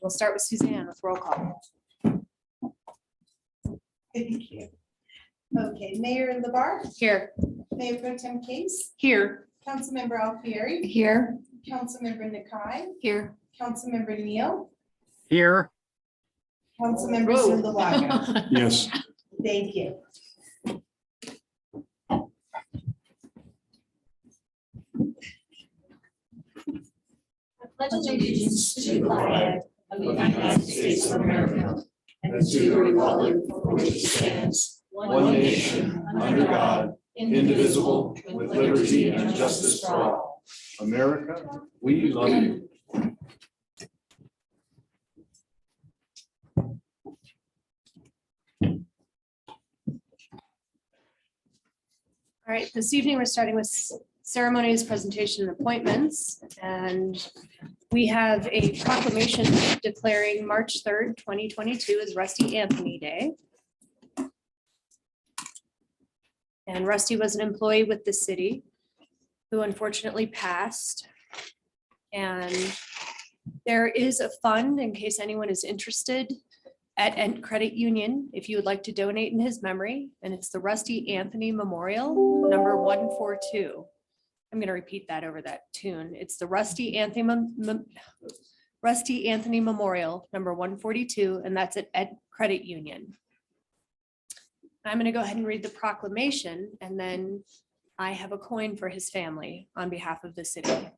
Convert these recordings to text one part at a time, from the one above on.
We'll start with Suzanne with roll call. Thank you. Okay, Mayor LaBarre, Here. Mayor Pro Tem Case, Here. Councilmember Alfieri, Here. Councilmember Nakai, Here. Councilmember Neal, Here. Councilmember Zulawaga. Yes. Thank you. Pledge allegiance to the flag of the United States of America and to the republic for which it stands, one nation, under God, indivisible, with liberty and justice for all. America, we love you. All right, this evening we're starting with ceremonies, presentation, and appointments. And we have a proclamation declaring March 3rd, 2022 as Rusty Anthony Day. And Rusty was an employee with the city who unfortunately passed. And there is a fund in case anyone is interested at Ent Credit Union, if you would like to donate in his memory, and it's the Rusty Anthony Memorial, number 142. I'm going to repeat that over that tune. It's the Rusty Anthony Memorial, number 142, and that's at Ent Credit Union. I'm going to go ahead and read the proclamation, and then I have a coin for his family on behalf of the city.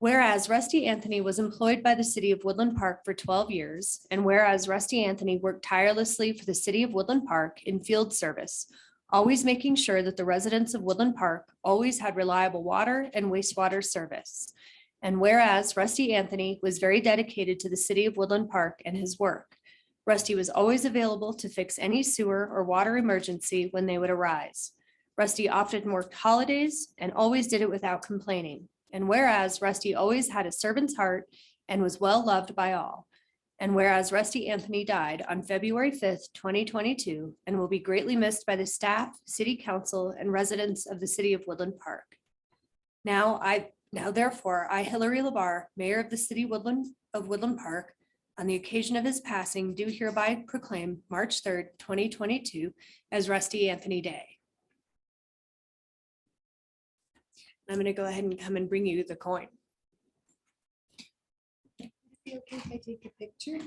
Whereas Rusty Anthony was employed by the city of Woodland Park for 12 years, and whereas Rusty Anthony worked tirelessly for the city of Woodland Park in field service, always making sure that the residents of Woodland Park always had reliable water and wastewater service. And whereas Rusty Anthony was very dedicated to the city of Woodland Park and his work, Rusty was always available to fix any sewer or water emergency when they would arise. Rusty often worked holidays and always did it without complaining. And whereas Rusty always had a servant's heart and was well loved by all. And whereas Rusty Anthony died on February 5th, 2022, and will be greatly missed by the staff, city council, and residents of the city of Woodland Park. Now therefore, I, Hillary LaBarre, Mayor of the City of Woodland Park, on the occasion of his passing, do hereby proclaim March 3rd, 2022 as Rusty Anthony Day. I'm going to go ahead and come and bring you the coin. Okay, if I take a picture.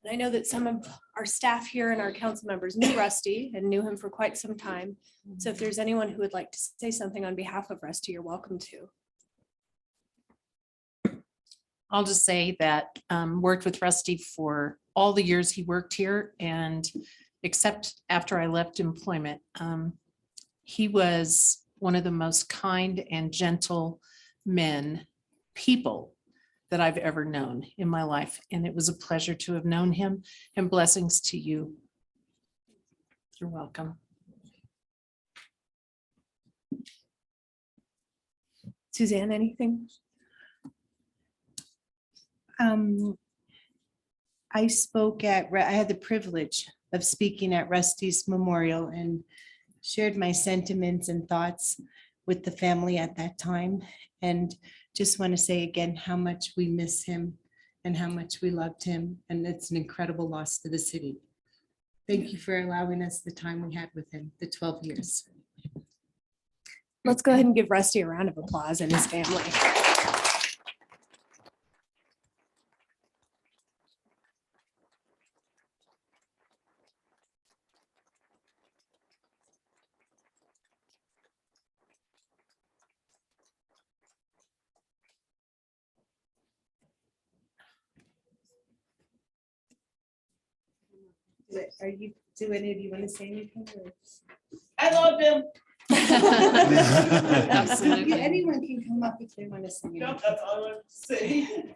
And I know that some of our staff here and our council members knew Rusty and knew him for quite some time. So if there's anyone who would like to say something on behalf of Rusty, you're welcome to. I'll just say that worked with Rusty for all the years he worked here, and except after I left employment, he was one of the most kind and gentle people that I've ever known in my life. And it was a pleasure to have known him, and blessings to you. You're welcome. Suzanne, anything? I spoke I had the privilege of speaking at Rusty's memorial and shared my sentiments and thoughts with the family at that time. And just want to say again how much we miss him and how much we loved him. And it's an incredible loss to the city. Thank you for allowing us the time we had with him, the 12 years. Let's go ahead and give Rusty a round of applause and his family. do any of you want to say anything? or- I love him. Absolutely. Anyone can come up if they want to say anything. Yep, that's all I want to say.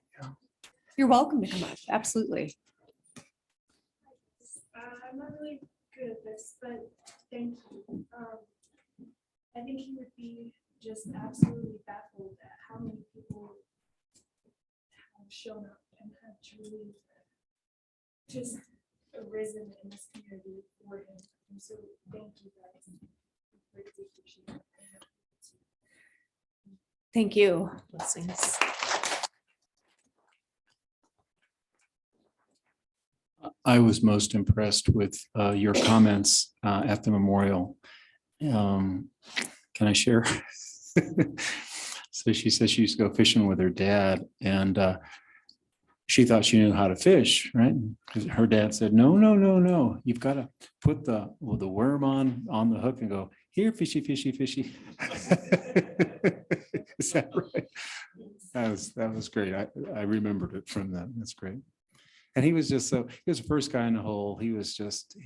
You're welcome to come up. Absolutely. I'm not really good at this, but thank you. I think he would be just absolutely baffled at how many people have shown up and have truly just arisen in this community for him. And so thank you guys. I greatly appreciate it. Thank you. Blessings. I was most impressed with your comments at the memorial. Can I share? So she says she used to go fishing with her dad, and she thought she knew how to fish, right? 'Cause her dad said, no, no, no, no. You've got to put the worm on the hook and go, here, fishy, fishy, fishy. Is that right? That was great. I remembered it from that. That's great. And he was just he was the first guy in the hole. He was just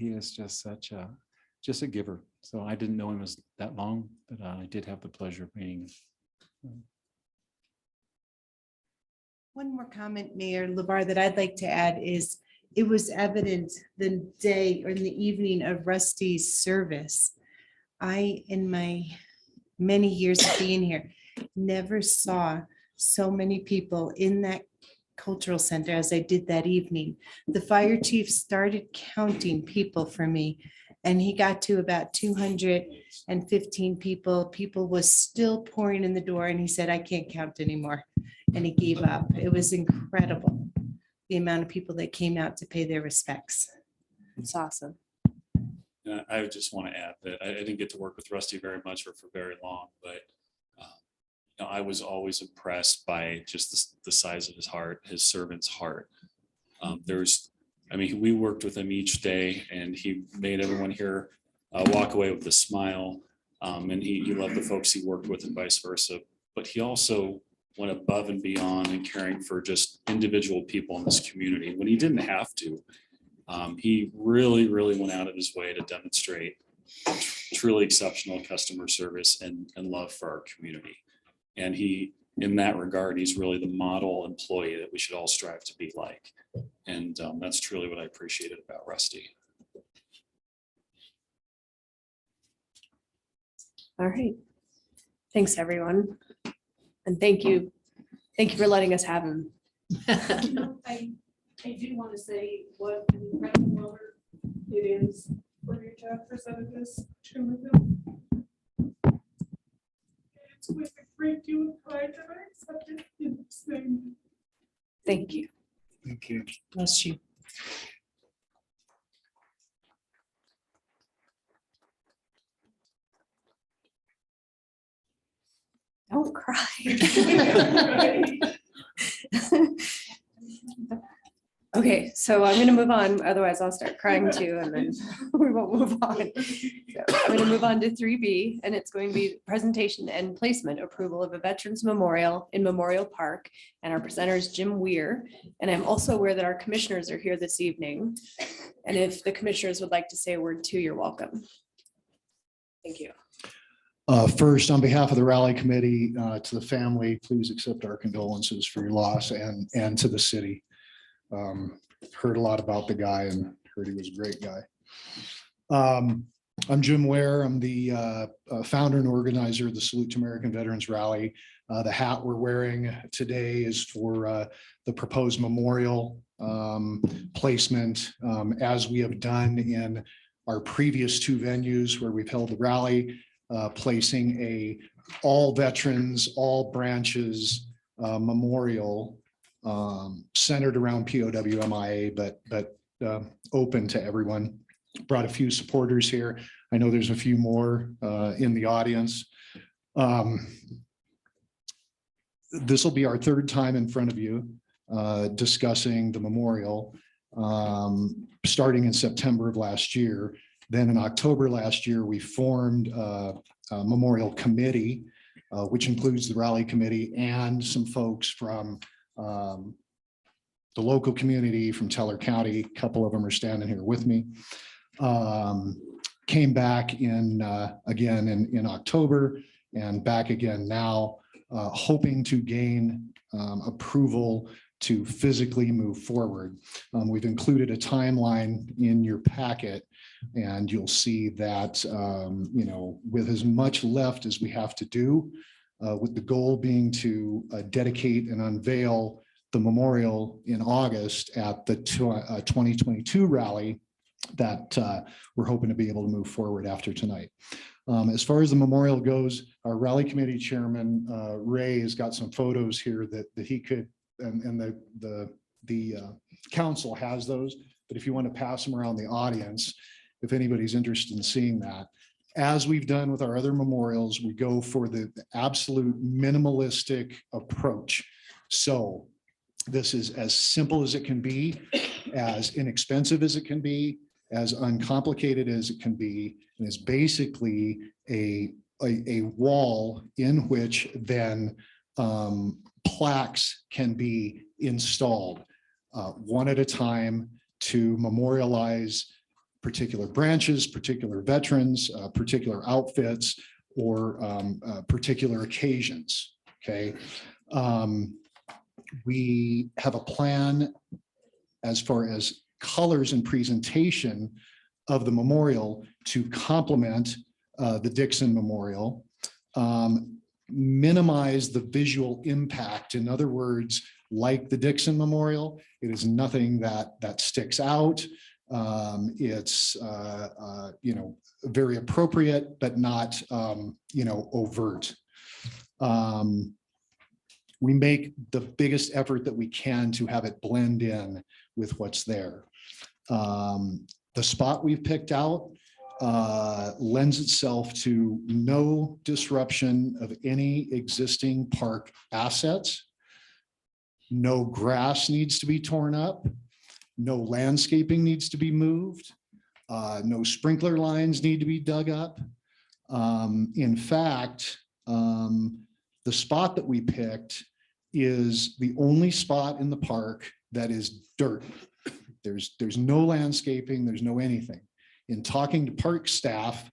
such a giver. So I didn't know him as that long, but I did have the pleasure of meeting him. One more comment, Mayor LeBar, that I'd like to add is it was evident the day or in the evening of Rusty's service. I, in my many years of being here, never saw so many people in that cultural center as I did that evening. The fire chief started counting people for me, and he got to about 215 people. People was still pouring in the door, and he said, I can't count anymore. And he gave up. It was incredible, the amount of people that came out to pay their respects. It's awesome. And I would just want to add that I didn't get to work with Rusty very much or for very long, but I was always impressed by just the size of his heart, his servant's heart. We worked with him each day, and he made everyone here walk away with a smile. And he loved the folks he worked with and vice versa. But he also went above and beyond in caring for just individual people in this community when he didn't have to. He really, really went out of his way to demonstrate truly exceptional customer service and love for our community. And in that regard, he's really the model employee that we should all strive to be like. And that's truly what I appreciated about Rusty. All right. Thanks, everyone. And thank you. Thank you for letting us have him. I do want to say what an incredible honor it is for you to have presented this to me. It's with a great deal of pride that I accept it in this thing. Thank you. Thank you. Bless you. Don't cry. Okay, so I'm gonna move on, otherwise I'll start crying too, and then we won't move on. So I'm gonna move on to 3B, and it's going to be presentation and placement approval of a Veterans Memorial in Memorial Park. And our presenter is Jim Weir. And I'm also aware that our commissioners are here this evening. And if the commissioners would like to say a word too, you're welcome. Thank you. First, on behalf of the rally committee, to the family, please accept our condolences for your loss, and to the city. Heard a lot about the guy and heard he was a great guy. I'm Jim Ware. I'm the founder and organizer of the Salute to American Veterans Rally. The hat we're wearing today is for the proposed memorial placement, as we have done in our previous two venues where we've held the rally. Placing a all veterans, all branches memorial centered around POW MIA, but open to everyone. Brought a few supporters here. I know there's a few more in the audience. This will be our third time in front of you discussing the memorial, starting in September of last year. Then in October last year, we formed a memorial committee, which includes the rally committee and some folks from the the local community from Teller County, a couple of them are standing here with me. Came back in, again, in October and back again now, hoping to gain approval to physically move forward. We've included a timeline in your packet, and you'll see that, you know, with as much left as we have to do, with the goal being to dedicate and unveil the memorial in August at the 2022 rally, that we're hoping to be able to move forward after tonight. As far as the memorial goes, our rally committee chairman, Ray, has got some photos here that he could, and the council has those, but if you want to pass them around the audience, if anybody's interested in seeing that. As we've done with our other memorials, we go for the absolute minimalistic approach. So this is as simple as it can be, as inexpensive as it can be, as uncomplicated as it can be, and is basically a wall in which then plaques can be installed one at a time to memorialize particular branches, particular veterans, particular outfits, or particular occasions. Okay. We have a plan as far as colors and presentation of the memorial to complement the Dixon Memorial, minimize the visual impact. In other words, like the Dixon Memorial, it is nothing that sticks out. It's you know, very appropriate, but not you know, overt. We make the biggest effort that we can to have it blend in with what's there. The spot we've picked out lends itself to no disruption of any existing park assets. No grass needs to be torn up. No landscaping needs to be moved. No sprinkler lines need to be dug up. In fact, the spot that we picked is the only spot in the park that is dirt. There's no landscaping, there's no anything. In talking to park staff,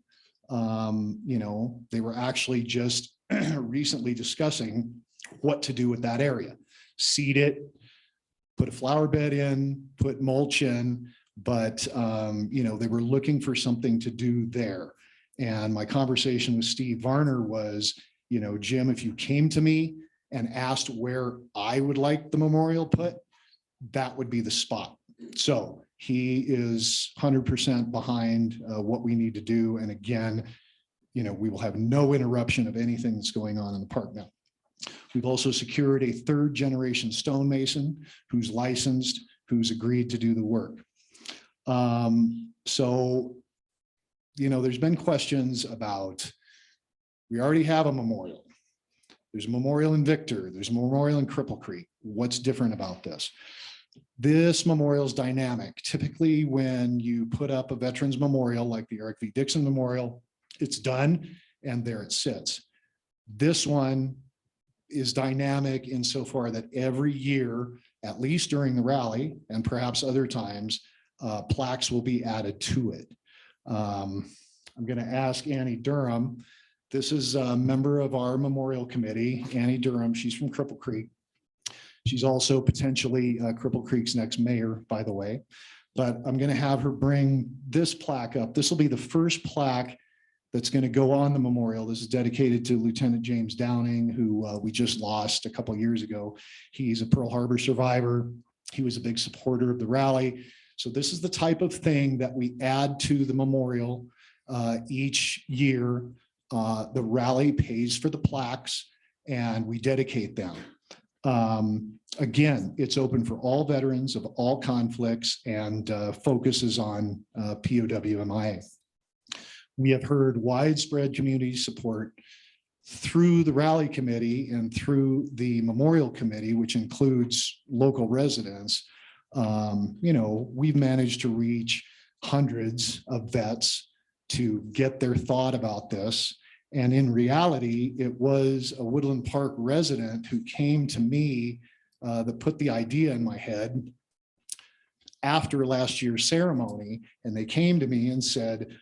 you know, they were actually just recently discussing what to do with that area. Seed it, put a flower bed in, put mulch in, but you know, they were looking for something to do there. And my conversation with Steve Varner was, you know, Jim, if you came to me and asked where I would like the memorial put, that would be the spot. So he is 100% behind what we need to do. And again, you know, we will have no interruption of anything that's going on in the park now. We've also secured a third generation stonemason who's licensed, who's agreed to do the work. So, you know, there's been questions about, we already have a memorial. There's a memorial in Victor. There's a memorial in Cripple Creek. What's different about this? This memorial is dynamic. Typically, when you put up a veterans memorial like the Eric V. Dixon Memorial, it's done and there it sits. This one is dynamic insofar that every year, at least during the rally and perhaps other times, plaques will be added to it. I'm going to ask Annie Durham. This is a member of our memorial committee, Annie Durham. She's from Cripple Creek. She's also potentially Cripple Creek's next mayor, by the way. But I'm going to have her bring this plaque up. This will be the first plaque that's going to go on the memorial. This is dedicated to Lieutenant James Downing, who we just lost a couple of years ago. He's a Pearl Harbor survivor. He was a big supporter of the rally. So this is the type of thing that we add to the memorial each year. The rally pays for the plaques and we dedicate them. Again, it's open for all veterans of all conflicts and focuses on POW/MIA. We have heard widespread community support through the rally committee and through the memorial committee, which includes local residents. You know, we've managed to reach hundreds of vets to get their thought about this. And in reality, it was a Woodland Park resident who came to me that put the idea in my head after last year's ceremony. And they came to me and said,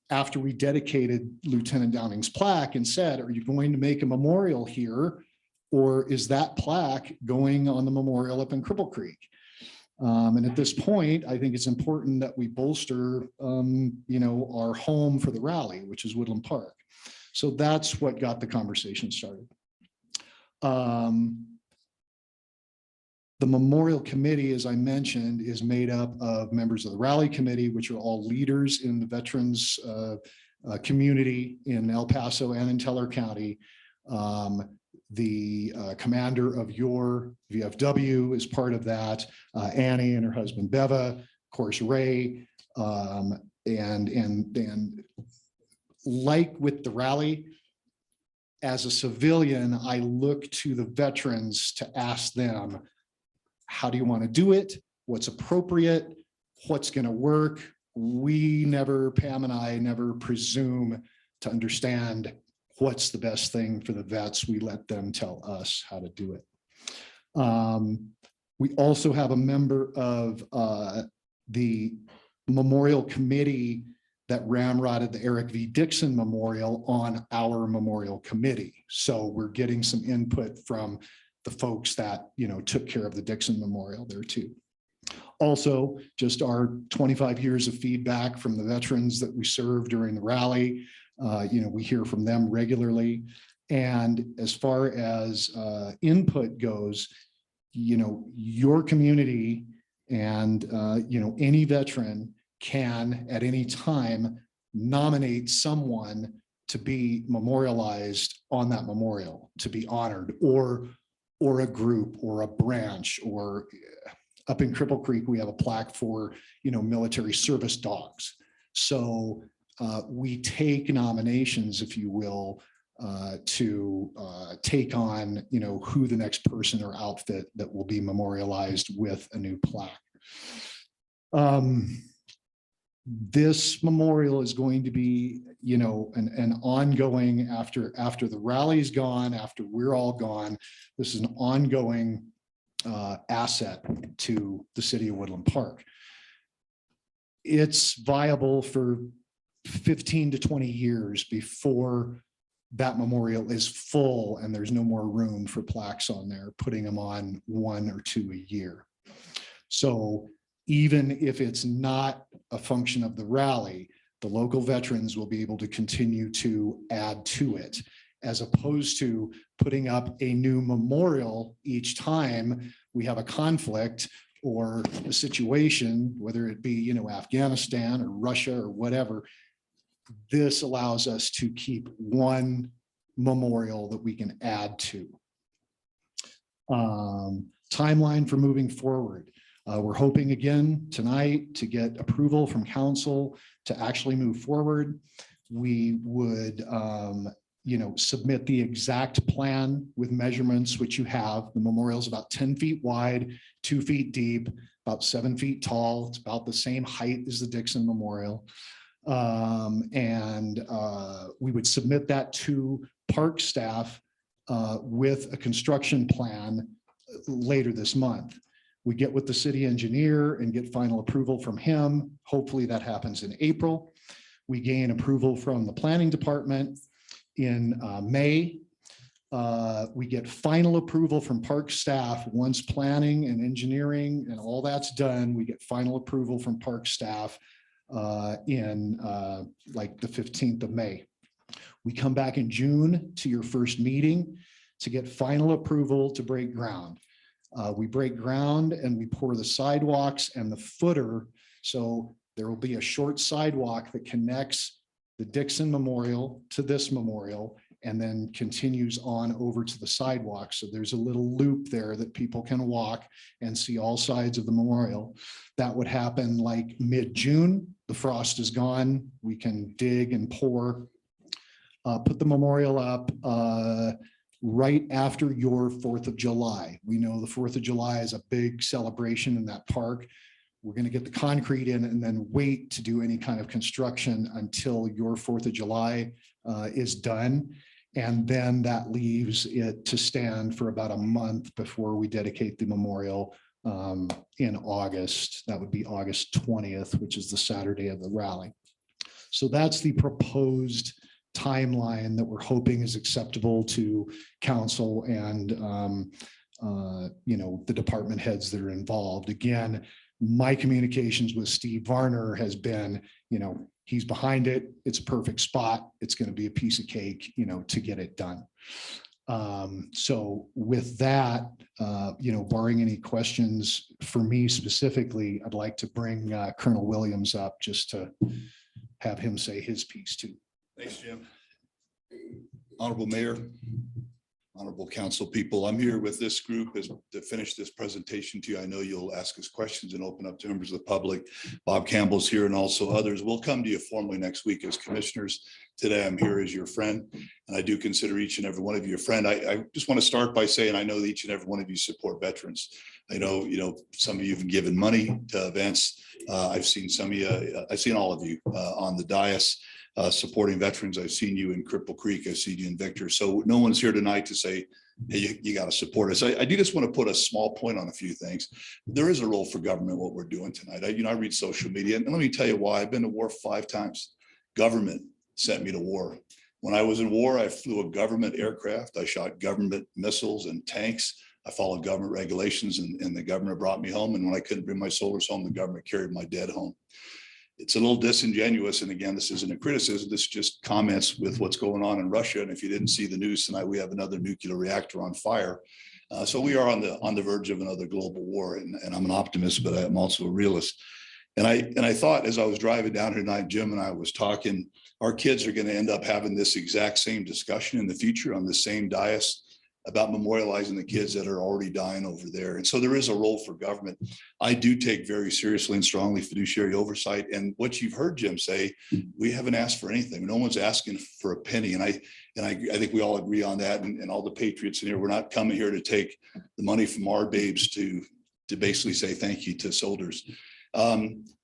after we dedicated Lieutenant Downing's plaque, and said, are you going to make a memorial here? Or is that plaque going on the memorial up in Cripple Creek? And at this point, I think it's important that we bolster, our home for the rally, which is Woodland Park. So that's what got the conversation started. The Memorial Committee, as I mentioned, is made up of members of the Rally Committee, which are all leaders in the veterans community in El Paso and in Teller County. The commander of your VFW is part of that. Annie and her husband Beva, of course, Ray, and like with the rally, as a civilian, I look to the veterans to ask them, how do you want to do it? What's appropriate? What's going to work? We never, Pam and I never presume to understand what's the best thing for the vets. We let them tell us how to do it. We also have a member of the Memorial Committee that ramrodded the Eric V. Dixon Memorial on our Memorial Committee. So we're getting some input from the folks that, took care of the Dixon Memorial there too. Also, just our 25 years of feedback from the veterans that we served during the rally. We hear from them regularly. And as far as input goes, your community and, any veteran can at any time nominate someone to be memorialized on that memorial, to be honored, or a group or a branch, or up in Cripple Creek, we have a plaque for, military service dogs. So we take nominations, if you will, to take on, who the next person or outfit that will be memorialized with a new plaque. This memorial is going to be, an ongoing after the rally's gone, after we're all gone. This is an ongoing asset to the city of Woodland Park. It's viable for 15 to 20 years before that memorial is full and there's no more room for plaques on there, putting them on 1 or 2 a year. So even if it's not a function of the rally, the local veterans will be able to continue to add to it, as opposed to putting up a new memorial each time we have a conflict or a situation, whether it be, Afghanistan or Russia or whatever. This allows us to keep one memorial that we can add to. Timeline for moving forward. We're hoping again tonight to get approval from council to actually move forward. We would, submit the exact plan with measurements, which you have. The memorial is about 10 feet wide, 2 feet deep, about 7 feet tall. It's about the same height as the Dixon Memorial. We would submit that to park staff with a construction plan later this month. We get with the city engineer and get final approval from him. Hopefully that happens in April. We gain approval from the planning department in May. We get final approval from park staff. Once planning and engineering and all that's done, we get final approval from park staff in like the 15th of May. We come back in June to your first meeting to get final approval to break ground. We break ground and we pour the sidewalks and the footer. So there will be a short sidewalk that connects the Dixon Memorial to this memorial and then continues on over to the sidewalk. So there's a little loop there that people can walk and see all sides of the memorial. That would happen like mid-June. The frost is gone. We can dig and pour. Put the memorial up right after your 4th of July. We know the 4th of July is a big celebration in that park. We're going to get the concrete in and then wait to do any kind of construction until your 4th of July is done. And then that leaves it to stand for about a month before we dedicate the memorial in August. That would be August 20th, which is the Saturday of the rally. So that's the proposed timeline that we're hoping is acceptable to council and the department heads that are involved. Again, my communications with Steve Varner has been, he's behind it. It's a perfect spot. It's going to be a piece of cake, to get it done. So with that, barring any questions for me specifically, I'd like to bring Colonel Williams up just to have him say his piece too. Thanks, Jim. Honorable Mayor, honorable council people, I'm here with this group to finish this presentation to you. I know you'll ask us questions and open up to members of the public. Bob Campbell's here and also others. We'll come to you formally next week as commissioners. Today, I'm here as your friend, and I do consider each and every one of you a friend. I just want to start by saying I know that each and every one of you support veterans. I know, some of you have given money to events. I've seen some of you, I've seen all of you on the dais supporting veterans. I've seen you in Cripple Creek. I've seen you in Victor. So no one's here tonight to say, hey, you got to support us. I do just want to put a small point on a few things. There is a role for government, what we're doing tonight. I read social media, and let me tell you why. I've been to war 5 times. Government sent me to war. When I was in war, I flew a government aircraft. I shot government missiles and tanks. I followed government regulations, and the government brought me home. And when I couldn't bring my soldiers home, the government carried my dead home. It's a little disingenuous. And again, this isn't a criticism. This just comments with what's going on in Russia. And if you didn't see the news tonight, we have another nuclear reactor on fire. So we are on the verge of another global war. And I'm an optimist, but I'm also a realist. And I thought as I was driving down here tonight, Jim and I was talking, our kids are going to end up having this exact same discussion in the future on the same dais about memorializing the kids that are already dying over there. And so there is a role for government. I do take very seriously and strongly fiduciary oversight. And what you've heard Jim say, we haven't asked for anything. No one's asking for a penny. And I think we all agree on that. And all the patriots in here, we're not coming here to take the money from our babes to basically say thank you to soldiers.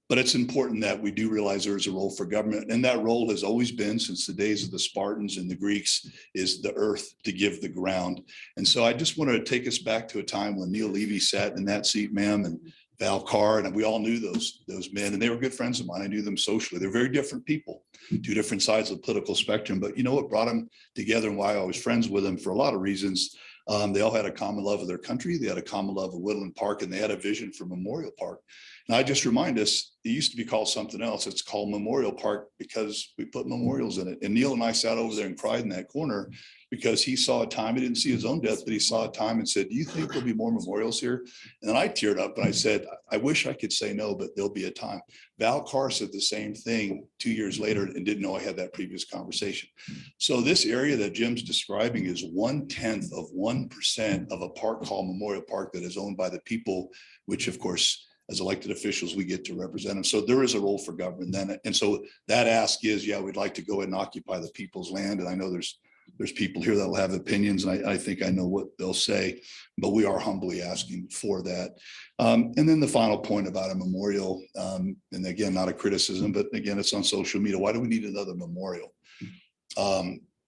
But it's important that we do realize there is a role for government. And that role has always been, since the days of the Spartans and the Greeks, is the earth to give the ground. And so I just want to take us back to a time when Neil Levy sat in that seat, ma'am, and Val Carr, and we all knew those men, and they were good friends of mine. I knew them socially. They're very different people, 2 different sides of the political spectrum. But you know what brought them together and why I was friends with them for a lot of reasons. They all had a common love of their country. They had a common love of Woodland Park, and they had a vision for Memorial Park. And I just remind us, it used to be called something else. It's called Memorial Park because we put memorials in it. And Neil and I sat over there and cried in that corner because he saw a time, he didn't see his own death, but he saw a time and said, do you think there'll be more memorials here? And then I teared up and I said, I wish I could say no, but there'll be a time. Val Carr said the same thing 2 years later and didn't know I had that previous conversation. So this area that Jim's describing is 1/10 of 1% of a park called Memorial Park that is owned by the people, which of course, as elected officials, we get to represent them. So there is a role for government then. And so that ask is, yeah, we'd like to go ahead and occupy the people's land. And I know there's people here that'll have opinions, and I think I know what they'll say, but we are humbly asking for that. And then the final point about a memorial, and again, not a criticism, but again, it's on social media. Why do we need another memorial?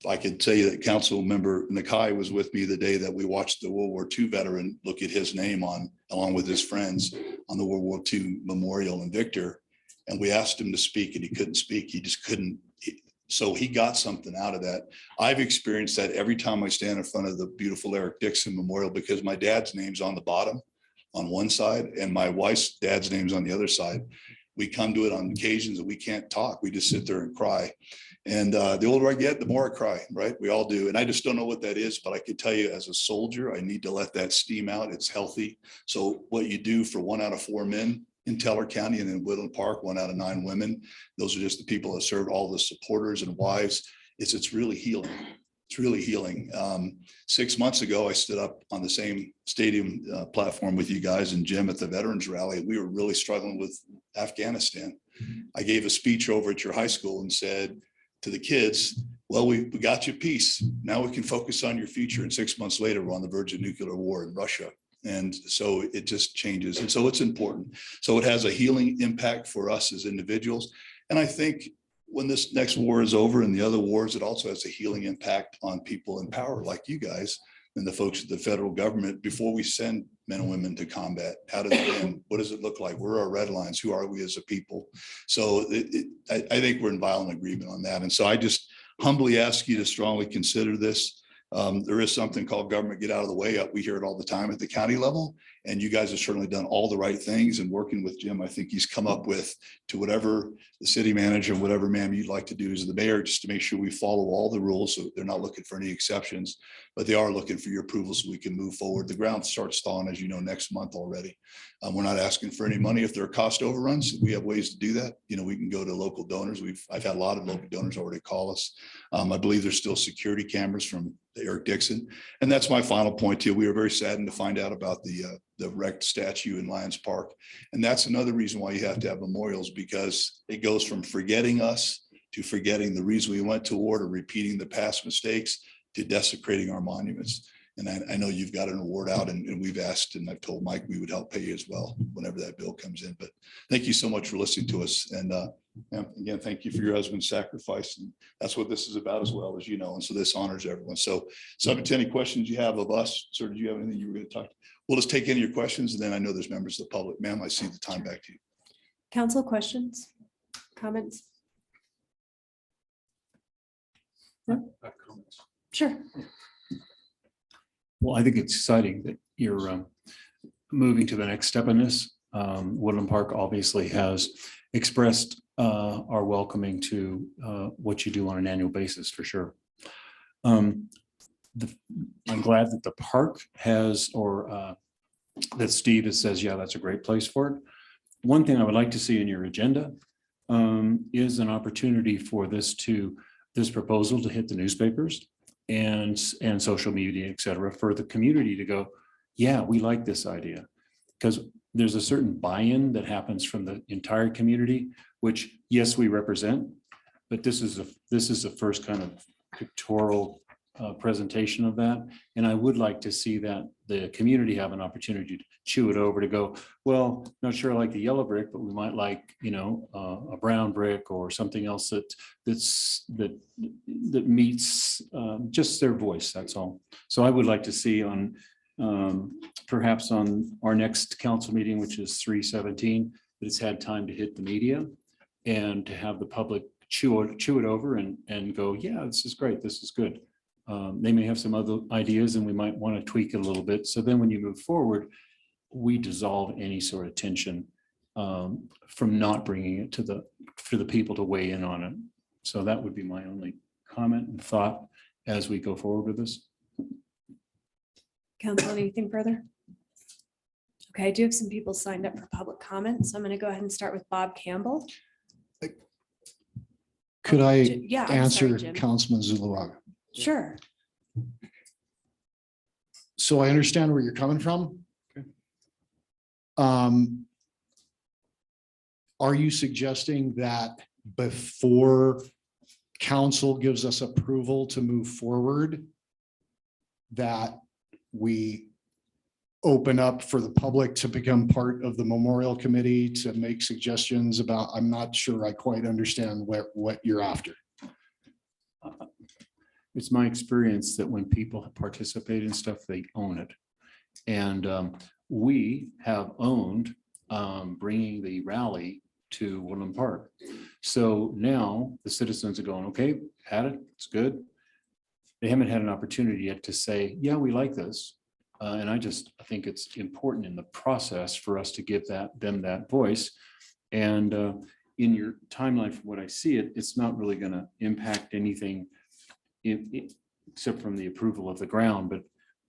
I could tell you that Council Member Nakai was with me the day that we watched the World War II veteran look at his name on, along with his friends, on the World War II memorial in Victor. And we asked him to speak and he couldn't speak. He just couldn't. So he got something out of that. I've experienced that every time I stand in front of the beautiful Eric Dixon Memorial, because my dad's name's on the bottom on one side and my wife's dad's name's on the other side. We come to it on occasions that we can't talk. We just sit there and cry. And the older I get, the more I cry, right? We all do. And I just don't know what that is, but I could tell you as a soldier, I need to let that steam out. It's healthy. So what you do for 1 out of 4 men in Teller County and in Woodland Park, 1 out of 9 women, those are just the people that served, all the supporters and wives. It's really healing. It's really healing. 6 months ago, I stood up on the same stadium platform with you guys and Jim at the Veterans Rally. We were really struggling with Afghanistan. I gave a speech over at your high school and said to the kids, well, we got you peace. Now we can focus on your future. And 6 months later, we're on the verge of nuclear war in Russia. And so it just changes. And so it's important. So it has a healing impact for us as individuals. And I think when this next war is over and the other wars, it also has a healing impact on people in power like you guys and the folks at the federal government. Before we send men and women to combat, how does it end? What does it look like? Where are our red lines? Who are we as a people? So I think we're in violent agreement on that. And so I just humbly ask you to strongly consider this. There is something called government get out of the way. We hear it all the time at the county level. And you guys have certainly done all the right things, and working with Jim, I think he's come up with to whatever the city manager, whatever ma'am you'd like to do as the mayor, just to make sure we follow all the rules. So they're not looking for any exceptions, but they are looking for your approval so we can move forward. The ground starts thawing, as you know, next month already. We're not asking for any money. If there are cost overruns, we have ways to do that. You know, we can go to local donors. I've had a lot of local donors already call us. I believe there's still security cameras from Eric Dixon. And that's my final point to you. We were very saddened to find out about the wrecked statue in Lions Park. And that's another reason why you have to have memorials, because it goes from forgetting us to forgetting the reason we went to war, to repeating the past mistakes, to desecrating our monuments. And I know you've got an award out, and we've asked, and I've told Mike we would help pay you as well whenever that bill comes in. But thank you so much for listening to us. And again, thank you for your husband's sacrifice. And that's what this is about as well, as you know. And so this honors everyone. So subject to any questions you have of us, sir, did you have anything you were going to talk? We'll just take any of your questions, and then I know there's members of the public. Ma'am, I see the time. Back to you. Council questions, comments? Sure. Well, I think it's exciting that you're moving to the next step in this. Woodland Park obviously has expressed our welcoming to what you do on an annual basis, for sure. I'm glad that the park has, or that Steve says, yeah, that's a great place for it. One thing I would like to see in your agenda is an opportunity for this proposal to hit the newspapers and social media, et cetera, for the community to go, yeah, we like this idea. Because there's a certain buy-in that happens from the entire community, which, yes, we represent, but this is the first kind of pictorial presentation of that. And I would like to see that the community have an opportunity to chew it over, to go, well, not sure I like the yellow brick, but we might like, you know, a brown brick or something else that meets just their voice. That's all. So I would like to see on perhaps on our next council meeting, which is 3/17, that it's had time to hit the media and to have the public chew it over and go, yeah, this is great. This is good. They may have some other ideas and we might want to tweak it a little bit. So then when you move forward, we dissolve any sort of tension from not bringing it for the people to weigh in on it. So that would be my only comment and thought as we go forward with this. Council, anything further? Okay, I do have some people signed up for public comments. So I'm going to go ahead and start with Bob Campbell. Could I Yeah, I'm sorry, answer Jim. Councilman Zuluaga? Sure. So I understand where you're coming from. Are you suggesting that before council gives us approval to move forward, that we open up for the public to become part of the memorial committee to make suggestions about? I'm not sure I quite understand what you're after. It's my experience that when people participate in stuff, they own it. And we have owned bringing the rally to Woodland Park. So now the citizens are going, okay, had it, it's good. They haven't had an opportunity yet to say, yeah, we like this. And I think it's important in the process for us to give them that voice. And in your timeline, from what I see, it's not really going to impact anything except from the approval of the ground. But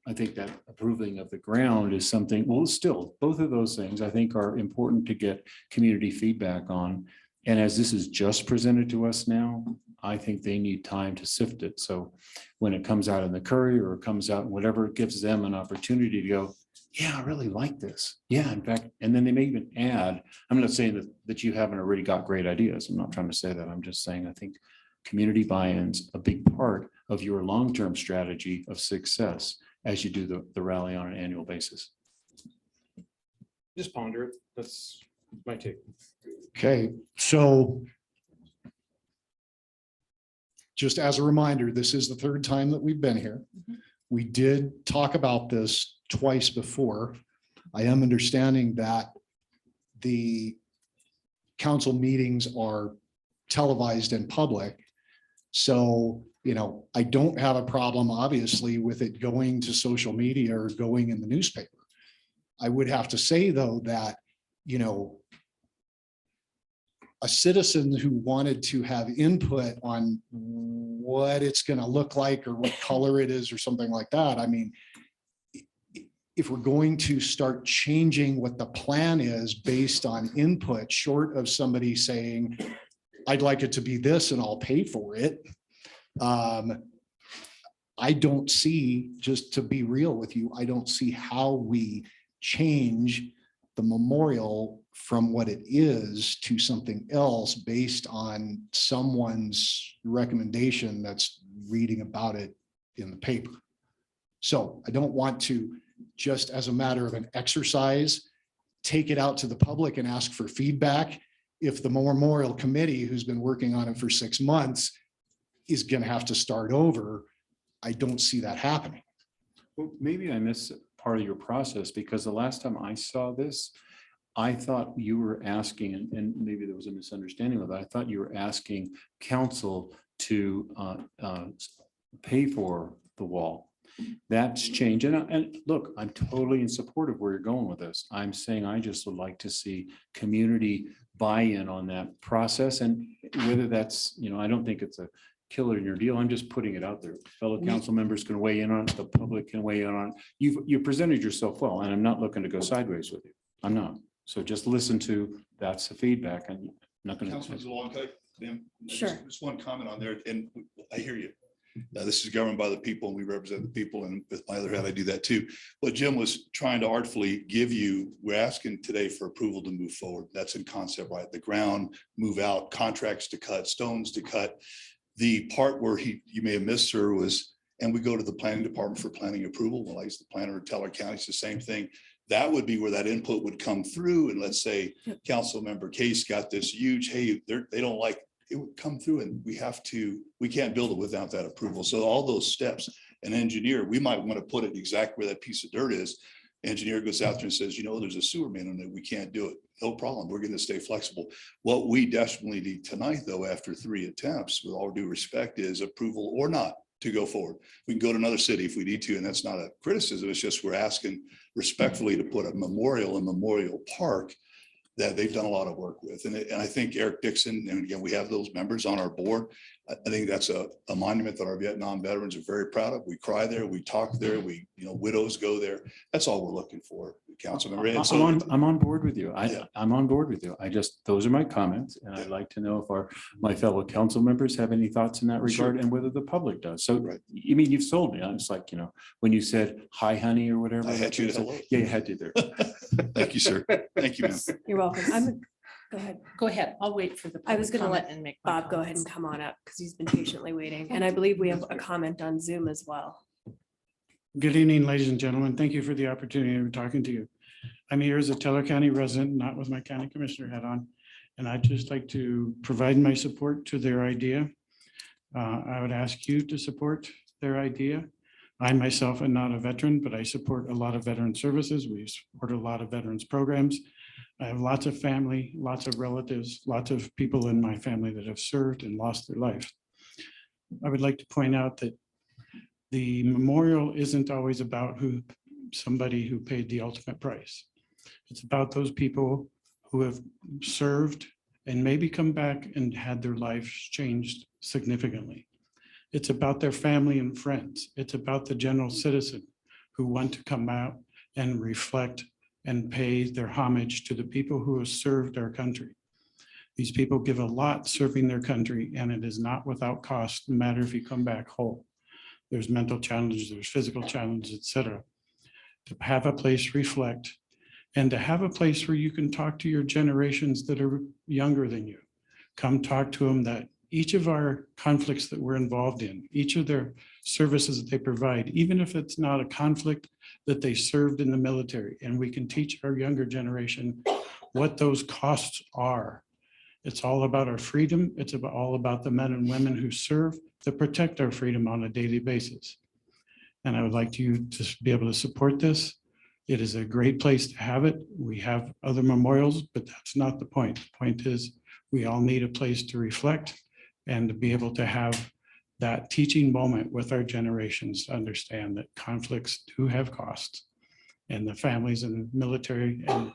I think that approving of the ground is something, well, still, both of those things I think are important to get community feedback on. And as this is just presented to us now, I think they need time to sift it. So when it comes out in the Courier or comes out, whatever, it gives them an opportunity to go, yeah, I really like this. Yeah, in fact, and then they may even add, I'm not saying that you haven't already got great ideas. I'm not trying to say that. I'm just saying, I think community buy-in's a big part of your long-term strategy of success as you do the rally on an annual basis. Just ponder it. That's my take. Okay, so just as a reminder, this is the third time that we've been here. We did talk about this twice before. I am understanding that the council meetings are televised in public. So, I don't have a problem, obviously, with it going to social media or going in the newspaper. I would have to say, though, that, a citizen who wanted to have input on what it's going to look like or what color it is or something like that. I mean, if we're going to start changing what the plan is based on input, short of somebody saying, I'd like it to be this and I'll pay for it. I don't see, just to be real with you, I don't see how we change the memorial from what it is to something else based on someone's recommendation that's reading about it in the paper. So I don't want to, just as a matter of an exercise, take it out to the public and ask for feedback. If the memorial committee, who's been working on it for 6 months, is going to have to start over, I don't see that happening. Well, maybe I missed part of your process, because the last time I saw this, I thought you were asking, and maybe there was a misunderstanding of that. I thought you were asking council to pay for the wall. That's changed. And look, I'm totally in support of where you're going with this. I'm saying I just would like to see community buy-in on that process. And whether that's, I don't think it's a killer in your deal. I'm just putting it out there. Fellow council members can weigh in on it. The public can weigh in on it. You presented yourself well, and I'm not looking to go sideways with you. I'm not. So just listen to, that's the feedback, and I'm not going Councilman Zalon, Sure. Just one comment on there, and I hear you. This is governed by the people, and we represent the people, and with my other hat, I do that too. What Jim was trying to artfully give you, we're asking today for approval to move forward. That's in concept, right? The ground, move out, contracts to cut, stones to cut. The part where you may have missed, sir, was, and we go to the planning department for planning approval. Well, I use the planner of Teller County, it's the same thing. That would be where that input would come through. And let's say council member Case got this huge, hey, they don't like, it would come through, and we can't build it without that approval. So all those steps, an engineer, we might want to put it exactly where that piece of dirt is. Engineer goes out there and says, there's a sewer main on it. We can't do it. No problem. We're going to stay flexible. What we desperately need tonight, though, after 3 attempts, with all due respect, is approval or not to go forward. We can go to another city if we need to, and that's not a criticism. It's just we're asking respectfully to put a memorial in Memorial Park that they've done a lot of work with. And I think Eric Dixon, and again, we have those members on our board. I think that's a monument that our Vietnam veterans are very proud of. We cry there, we talk there, widows go there. That's all we're looking for, council member. And so I'm on board with you. Yeah. I'm on board with you. Those are my comments, and I'd like to know if my fellow council members have any thoughts in that regard, Sure. and whether the public does. So, Right. you've sold me. I'm just like, when you said, hi, honey, or whatever. I had you at hello. Yeah, you had to there. Thank you, sir. Thank you, ma'am. You're welcome. Go ahead. Go ahead. I'll wait for the. I was public gonna let comment and make my Bob go ahead and comments. come on up because he's been patiently waiting. And I believe we have a comment on Zoom as well. Good evening, ladies and gentlemen. Thank you for the opportunity of talking to you. I'm here as a Teller County resident, not with my county commissioner hat on, and I'd just like to provide my support to their idea. I would ask you to support their idea. I myself am not a veteran, but I support a lot of veteran services. We support a lot of veterans programs. I have lots of family, lots of relatives, lots of people in my family that have served and lost their life. I would like to point out that the memorial isn't always about somebody who paid the ultimate price. It's about those people who have served and maybe come back and had their lives changed significantly. It's about their family and friends. It's about the general citizen who want to come out and reflect and pay their homage to the people who have served our country. These people give a lot serving their country, and it is not without cost, no matter if you come back whole. There's mental challenges, there's physical challenges, etc. To have a place reflect, and to have a place where you can talk to your generations that are younger than you. Come talk to them that each of our conflicts that we're involved in, each of their services that they provide, even if it's not a conflict that they served in the military, and we can teach our younger generation what those costs are It's all about our freedom. It's all about the men and women who serve to protect our freedom on a daily basis. And I would like you to be able to support this. It is a great place to have it. We have other memorials, but that's not the point. The point is we all need a place to reflect and to be able to have that teaching moment with our generations to understand that conflicts do have costs. And the families and military and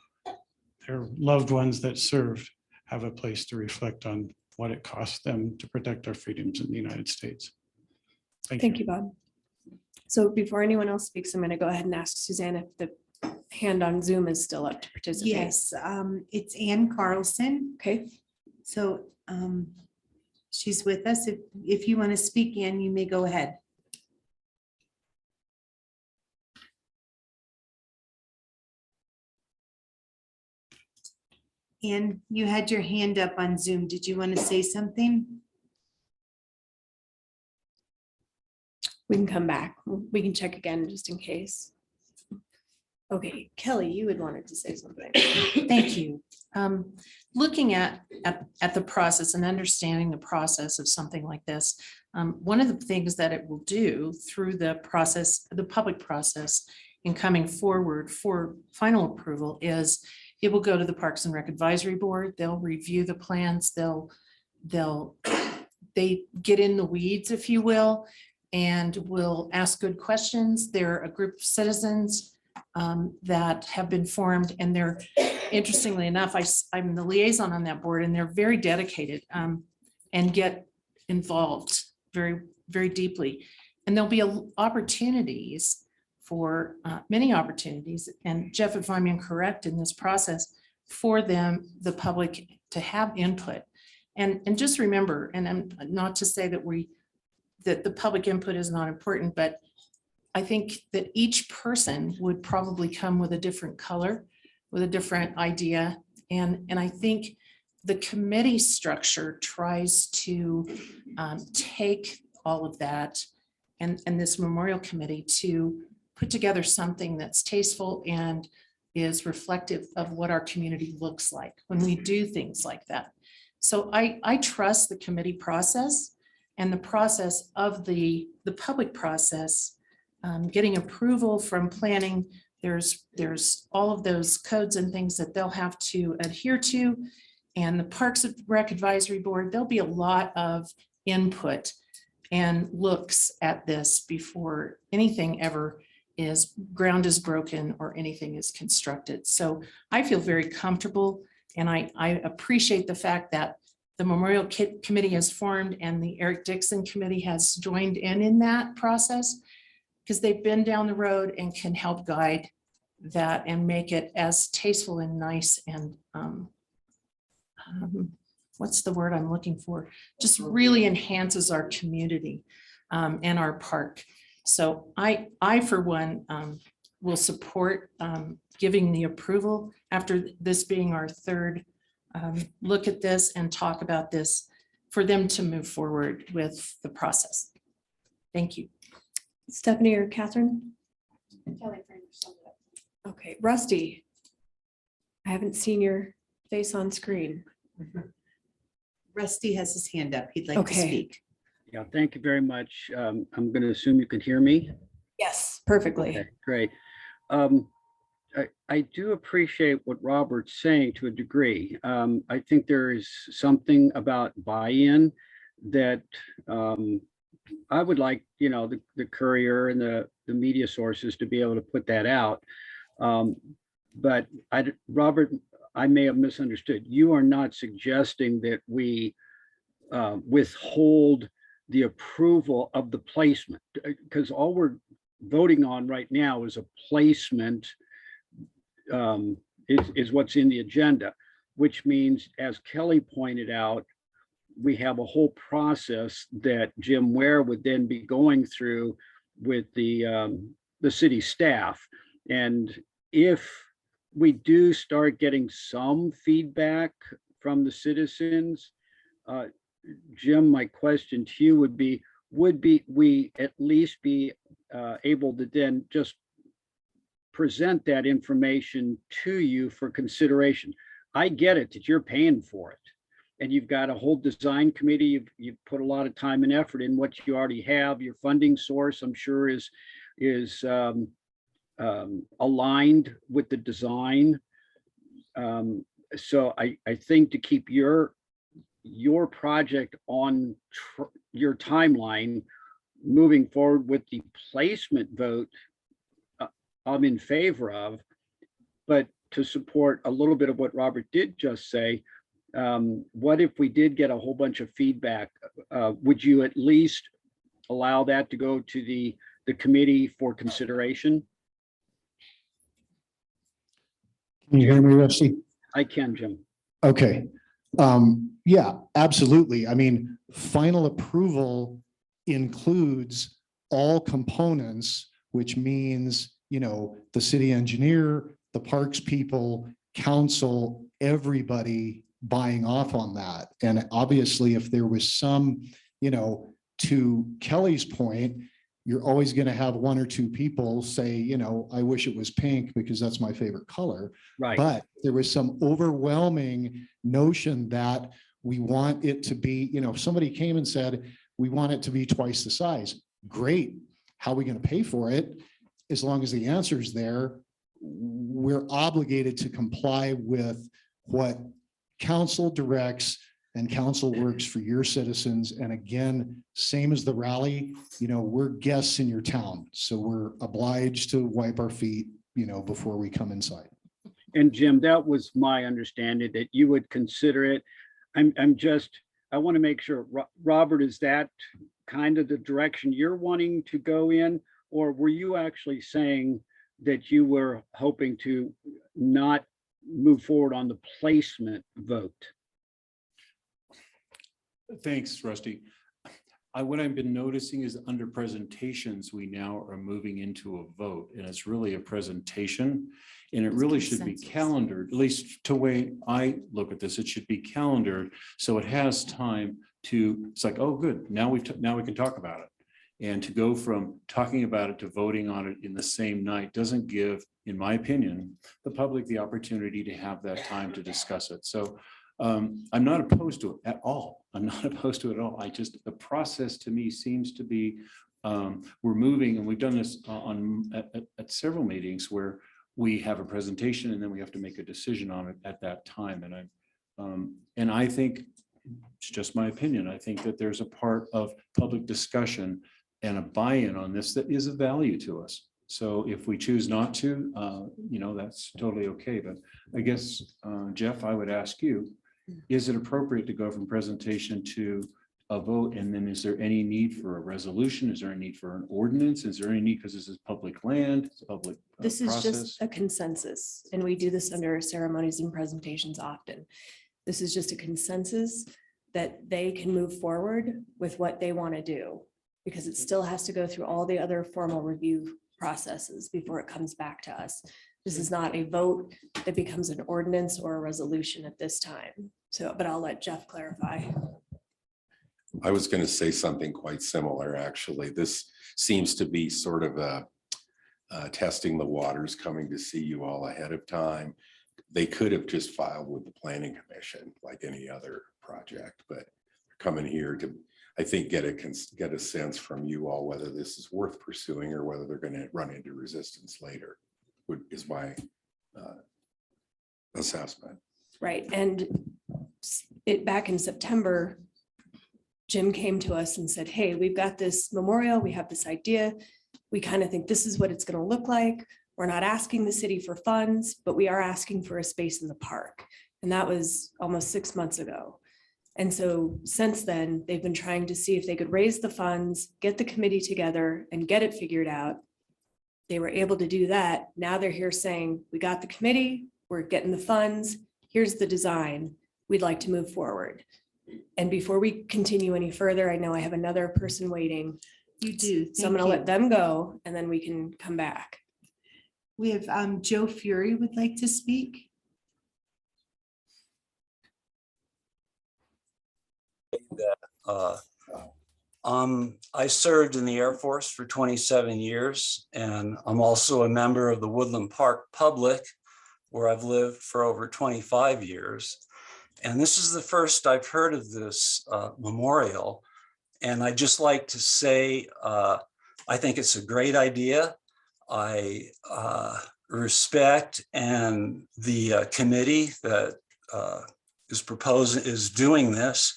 their loved ones that served have a place to reflect on what it costs them to protect our freedoms in the United States. Thank you, Bob. So before anyone else speaks, I'm going to go ahead and ask Suzanne if the hand on Zoom is still up to participate. Yes, it's Ann Carlson. Okay. So she's with us. If you want to speak, Ann, you may go ahead. Ann, you had your hand up on Zoom. Did you want to say something? We can come back. We can check again just in case. Okay, Kelly, you had wanted to say something. Thank you. Looking at the process and understanding the process of something like this, one of the things that it will do through the process, the public process in coming forward for final approval is it will go to the Parks and Rec Advisory Board. They'll review the plans. They get in the weeds, if you will, and will ask good questions. They're a group of citizens that have been formed, and they're, interestingly enough, I'm the liaison on that board, and they're very dedicated and get involved very, very deeply. And there'll be opportunities for many opportunities. And Jeff, if I'm incorrect in this process, for them, the public, to have input. And just remember, and I'm not to say that the public input is not important, but I think that each person would probably come with a different color, with a different idea. And I think the committee structure tries to take all of that and this memorial committee to put together something that's tasteful and is reflective of what our community looks like when we do things like that. So I trust the committee process and the process of the public process, getting approval from planning. There's all of those codes and things that they'll have to adhere to. And the Parks and Rec Advisory Board, there'll be a lot of input and looks at this before anything ever ground is broken or anything is constructed. So I feel very comfortable, and I appreciate the fact that the Memorial Committee has formed and the Eric Dixon Committee has joined in that process, because they've been down the road and can help guide that and make it as tasteful and nice and what's the word I'm looking for? Just really enhances our community and our park. So I for one, will support giving the approval after this being our third look at this and talk about this for them to move forward with the process. Thank you. Stephanie or Catherine? Okay, Rusty. I haven't seen your face on screen. Rusty has his hand up. He'd like to Okay. speak. Yeah, thank you very much. I'm going to assume you can hear me. Yes, perfectly. Okay, great. I do appreciate what Robert's saying to a degree. I think there is something about buy-in that I would like, the Courier and the media sources to be able to put that out. But Robert, I may have misunderstood. You are not suggesting that we withhold the approval of the placement, because all we're voting on right now is a placement, is what's in the agenda, which means, as Kelly pointed out, we have a whole process that Jim Ware would then be going through with the city staff. And if we do start getting some feedback from the citizens, Jim, my question to you would be we at least be able to then just present that information to you for consideration? I get it that you're paying for it and you've got a whole design committee. You've put a lot of time and effort in what you already have. Your funding source, I'm sure, is aligned with the design. So I think to keep your project on your timeline moving forward with the placement vote, I'm in favor of. But to support a little bit of what Robert did just say, what if we did get a whole bunch of feedback? Would you at least allow that to go to the committee for consideration? Can you hear me, Rusty? I can, Jim. Okay. Yeah, absolutely. I mean, final approval includes all components, which means, you know, the city engineer, the parks people, council, everybody buying off on that. And obviously, if there was some, you know, to Kelly's point, you're always going to have one or two people say, you know, I wish it was pink because that's my favorite color. Right. But there was some overwhelming notion that we want it to be, you know, if somebody came and said, we want it to be twice the size. Great. How are we going to pay for it? As long as the answer is there, we're obligated to comply with what council directs, and council works for your citizens. And again, same as the rally, you know, we're guests in your town. So we're obliged to wipe our feet, you know, before we come inside. And Jim, that was my understanding, that you would consider it. I want to make sure, Robert, is that kind of the direction you're wanting to go in? Or were you actually saying that you were hoping to not move forward on the placement vote? Thanks, Rusty. What I've been noticing is under presentations, we now are moving into a vote, and it's really a presentation. And it really should be calendared, at least to the way I look at this, it should be calendared. So it has time to, it's like, oh, good, now we can talk about it. And to go from talking about it to voting on it in the same night doesn't give, in my opinion, the public the opportunity to have that time to discuss it. So I'm not opposed to it at all. I'm not opposed to it at all. The process to me seems to be, we're moving, and we've done this at several meetings where we have a presentation and then we have to make a decision on it at that time. And I think, it's just my opinion, I think that there's a part of public discussion and a buy-in on this that is of value to us. So if we choose not to, you know, that's totally okay. But I guess, Jeff, I would ask you, is it appropriate to go from presentation to a vote? And then is there any need for a resolution? Is there a need for an ordinance? Is there any need, because this is public land, it's a public This is process? just a consensus, and we do this under ceremonies and presentations often. This is just a consensus that they can move forward with what they want to do, because it still has to go through all the other formal review processes before it comes back to us. This is not a vote that becomes an ordinance or a resolution at this time. So, but I'll let Jeff clarify. I was going to say something quite similar, actually. This seems to be sort of a testing the waters, coming to see you all ahead of time. They could have just filed with the Planning Commission like any other project, but coming here to, I think, get a sense from you all whether this is worth pursuing or whether they're going to run into resistance later, is my assessment. Right, and back in September, Jim came to us and said, hey, we've got this memorial, we have this idea. We kind of think this is what it's going to look like. We're not asking the city for funds, but we are asking for a space in the park. And that was almost 6 months ago. And so since then, they've been trying to see if they could raise the funds, get the committee together and get it figured out. They were able to do that. Now they're here saying, we got the committee, we're getting the funds, here's the design, we'd like to move forward. And before we continue any further, I know I have another person waiting. You do. So I'm gonna let them go and then we can come back. We have Joe Fury would like to speak. I served in the Air Force for 27 years, and I'm also a member of the Woodland Park Public, where I've lived for over 25 years. And this is the first I've heard of this memorial. And I'd just like to say, I think it's a great idea. I respect and the committee that is doing this.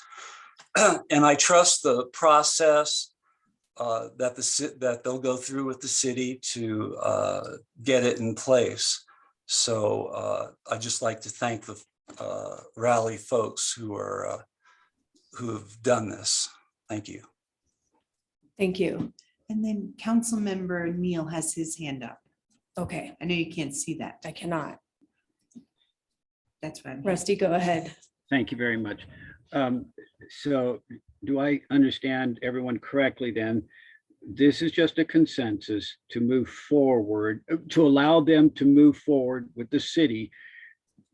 And I trust the process that they'll go through with the city to get it in place. So I'd just like to thank the Raleigh folks who have done this. Thank you. Thank you. And then Councilmember Neal has his hand up. Okay, I know you can't see that. I cannot. That's right. Rusty, go ahead. Thank you very much. So do I understand everyone correctly then? This is just a consensus to move forward, to allow them to move forward with the city.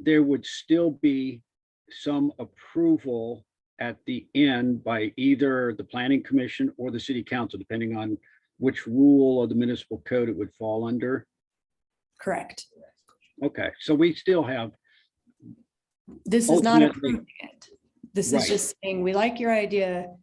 There would still be some approval at the end by either the planning commission or the city council, depending on which rule of the municipal code it would fall under. Correct. Okay, so we still have, This is not Ultimately- approving it. This is Right. just saying, we like your idea,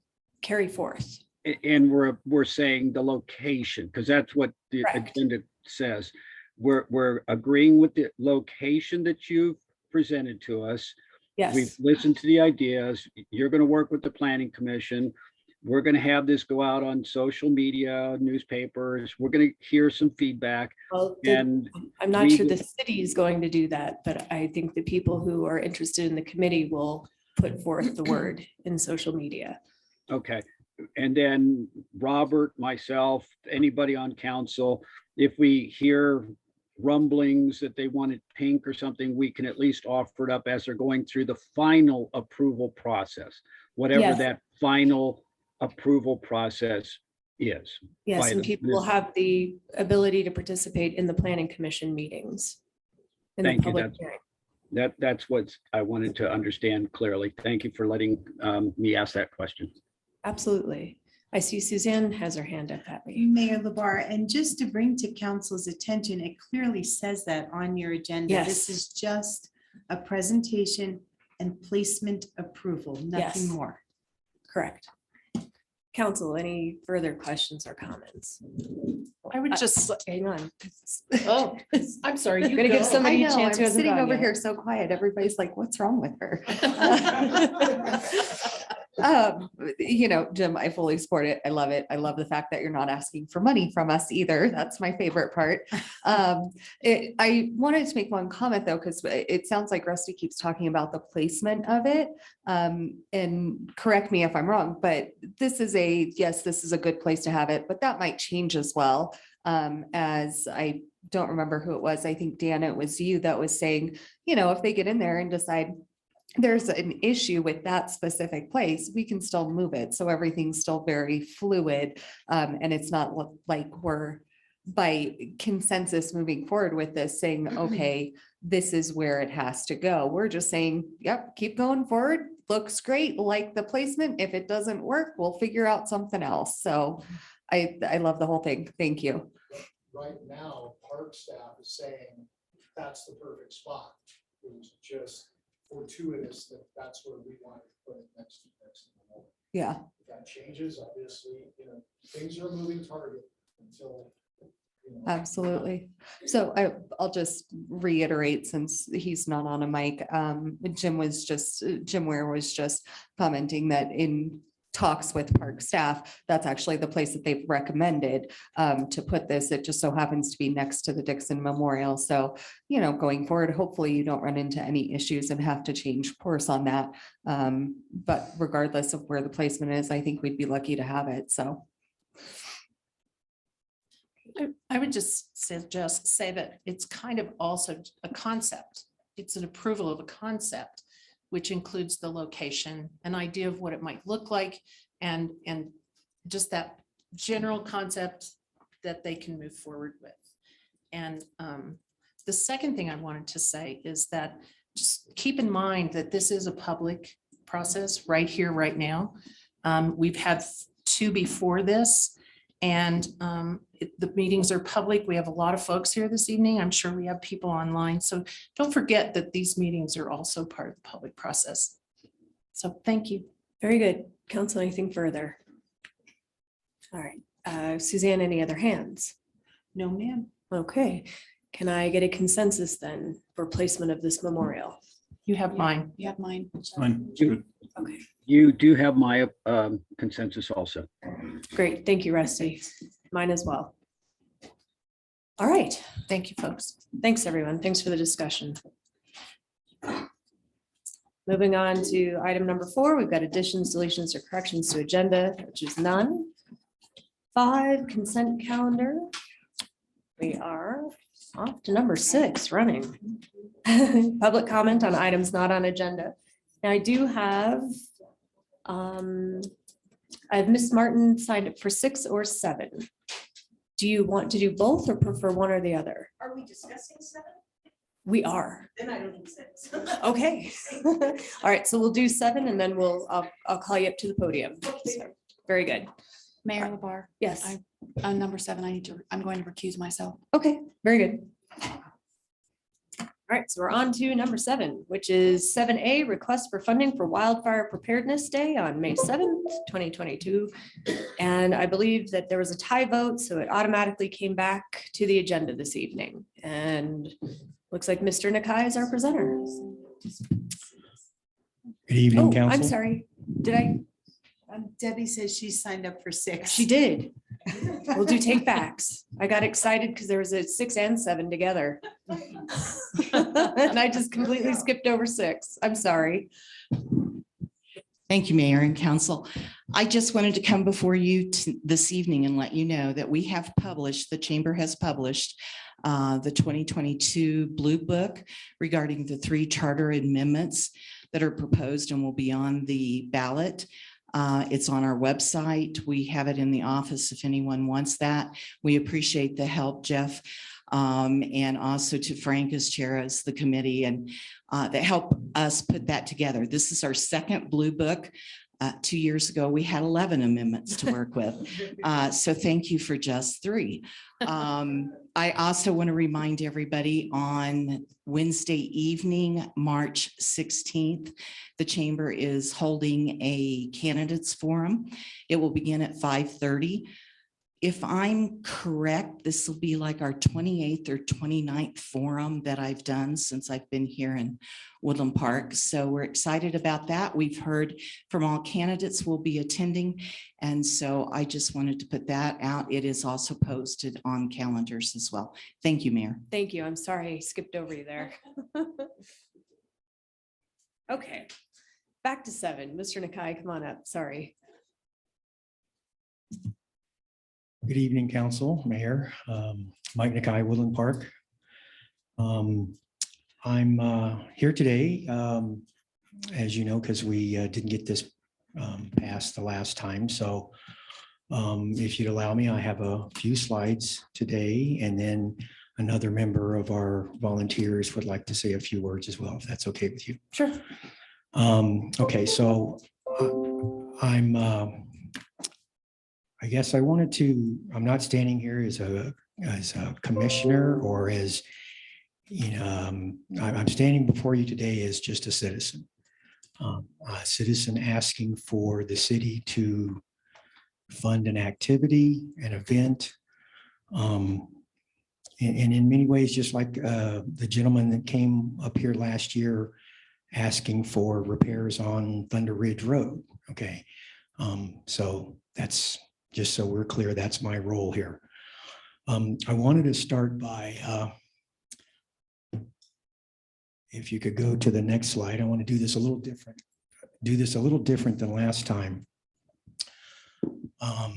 carry forth. and we're saying the location, because that's what the Correct. agenda says. We're agreeing with the location that you've presented to us. We've Yes, listened to the ideas. You're going to work with the planning commission. We're going to have this go out on social media, newspapers. We're going to hear some feedback, well, and I'm not we sure will- the city is going to do that, but I think the people who are interested in the committee will put forth the word in social media. okay. And then Robert, myself, anybody on council, if we hear rumblings that they want it pink or something, we can at least offer it up as they're going through the final approval process, whatever Yes. that final approval process is. Yes, by and the people will municipal- have the ability to participate in the planning commission meetings. In the Thank you, public that's- hearing. That's what I wanted to understand clearly. Thank you for letting me ask that question. Absolutely. I see Suzanne has her hand up at me. Mayor LaBar, and just to bring to council's attention, it clearly says that on your agenda. This Yes. is just a presentation and placement approval, nothing Yes. more. Correct. Council, any further questions or comments? I would just, Hang on. oh, I'm sorry. You're gonna give go. somebody a I know, chance who I'm hasn't sitting gone over yet. here so quiet. Everybody's like, what's wrong with her? You know, Jim, I fully support it. I love it. I love the fact that you're not asking for money from us either. That's my favorite part. I wanted to make one comment though, because it sounds like Rusty keeps talking about the placement of it. And correct me if I'm wrong, but this is yes, this is a good place to have it, but that might change as well. As I don't remember who it was. I think Dan, it was you that was saying, you know, if they get in there and decide there's an issue with that specific place, we can still move it. So everything's still very fluid. And it's not like we're by consensus moving forward with this saying, okay, this is where it has to go. We're just saying, yep, keep going forward. Looks great. Like the placement. If it doesn't work, we'll figure out something else. So I love the whole thing. Thank you. Right now, park staff is saying that's the perfect spot. It was just fortuitous that that's where we wanted to put it next to the memorial. Yeah. If that changes, obviously, you know, things are a moving target until. you know, Absolutely. So I'll just reiterate, since he's not on a mic, Jim Ware was just commenting that in talks with park staff, that's actually the place that they've recommended to put this. It just so happens to be next to the Dixon Memorial. So, you know, going forward, hopefully you don't run into any issues and have to change course on that. But regardless of where the placement is, I think we'd be lucky to have it. So. I would just say that it's kind of also a concept. It's an approval of a concept, which includes the location, an idea of what it might look like, and just that general concept that they can move forward with. And the second thing I wanted to say is that just keep in mind that this is a public process right here, right now. We've had two before this. And the meetings are public. We have a lot of folks here this evening. I'm sure we have people online. So don't forget that these meetings are also part of the public process. So thank you. Very good. Council, anything further? All right, Suzanne, any other hands? No, ma'am. Okay, can I get a consensus then for placement of this memorial? You have mine. You have mine. Fine. You- Okay, You do have my consensus also. great. Thank you, Rusty. Mine as well. All right, Thank you, folks. thanks, everyone. Thanks for the discussion. Moving on to item number 4, we've got additions, deletions, or corrections to agenda, which is none. 5, consent calendar. We are off to number 6, running. Public comment on items not on agenda. Now I do have, I have Miss Martin signed up for 6 or 7. Do you want to do both or prefer one or the other? Are we discussing 7? We are. Then I don't need 6. Okay. All right, so we'll do 7 and then I'll call you up to the podium. So, very good. Mayor LaBarre, Yes. on number 7, I'm going to recuse myself. Okay, very good. All right, so we're on to number 7, which is 7A, request for funding for Wildfire Preparedness Day on May 7th, 2022. And I believe that there was a tie vote, so it automatically came back to the agenda this evening. And looks like Mr. Nakai is our presenter. Good evening, Oh, council. I'm sorry. Did I? Debbie says she signed up for 6. She did. We'll do take backs. I got excited because there was a 6 and 7 together. And I just completely skipped over 6. I'm sorry. Thank you, Mayor and Council. I just wanted to come before you this evening and let you know that we have published, the Chamber has published the 2022 Blue Book regarding the 3 charter amendments that are proposed and will be on the ballot. It's on our website. We have it in the office if anyone wants that. We appreciate the help, Jeff, and also to Frank as chair of the committee and that helped us put that together. This is our second Blue Book. 2 years ago, we had 11 amendments to work with. So thank you for just 3. I also want to remind everybody on Wednesday evening, March 16th, the Chamber is holding a candidates forum. It will begin at 5:30. If I'm correct, this will be like our 28th or 29th forum that I've done since I've been here in Woodland Park. So we're excited about that. We've heard from all candidates will be attending. And so I just wanted to put that out. It is also posted on calendars as well. Thank you, Mayor. Thank you. I'm sorry I skipped over you there. Okay, back to 7. Mr. Nakai, come on up. Sorry. Good evening, council, mayor, Mike Nakai, Woodland Park. I'm here today, as you know, because we didn't get this passed the last time. So if you'd allow me, I have a few slides today, and then another member of our volunteers would like to say a few words as well, if that's okay with you. Sure. Okay, so I guess I wanted to, I'm not standing here as a commissioner or as, you know, I'm standing before you today as just a citizen. A citizen asking for the city to fund an activity, an event. And in many ways, just like the gentleman that came up here last year asking for repairs on Thunder Ridge Road. Okay. So that's, just so we're clear, that's my role here. I wanted to start by, if you could go to the next slide. I want to do this a little different. Than last time. I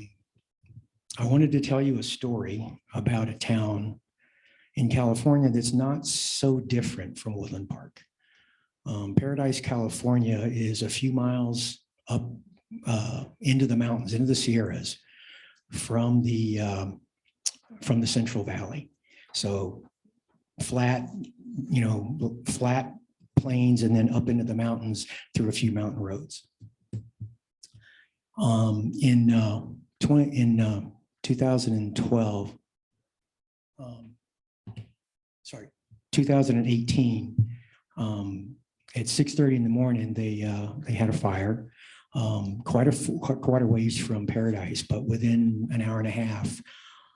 wanted to tell you a story about a town in California that's not so different from Woodland Park. Paradise, California is a few miles up into the mountains, into the Sierras from the Central Valley. So flat, you know, flat plains and then up into the mountains through a few mountain roads. In 2012, 2018, at 6:30 in the morning, they had a fire quite a ways from Paradise, but within an hour and a half,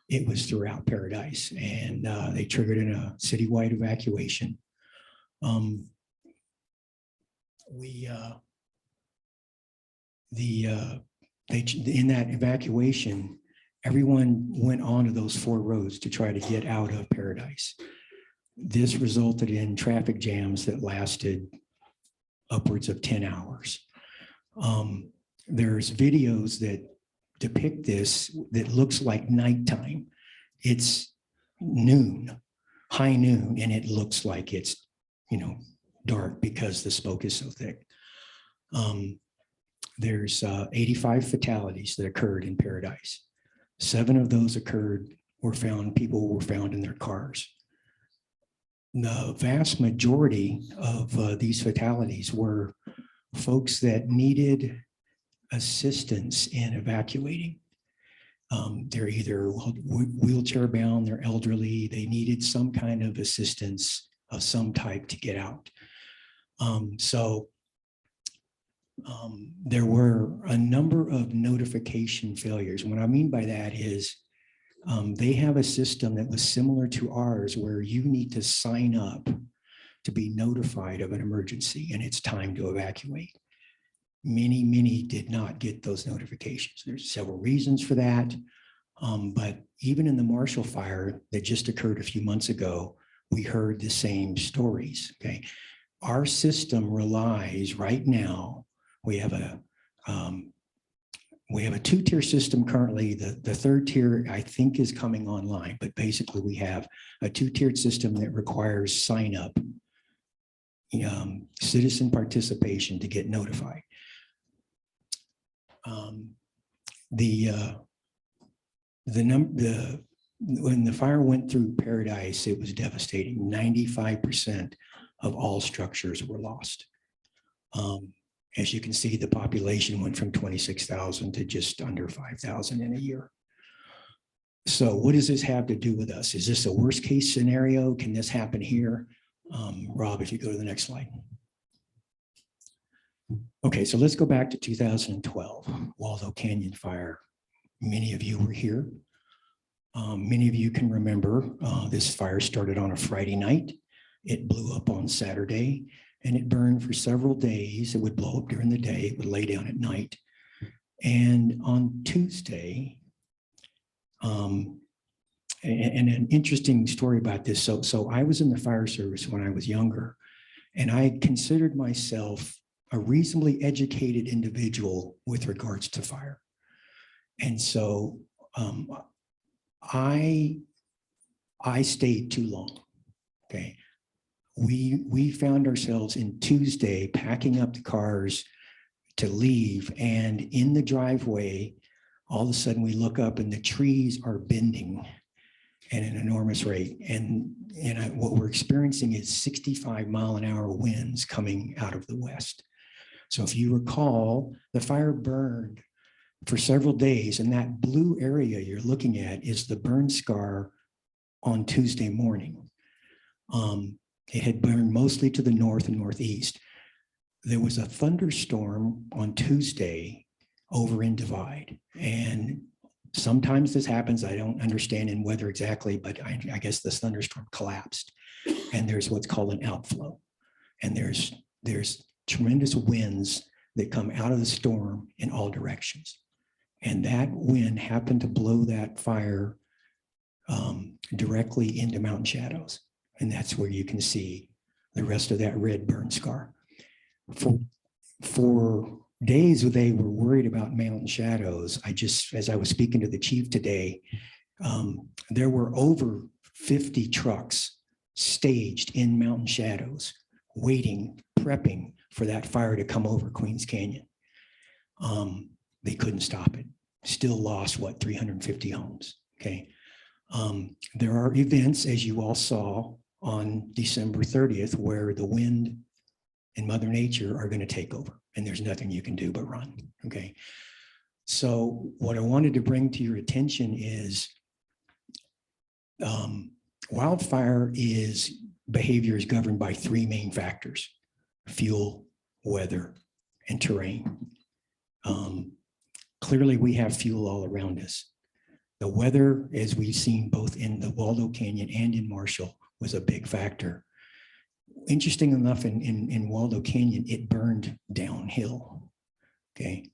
it was throughout Paradise, and they triggered in a citywide evacuation. In that evacuation, everyone went onto those 4 roads to try to get out of Paradise. This resulted in traffic jams that lasted upwards of 10 hours. There's videos that depict this that looks like nighttime. It's noon, high noon, and it looks like it's, dark because the smoke is so thick. There's 85 fatalities that occurred in Paradise. 7 of those people were found in their cars. The vast majority of these fatalities were folks that needed assistance in evacuating. They're either wheelchair bound, they're elderly, they needed some kind of assistance of some type to get out. There were a number of notification failures. What I mean by that is they have a system that was similar to ours where you need to sign up to be notified of an emergency and it's time to evacuate. Many did not get those notifications. There's several reasons for that. But even in the Marshall Fire that just occurred a few months ago, we heard the same stories. Okay. Our system relies right now, we have a 2-tier system currently. The 3rd tier, I think, is coming online, but basically we have a 2-tiered system that requires sign up, citizen participation to get notified. When the fire went through Paradise, it was devastating. 95% of all structures were lost. As you can see, the population went from 26,000 to just under 5,000 in a year. So what does this have to do with us? Is this a worst case scenario? Can this happen here? Rob, if you go to the next slide. Okay, so let's go back to 2012, Waldo Canyon Fire. Many of you were here. Many of you can remember this fire started on a Friday night. It blew up on Saturday and it burned for several days. It would blow up during the day, it would lay down at night. And on Tuesday, and an interesting story about this. So I was in the fire service when I was younger, and I considered myself a reasonably educated individual with regards to fire. And so I stayed too long. Okay. We found ourselves in Tuesday packing up the cars to leave, and in the driveway, all of a sudden we look up and the trees are bending at an enormous rate. And what we're experiencing is 65-mile-an-hour winds coming out of the west. So if you recall, the fire burned for several days, and that blue area you're looking at is the burn scar on Tuesday morning. It had burned mostly to the north and northeast. There was a thunderstorm on Tuesday over in Divide, and sometimes this happens. I don't understand in weather exactly, but I guess this thunderstorm collapsed, and there's what's called an outflow, and there's tremendous winds that come out of the storm in all directions, and that wind happened to blow that fire directly into Mountain Shadows, and that's where you can see the rest of that red burn scar. For days they were worried about Mountain Shadows. As I was speaking to the chief today, there were over 50 trucks staged in Mountain Shadows, waiting, prepping for that fire to come over Queens Canyon. They couldn't stop it. Still lost, 350 homes, okay? There are events, as you all saw, on December 30th, where the wind and Mother Nature are going to take over, and there's nothing you can do but run, okay? So what I wanted to bring to your attention is wildfire behavior is governed by 3 main factors. fuel, weather, and terrain. Clearly, we have fuel all around us. The weather, as we've seen both in the Waldo Canyon and in Marshall, was a big factor. Interesting enough, in Waldo Canyon, it burned downhill. Okay.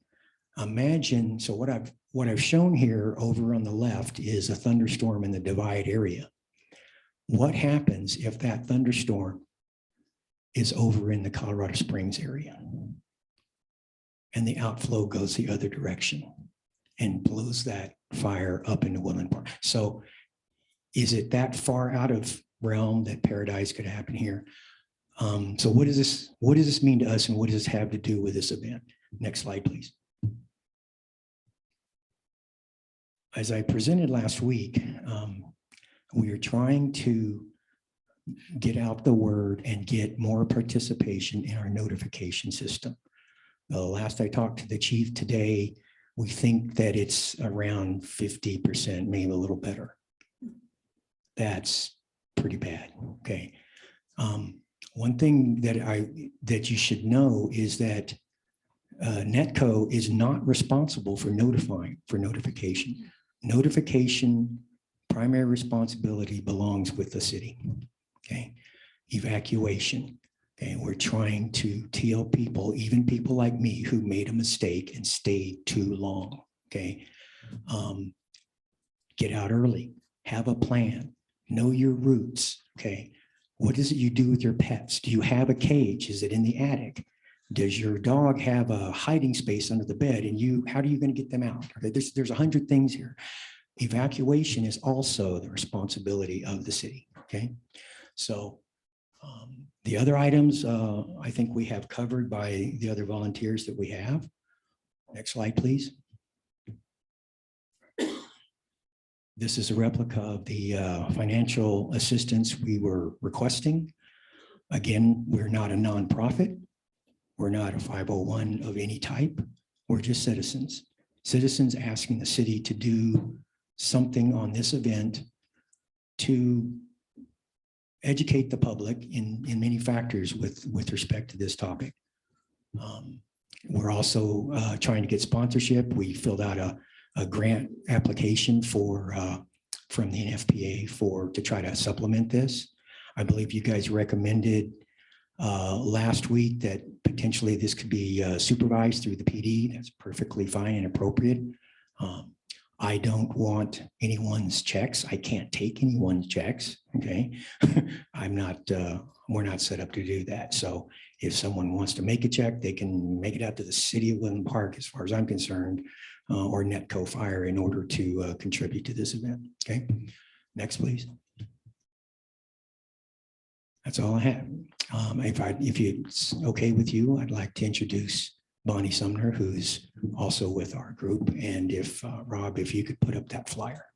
Imagine, so what I've shown here over on the left is a thunderstorm in the Divide area. What happens if that thunderstorm is over in the Colorado Springs area and the outflow goes the other direction and blows that fire up into Woodland Park? So is it that far out of realm that paradise could happen here? So what does this mean to us, and what does this have to do with this event? Next slide, please. As I presented last week, we are trying to get out the word and get more participation in our notification system. The last I talked to the chief today, we think that it's around 50%, maybe a little better. That's pretty bad. Okay. One thing that you should know is that Netco is not responsible for notification. Notification, primary responsibility belongs with the city. Okay. Evacuation. Okay. We're trying to tell people, even people like me who made a mistake and stayed too long. Okay. Get out early, have a plan, know your roots. Okay. What is it you do with your pets? Do you have a cage? Is it in the attic? Does your dog have a hiding space under the bed? And how are you going to get them out? There's 100 things here. Evacuation is also the responsibility of the city. Okay. So the other items I think we have covered by the other volunteers that we have. Next slide, please. This is a replica of the financial assistance we were requesting. Again, we're not a nonprofit. We're not a 501 of any type. We're just citizens. Citizens asking the city to do something on this event to educate the public in many factors with respect to this topic. We're also trying to get sponsorship. We filled out a grant application from the NFPA to try to supplement this. I believe you guys recommended last week that potentially this could be supervised through the PD. That's perfectly fine and appropriate. I don't want anyone's checks. I can't take anyone's checks. Okay. We're not set up to do that. So if someone wants to make a check, they can make it out to the city of Woodland Park, as far as I'm concerned, or Netco Fire in order to contribute to this event. Okay. Next, please. That's all I have. If it's okay with you, I'd like to introduce Bonnie Sumner, who's also with our group. And if Rob, if you could put up that flyer.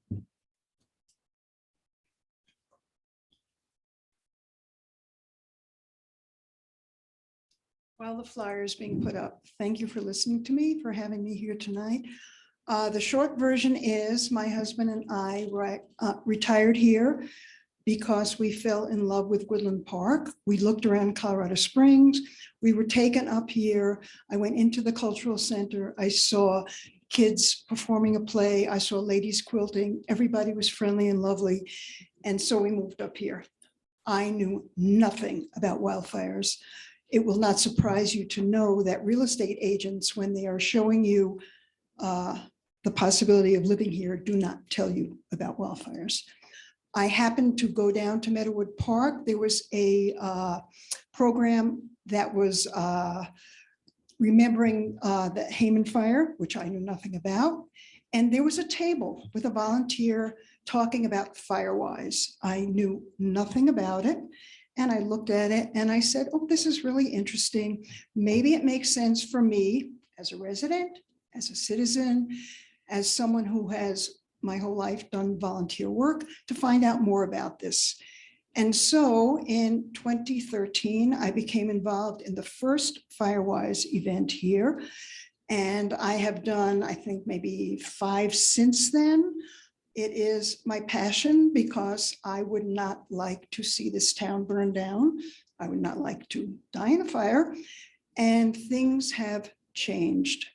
While the flyer is being put up, thank you for listening to me, for having me here tonight. The short version is my husband and I retired here because we fell in love with Woodland Park. We looked around Colorado Springs. We were taken up here. I went into the cultural center. I saw kids performing a play. I saw ladies quilting. Everybody was friendly and lovely. And so we moved up here. I knew nothing about wildfires. It will not surprise you to know that real estate agents, when they are showing you the possibility of living here, do not tell you about wildfires. I happened to go down to Meadowood Park. There was a program that was remembering the Hayman fire, which I knew nothing about. And there was a table with a volunteer talking about Firewise. I knew nothing about it. And I looked at it and I said, oh, this is really interesting. Maybe it makes sense for me as a resident, as a citizen, as someone who has my whole life done volunteer work, to find out more about this. And so in 2013, I became involved in the first Firewise event here. And I have done, I think, maybe 5 since then. It is my passion because I would not like to see this town burn down. I would not like to die in a fire. And things have changed.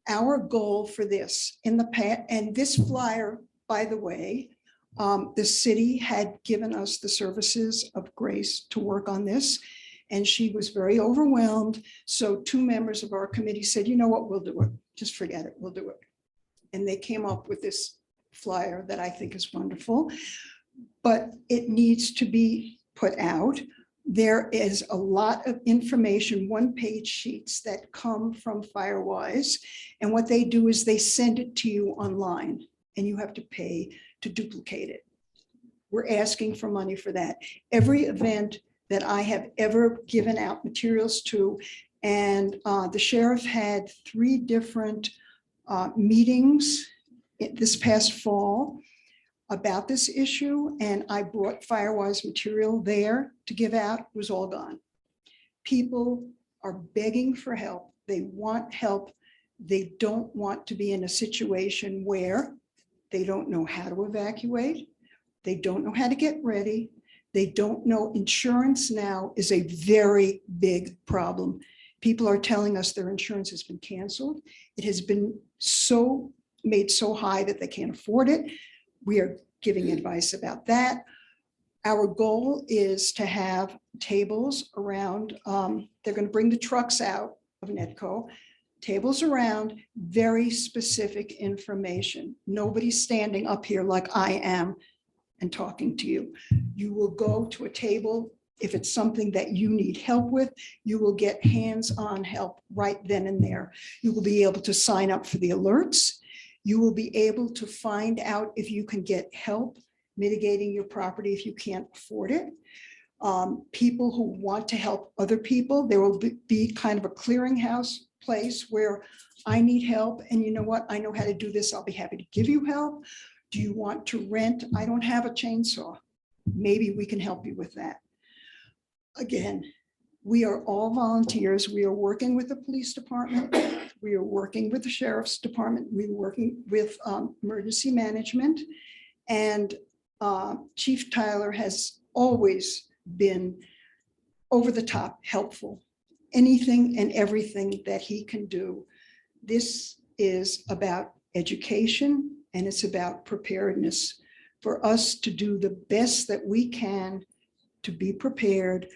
Our goal for this in the past, and this flyer, by the way, the city had given us the services of Grace to work on this, and she was very overwhelmed. So 2 members of our committee said, you know what, we'll do it. Just forget it, we'll do it. And they came up with this flyer that I think is wonderful, but it needs to be put out. There is a lot of information, 1-page sheets that come from Firewise. And what they do is they send it to you online and you have to pay to duplicate it. We're asking for money for that. Every event that I have ever given out materials to, and the sheriff had 3 different meetings this past fall about this issue, and I brought Firewise material there to give out. It was all gone. People are begging for help. They want help. They don't want to be in a situation where they don't know how to evacuate. They don't know how to get ready. They don't know. Insurance now is a very big problem. People are telling us their insurance has been canceled. It has been made so high that they can't afford it. We are giving advice about that. Our goal is to have tables around, they're going to bring the trucks out of Netco, tables around very specific information. Nobody's standing up here like I am and talking to you. You will go to a table. If it's something that you need help with, you will get hands-on help right then and there. You will be able to sign up for the alerts. You will be able to find out if you can get help mitigating your property if you can't afford it. People who want to help other people, there will be kind of a clearinghouse place where I need help, and you know what, I know how to do this. I'll be happy to give you help. Do you want to rent? I don't have a chainsaw. Maybe we can help you with that. Again, we are all volunteers. We are working with the police department. We are working with the sheriff's department. We are working with emergency management. And Chief Tyler has always been over the top helpful. Anything and everything that he can do. This is about education and it's about preparedness for us to do the best that we can to be prepared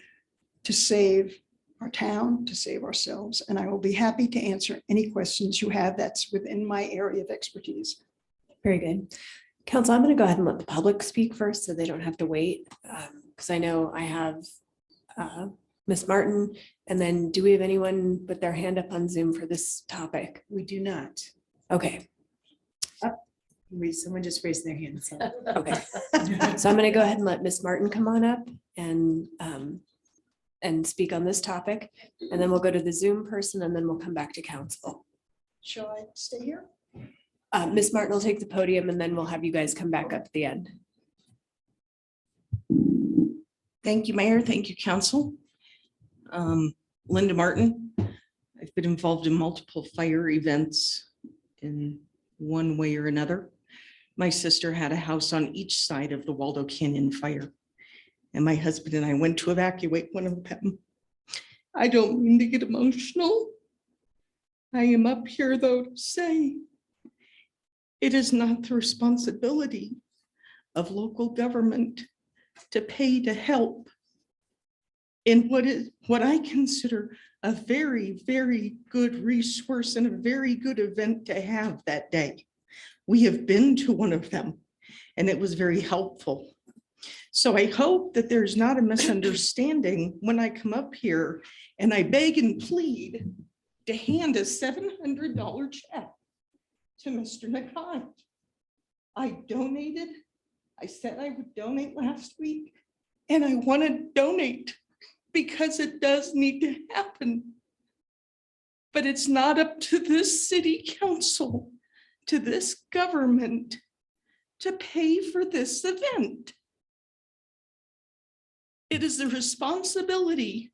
to save our town, to save ourselves. And I will be happy to answer any questions you have that's within my area of expertise. Very good. Council, I'm going to go ahead and let the public speak first so they don't have to wait. Because I know I have Ms. Martin, and then do we have anyone with their hand up on Zoom for this topic? We do not. Okay. Someone just raised their hand. So. Okay. So I'm going to go ahead and let Ms. Martin come on up and speak on this topic. And then we'll go to the Zoom person and then we'll come back to council. Shall I stay here? Ms. Martin will take the podium and then we'll have you guys come back up at the end. Thank you, Mayor. Thank you, Council. Linda Martin. I've been involved in multiple fire events in one way or another. My sister had a house on each side of the Waldo Canyon fire, and my husband and I went to evacuate one of them. I don't mean to get emotional. I am up here, though, to say it is not the responsibility of local government to pay to help in what I consider a very, very good resource and a very good event to have that day. We have been to one of them and it was very helpful. So I hope that there's not a misunderstanding when I come up here and I beg and plead to hand a $700 check to Mr. Nakai. I donated. I said I would donate last week, and I want to donate because it does need to happen. But it's not up to this city council, to this government, to pay for this event. It is the responsibility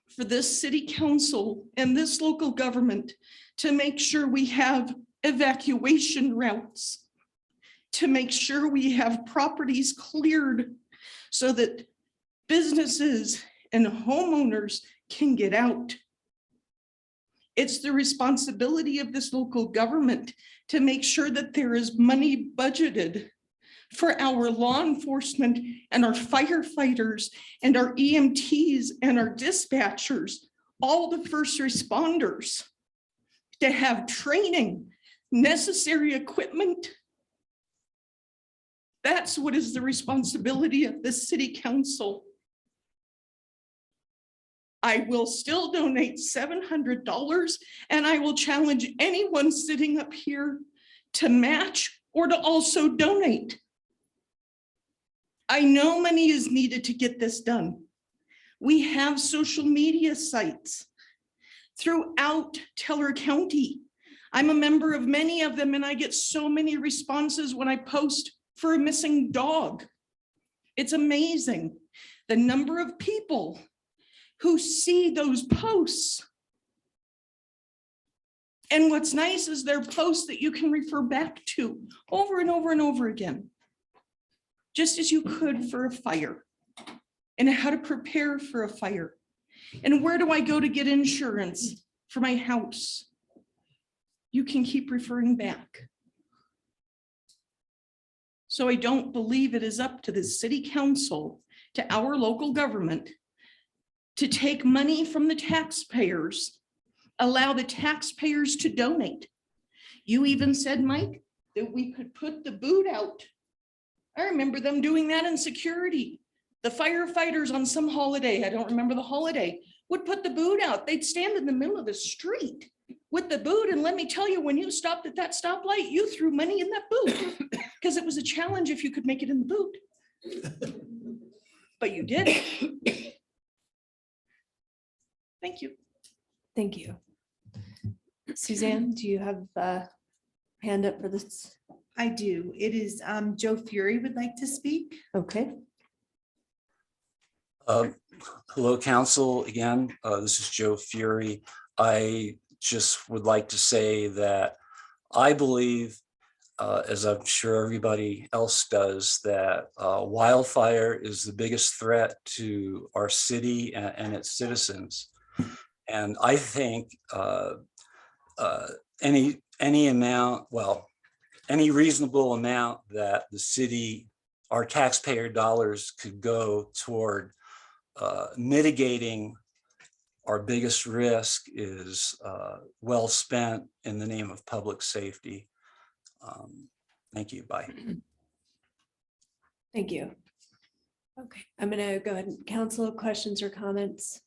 for this city council and this local government to make sure we have evacuation routes, to make sure we have properties cleared so that businesses and homeowners can get out. It's the responsibility of this local government to make sure that there is money budgeted for our law enforcement and our firefighters and our EMTs and our dispatchers, all the first responders, to have training, necessary equipment. That's what is the responsibility of the city council. I will still donate $700, and I will challenge anyone sitting up here to match or to also donate. I know money is needed to get this done. We have social media sites throughout Teller County. I'm a member of many of them, and I get so many responses when I post for a missing dog. It's amazing the number of people who see those posts. And what's nice is they're posts that you can refer back to over and over and over again, just as you could for a fire, and how to prepare for a fire. And where do I go to get insurance for my house? You can keep referring back. So I don't believe it is up to the city council, to our local government, to take money from the taxpayers, allow the taxpayers to donate. You even said, Mike, that we could put the boot out. I remember them doing that in security. The firefighters on some holiday, I don't remember the holiday, would put the boot out. They'd stand in the middle of the street with the boot. And let me tell you, when you stopped at that stoplight, you threw money in that boot because it was a challenge if you could make it in the boot. But you did it. Thank you. Thank you. Suzanne, do you have a hand up for this? I do. It is Joe Fury would like to speak. Okay. Hello, council. Again, this is Joe Fury. I just would like to say that I believe, as I'm sure everybody else does, that wildfire is the biggest threat to our city and its citizens. And I think any amount, well, any reasonable amount that the city, our taxpayer dollars could go toward mitigating our biggest risk is well spent in the name of public safety. Thank you. Bye. Thank you. Okay, I'm gonna go ahead and council questions or comments.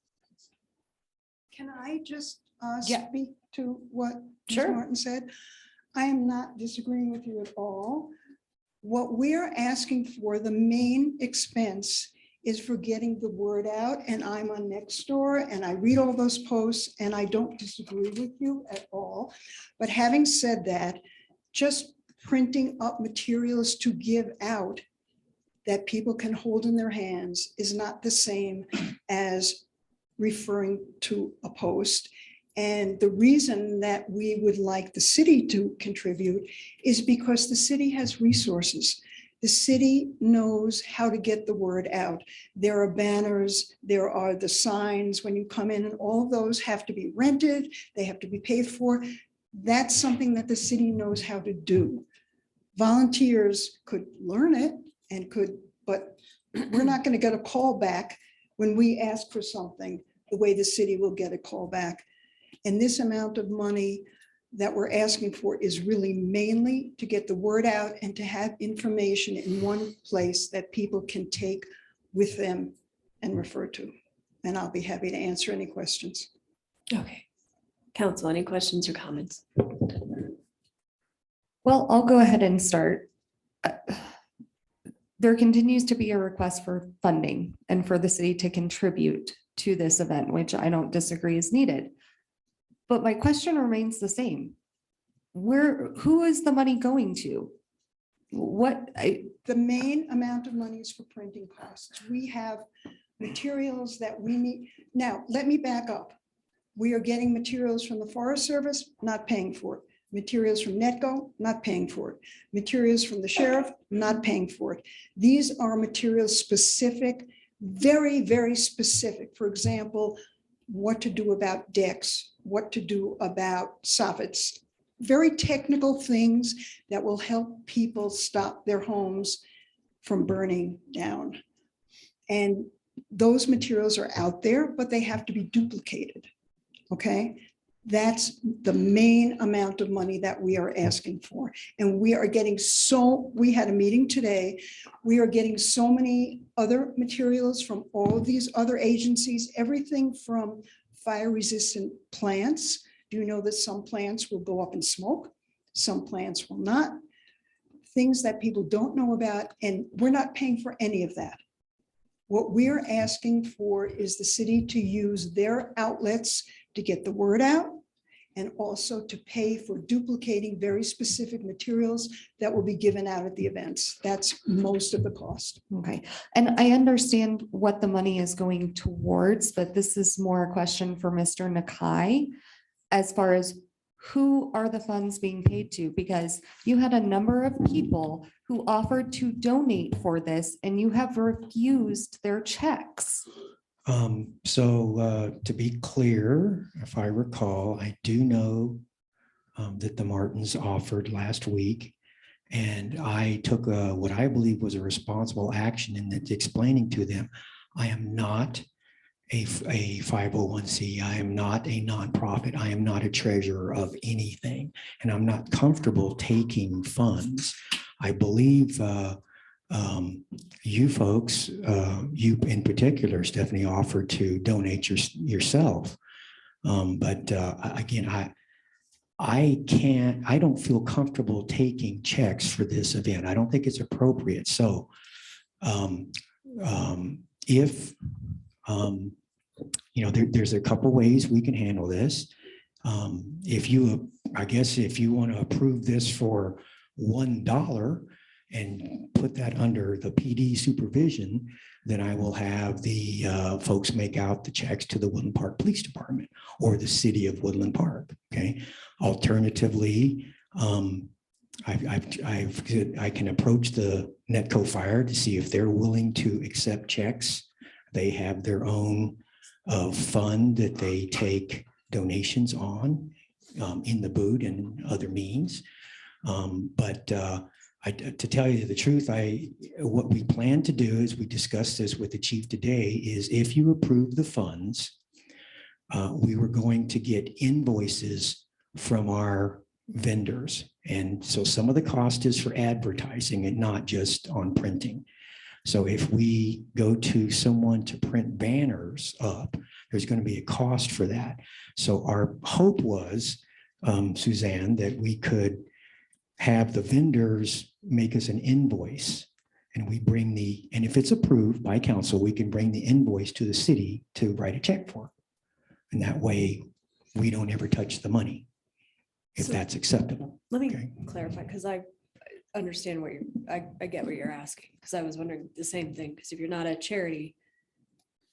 Can I just Yeah. speak to what Ms. Sure. Martin said? I am not disagreeing with you at all. What we're asking for, the main expense, is for getting the word out. And I'm on Nextdoor and I read all those posts and I don't disagree with you at all. But having said that, just printing up materials to give out that people can hold in their hands is not the same as referring to a post. And the reason that we would like the city to contribute is because the city has resources. The city knows how to get the word out. There are banners, there are the signs when you come in, and all those have to be rented, they have to be paid for. That's something that the city knows how to do. Volunteers could learn it and could, but we're not going to get a call back when we ask for something the way the city will get a call back. And this amount of money that we're asking for is really mainly to get the word out and to have information in one place that people can take with them and refer to. And I'll be happy to answer any questions. Okay. Council, any questions or comments? Well, I'll go ahead and start. There continues to be a request for funding and for the city to contribute to this event, which I don't disagree is needed. But my question remains the same. Who is the money going to? The main amount of money is for printing costs. We have materials that we need. Now, let me back up. We are getting materials from the Forest Service, not paying for it. Materials from Netco, not paying for it. Materials from the sheriff, not paying for it. These are materials specific very, very specific. For example, what to do about decks, what to do about soffits, very technical things that will help people stop their homes from burning down. And those materials are out there, but they have to be duplicated. Okay? That's the main amount of money that we are asking for. And we are getting we had a meeting today. We are getting so many other materials from all of these other agencies, everything from fire resistant plants. Do you know that some plants will go up in smoke? Some plants will not. Things that people don't know about, and we're not paying for any of that. What we're asking for is the city to use their outlets to get the word out and also to pay for duplicating very specific materials that will be given out at the events. That's most of the cost. Okay, and I understand what the money is going towards, but this is more a question for Mr. Nakai as far as who are the funds being paid to? Because you had a number of people who offered to donate for this and you have refused their checks. To be clear, if I recall, I do know that the Martins offered last week, and I took what I believe was a responsible action in that explaining to them, I am not a 501c. I am not a nonprofit. I am not a treasurer of anything, and I'm not comfortable taking funds. I believe you folks, you in particular, Stephanie, offered to donate yourself. But again, I don't feel comfortable taking checks for this event. I don't think it's appropriate. So if there's a couple ways we can handle this. I guess if you want to approve this for $1 and put that under the PD supervision, then I will have the folks make out the checks to the Woodland Park Police Department or the city of Woodland Park. Okay. Alternatively, I can approach the Netco Fire to see if they're willing to accept checks. They have their own fund that they take donations on in the boot and other means. To tell you the truth, what we plan to do is we discussed this with the chief today is if you approve the funds, we were going to get invoices from our vendors. And so some of the cost is for advertising and not just on printing. So if we go to someone to print banners up, there's going to be a cost for that. So our hope was, Suzanne, that we could have the vendors make us an invoice and and if it's approved by council, we can bring the invoice to the city to write a check for. And that way we don't ever touch the money, if that's acceptable. Let me clarify, because I understand what I get what you're asking, because I was wondering the same thing, because if you're not a charity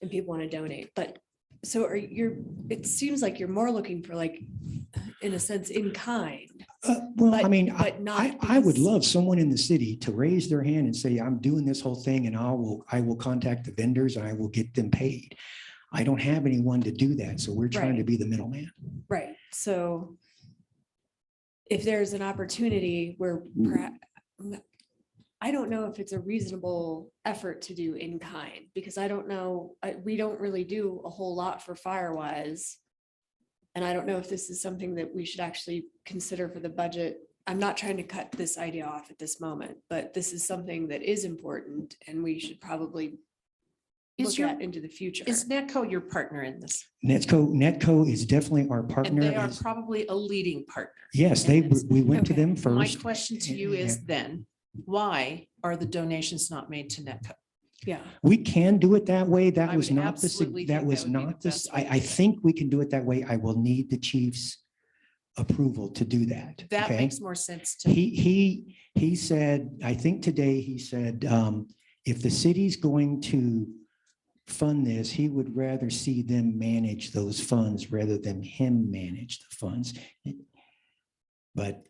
and people want to donate, but so it seems like you're more looking for, like, in a sense, in kind. Well, but, I mean, not I would love someone in the city to raise their hand and say, I'm doing this whole thing and I will contact the vendors and I will get them paid. I don't have anyone to do that. So we're trying to be the middleman. Right. So if there's an opportunity where I don't know if it's a reasonable effort to do in kind, because I don't know, we don't really do a whole lot for Firewise. And I don't know if this is something that we should actually consider for the budget. I'm not trying to cut this idea off at this moment, but this is something that is important and we should probably look at into the future. Is Netco your partner in this? Netco is definitely our And partner. they are probably a leading partner. Yes, we went to them first. My question to you is then, why are the donations not made to Netco? Yeah. We can do it that way. That I was would not the, absolutely that think was that would be not the this. best way to I do it. think we can do it that way. I will need the chief's approval to do that. That okay? makes more sense to me. He said, I think today he said, if the city's going to fund this, he would rather see them manage those funds rather than him manage the funds. But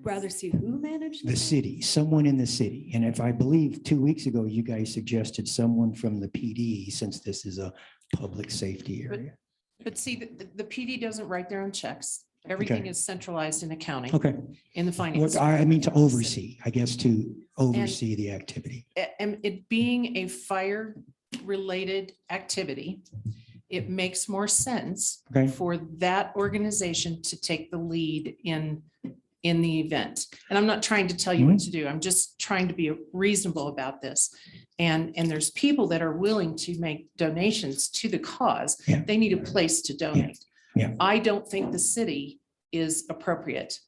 Rather see who managed? The city, someone in the city. And if I believe 2 weeks ago, you guys suggested someone from the PD, since this is a public safety But- area. But see, the PD doesn't write their own checks. Everything Okay. is centralized in accounting. Okay. In the finance. What I mean to oversee, I guess, to oversee the activity. And it being a fire-related activity, it makes more sense Okay. for that organization to take the lead in the event. And I'm not trying to tell you what to do. I'm just trying to be reasonable about this. And there's people that are willing to make donations to the cause. Yeah. They need a place to donate. Yeah. I don't think the city is appropriate.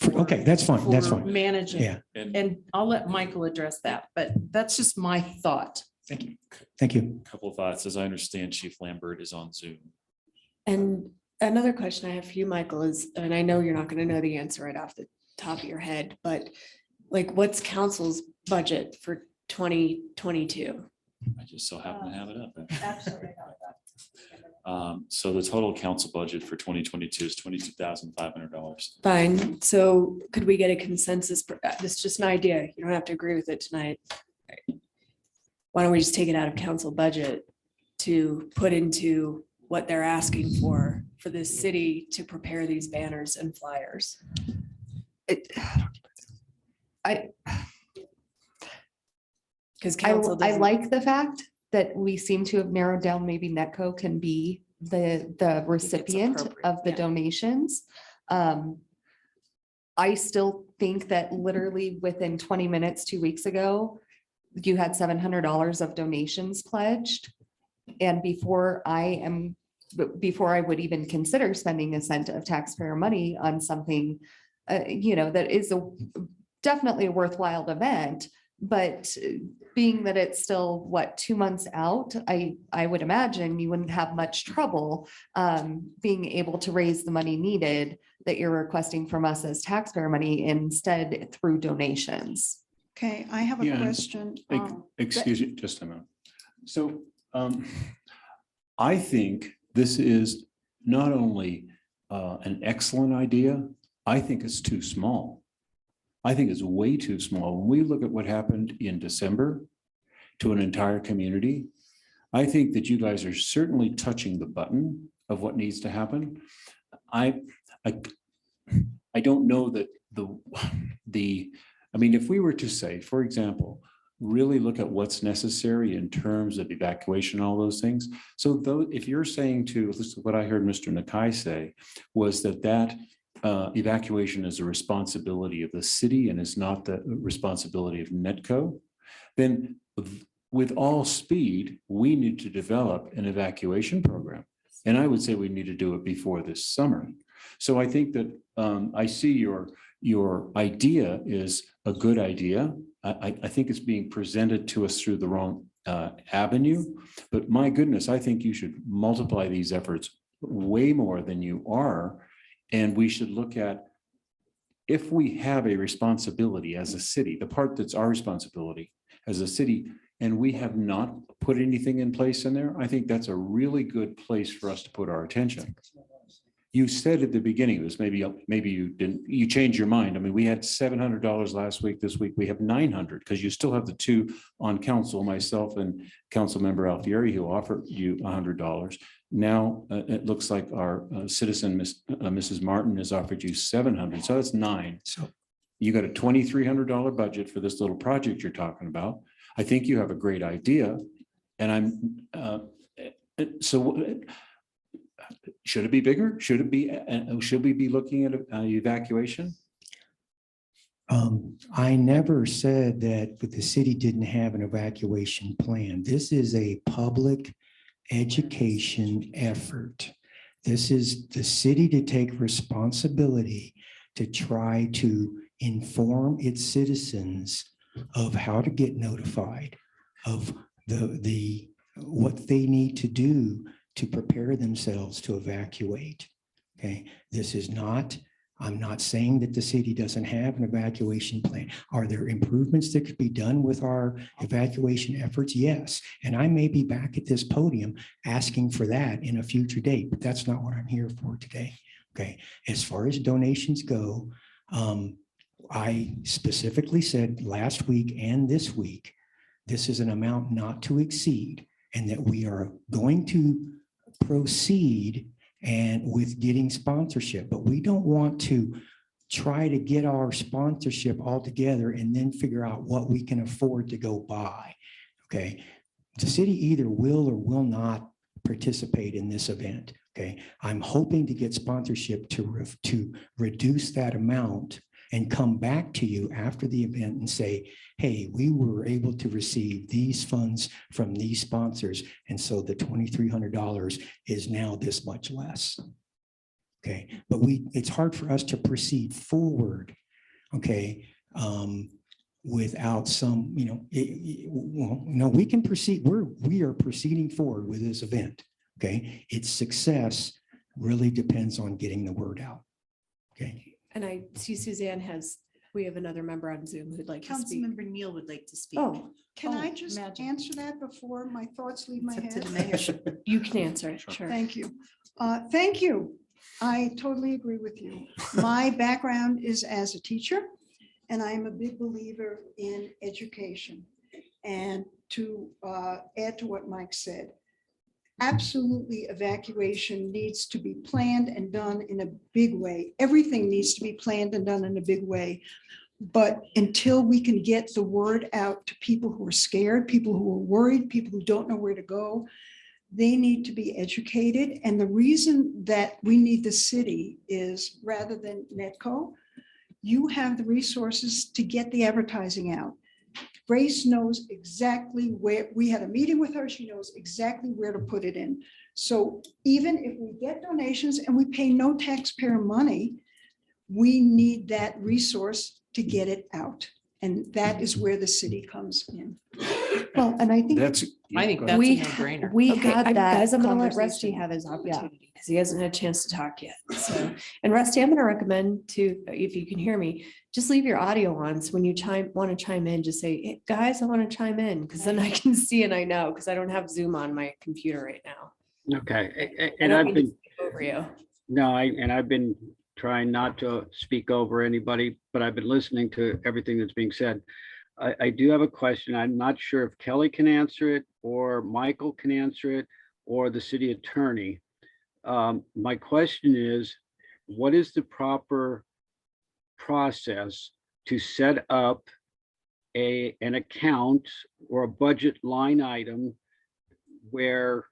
Okay, that's fine. That's for fine. Managing. Yeah. And I'll let Michael address that, but that's just my thought. Thank you. Thank you. Couple of thoughts. As I understand, Chief Lambert is on Zoom. And another question I have for you, Michael, is, and I know you're not going to know the answer right off the top of your head, but like, what's council's budget for 2022? I just so happen to have it up. So the total council budget for 2022 is $22,500. Fine. So could we get a consensus? This is just an idea. You don't have to agree with it tonight. Why don't we just take it out of council budget to put into what they're asking for this city to prepare these banners and flyers? Because council I doesn't. like the fact that we seem to have narrowed down, maybe Netco can be the recipient appropriate, of the yeah. donations. I still think that literally within 20 minutes, 2 weeks ago, you had $700 of donations pledged. And before I would even consider spending a cent of taxpayer money on something, that is definitely a worthwhile event, but being that it's still 2 months out, I would imagine you wouldn't have much trouble being able to raise the money needed that you're requesting from us as taxpayer money instead through donations. Okay, I have a Yeah, question. Excuse me, just a minute. So I think this is not only an excellent idea, I think it's too small. I think it's way too small. When we look at what happened in December to an entire community, I think that you guys are certainly touching the button of what needs to happen. I don't know that if we were to say, for example, really look at what's necessary in terms of evacuation, all those things. So though, if you're saying to, listen, what I heard Mr. Nakai say was that evacuation is a responsibility of the city and is not the responsibility of Netco, then with all speed, we need to develop an evacuation program. And I would say we need to do it before this summer. So I think that I see your idea is a good idea. I think it's being presented to us through the wrong avenue, but my goodness, I think you should multiply these efforts way more than you are. And we should look at, if we have a responsibility as a city, the part that's our responsibility as a city, and we have not put anything in place in there, I think that's a really good place for us to put our attention. You said at the beginning of this, maybe you didn't, you changed your mind. I mean, we had $700 last week. This week we have 900 because you still have the two on council, myself and council member Alfieri, who offered you $100. Now it looks like our citizen, Mrs. Martin, has offered you 700. So that's 9. So you got a $2,300 budget for this little project you're talking about. I think you have a great idea. And should it be bigger? Should we be looking at evacuation? I never said that the city didn't have an evacuation plan. This is a public education effort. This is the city to take responsibility to try to inform its citizens of how to get notified, of what they need to do to prepare themselves to evacuate. Okay, this is not, I'm not saying that the city doesn't have an evacuation plan. Are there improvements that could be done with our evacuation efforts? Yes. And I may be back at this podium asking for that in a future date, but that's not what I'm here for today. Okay, as far as donations go, I specifically said last week and this week, this is an amount not to exceed, and that we are going to proceed and with getting sponsorship, but we don't want to try to get our sponsorship all together and then figure out what we can afford to go buy. Okay, the city either will or will not participate in this event. Okay, I'm hoping to get sponsorship to reduce that amount and come back to you after the event and say, hey, we were able to receive these funds from these sponsors. And so the $2,300 is now this much less. Okay, but it's hard for us to proceed forward, okay, without some, well, no, we can proceed. We are proceeding forward with this event. Okay, its success really depends on getting the word out. Okay. And I see Suzanne we have another member on Zoom who'd like to speak. Councilmember Neal would like to speak. Oh, Can I just answer that before my thoughts leave my It's up to head? the mayor. you can answer it, sure. Thank you. Thank you. I totally agree with you. My background is as a teacher, and I'm a big believer in education. And to add to what Mike said, absolutely evacuation needs to be planned and done in a big way. Everything needs to be planned and done in a big way. But until we can get the word out to people who are scared, people who are worried, people who don't know where to go, they need to be educated. And the reason that we need the city is, rather than Netco, you have the resources to get the advertising out. Grace knows exactly where, we had a meeting with her, she knows exactly where to put it in. So even if we get donations and we pay no taxpayer money, we need that resource to get it out. And that is where the city comes in. Well, and I think I think that's a We no-brainer. we Okay, had that. guys, I'm gonna let Rusty conversation. have his opportunity because he hasn't had a chance to talk yet. So, and Rusty, I'm gonna recommend to, if you can hear me, just leave your audio on. So when you want to chime in, just say, "Hey, guys, I want to chime in," because then I can see and I know, because I don't have Zoom on my computer right now. Okay, I and don't I've mean to been, speak over you. no, I've been trying not to speak over anybody, but I've been listening to everything that's being said. I do have a question. I'm not sure if Kelly can answer it, or Michael can answer it, or the city attorney. My question is, what is the proper process to set up an account or a budget line item where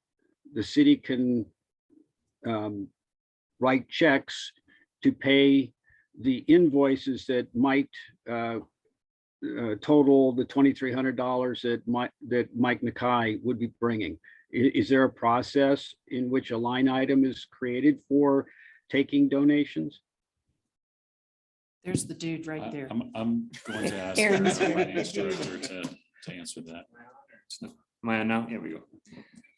the city can write checks to pay the invoices that might total the $2,300 that Mike Nakai would be bringing? Is there a process in which a line item is created for taking donations? There's the dude right there. I'm going to ask Aaron's the here. finance director to answer that. Am I on now? Here we go.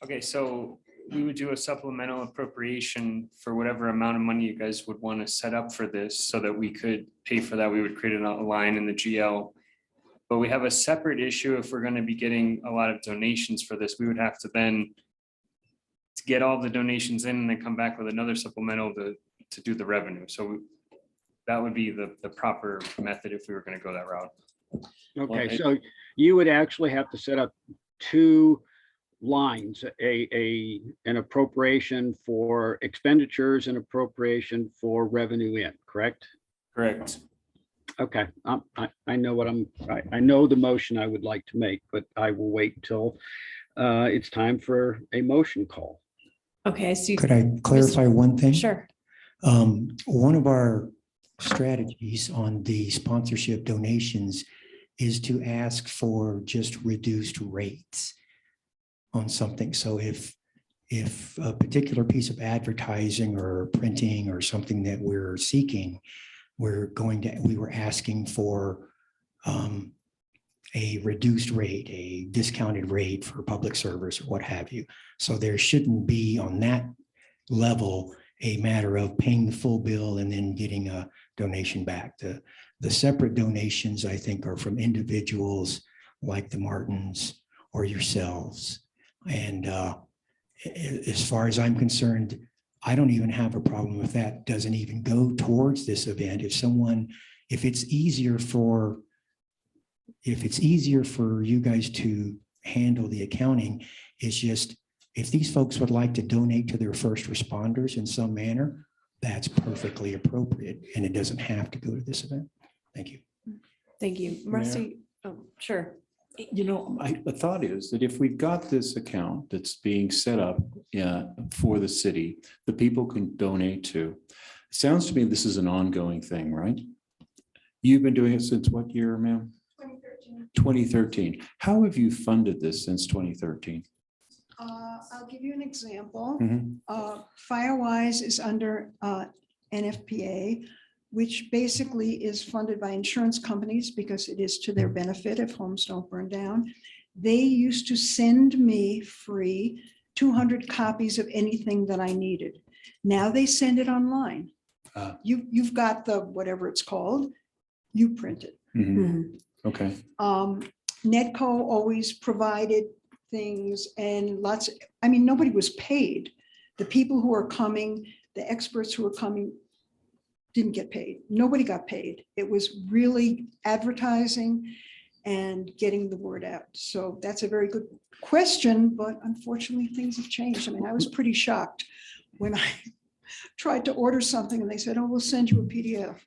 Okay, so we would do a supplemental appropriation for whatever amount of money you guys would want to set up for this so that we could pay for that. We would create a line in the GL. But we have a separate issue if we're going to be getting a lot of donations for this. We would have to then to get all the donations in and then come back with another supplemental to do the revenue. So that would be the proper method if we were going to go that route. Okay, so you would actually have to set up two lines, an appropriation for expenditures and appropriation for revenue in, correct? Correct. Okay, I know I know the motion I would like to make, but I will wait until it's time for a motion call. Okay, so Could I clarify one thing? Sure. One of our strategies on the sponsorship donations is to ask for just reduced rates on something. So if a particular piece of advertising or printing or something that we're seeking, we were asking for a reduced rate, a discounted rate for public service or what have you. So there shouldn't be on that level a matter of paying the full bill and then getting a donation back. The separate donations, I think, are from individuals like the Martins or yourselves. And as far as I'm concerned, I don't even have a problem if that doesn't even go towards this event. If someone if it's easier for you guys to handle the accounting, it's just, if these folks would like to donate to their first responders in some manner, that's perfectly appropriate, and it doesn't have to go to this event. Thank you. Thank you. Rusty, oh, sure. You know, the thought is that if we've got this account that's being set up for the city, the people can donate to. Sounds to me this is an ongoing thing, right? You've been doing it since what year, ma'am? 2013. 2013. How have you funded this since 2013? I'll give you an example. Mhm. Firewise is under NFPA, which basically is funded by insurance companies because it is to their benefit if homes don't burn down. They used to send me free 200 copies of anything that I needed. Now they send it online. You've got the, whatever it's called, you print it. Mhm. Okay. Netco always provided things and lots, I mean, nobody was paid. The people who are coming, the experts who are coming didn't get paid. Nobody got paid. It was really advertising and getting the word out. So that's a very good question, but unfortunately things have changed. I mean, I was pretty shocked when I tried to order something and they said, oh, we'll send you a PDF.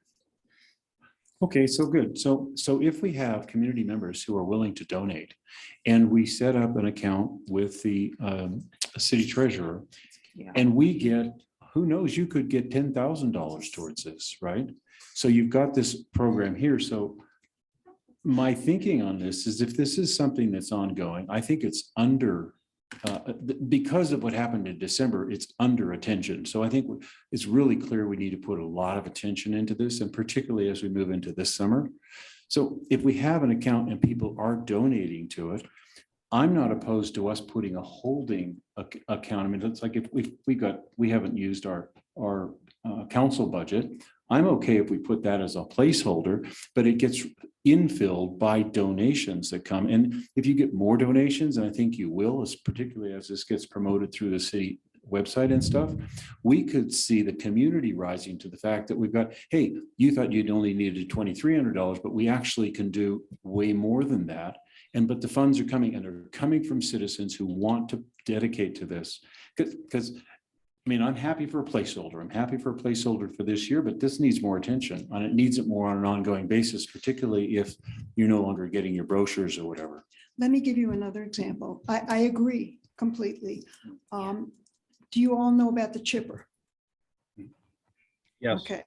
Okay, so good. So if we have community members who are willing to donate and we set up an account with the city treasurer and we get, who knows, you could get $10,000 towards this, right? So you've got this program here. So my thinking on this is if this is something that's ongoing, I think it's under, because of what happened in December, it's under attention. So I think it's really clear we need to put a lot of attention into this, and particularly as we move into this summer. So if we have an account and people are donating to it, I'm not opposed to us putting a holding account. I mean, it's like if we haven't used our council budget. I'm okay if we put that as a placeholder, but it gets infilled by donations that come. And if you get more donations, and I think you will, particularly as this gets promoted through the city website and stuff, we could see the community rising to the fact that we've got, hey, you thought you'd only needed $2,300, but we actually can do way more than that. But the funds are coming, and they're coming from citizens who want to dedicate to this. Because I mean, I'm happy for a placeholder. I'm happy for a placeholder for this year, but this needs more attention, and it needs it more on an ongoing basis, particularly if you're no longer getting your brochures or whatever. Let me give you another example. I agree completely. Do you all know about the chipper? Yes. Okay,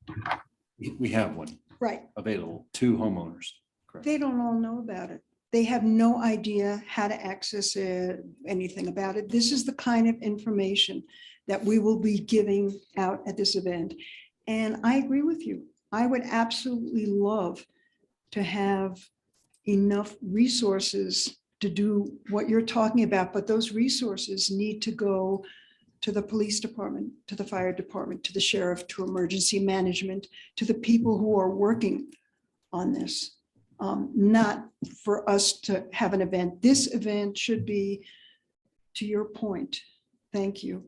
We have one right. available to homeowners. Correct. They don't all know about it. They have no idea how to access it, anything about it. This is the kind of information that we will be giving out at this event. And I agree with you. I would absolutely love to have enough resources to do what you're talking about, but those resources need to go to the police department, to the fire department, to the sheriff, to emergency management, to the people who are working on this. Not for us to have an event. This event should be, to your point, thank you,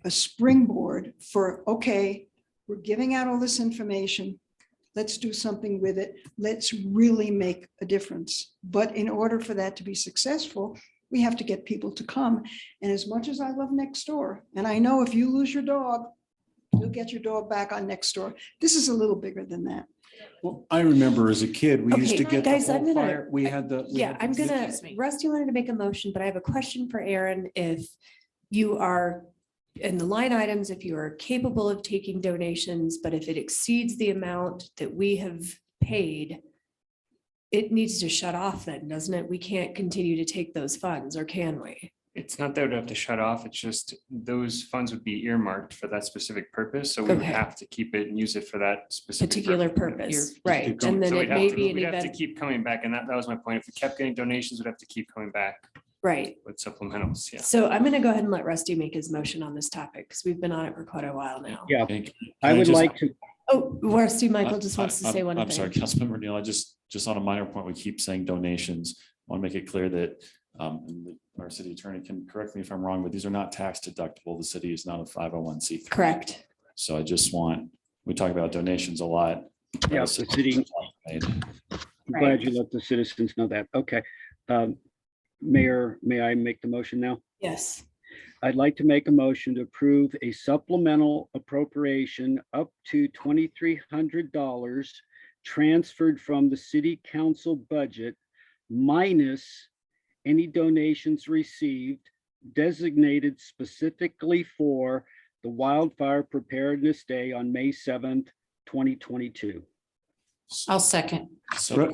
a springboard for, okay, we're giving out all this information. Let's do something with it. Let's really make a difference. But in order for that to be successful, we have to get people to come. And as much as I love Nextdoor, and I know if you lose your dog, you'll get your dog back on Nextdoor. This is a little bigger than that. Well, I remember as a kid, we used to get the Guys, I'm whole gonna- fire. We had the. we Yeah, had the- I'm gonna, Excuse me. Rusty wanted to make a motion, but I have a question for Aaron. If you are in the line items, if you are capable of taking donations, but if it exceeds the amount that we have paid, it needs to shut off then, doesn't it? We can't continue to take those funds, or can we? It's not that we'd have to shut off, it's just those funds would be earmarked for that specific purpose, so we would Okay. have to keep it and use it for that specific. Particular purpose, right? And then So it may be an we'd have to event, keep coming back, and that was my point. If we kept getting donations, we'd have to keep coming back right? with supplementals, yeah. So I'm gonna go ahead and let Rusty make his motion on this topic, because we've been on it for quite a while now. Yeah, Can I would just- like to, Oh, Rusty, Michael just wants to say one I'm sorry, thing. Councilmember Neal, I just on a minor point, we keep saying donations. I want to make it clear that and our city attorney can correct me if I'm wrong, but these are not tax deductible. The city is not a 501c3. Correct. So I just want, we talk about donations a lot. Yeah, the city. I'm glad you let the citizens know that. Okay. Mayor, may I make the motion now? Yes. I'd like to make a motion to approve a supplemental appropriation up to $2,300 transferred from the city council budget minus any donations received designated specifically for the Wildfire Preparedness Day on May 7th, 2022. I'll second. So,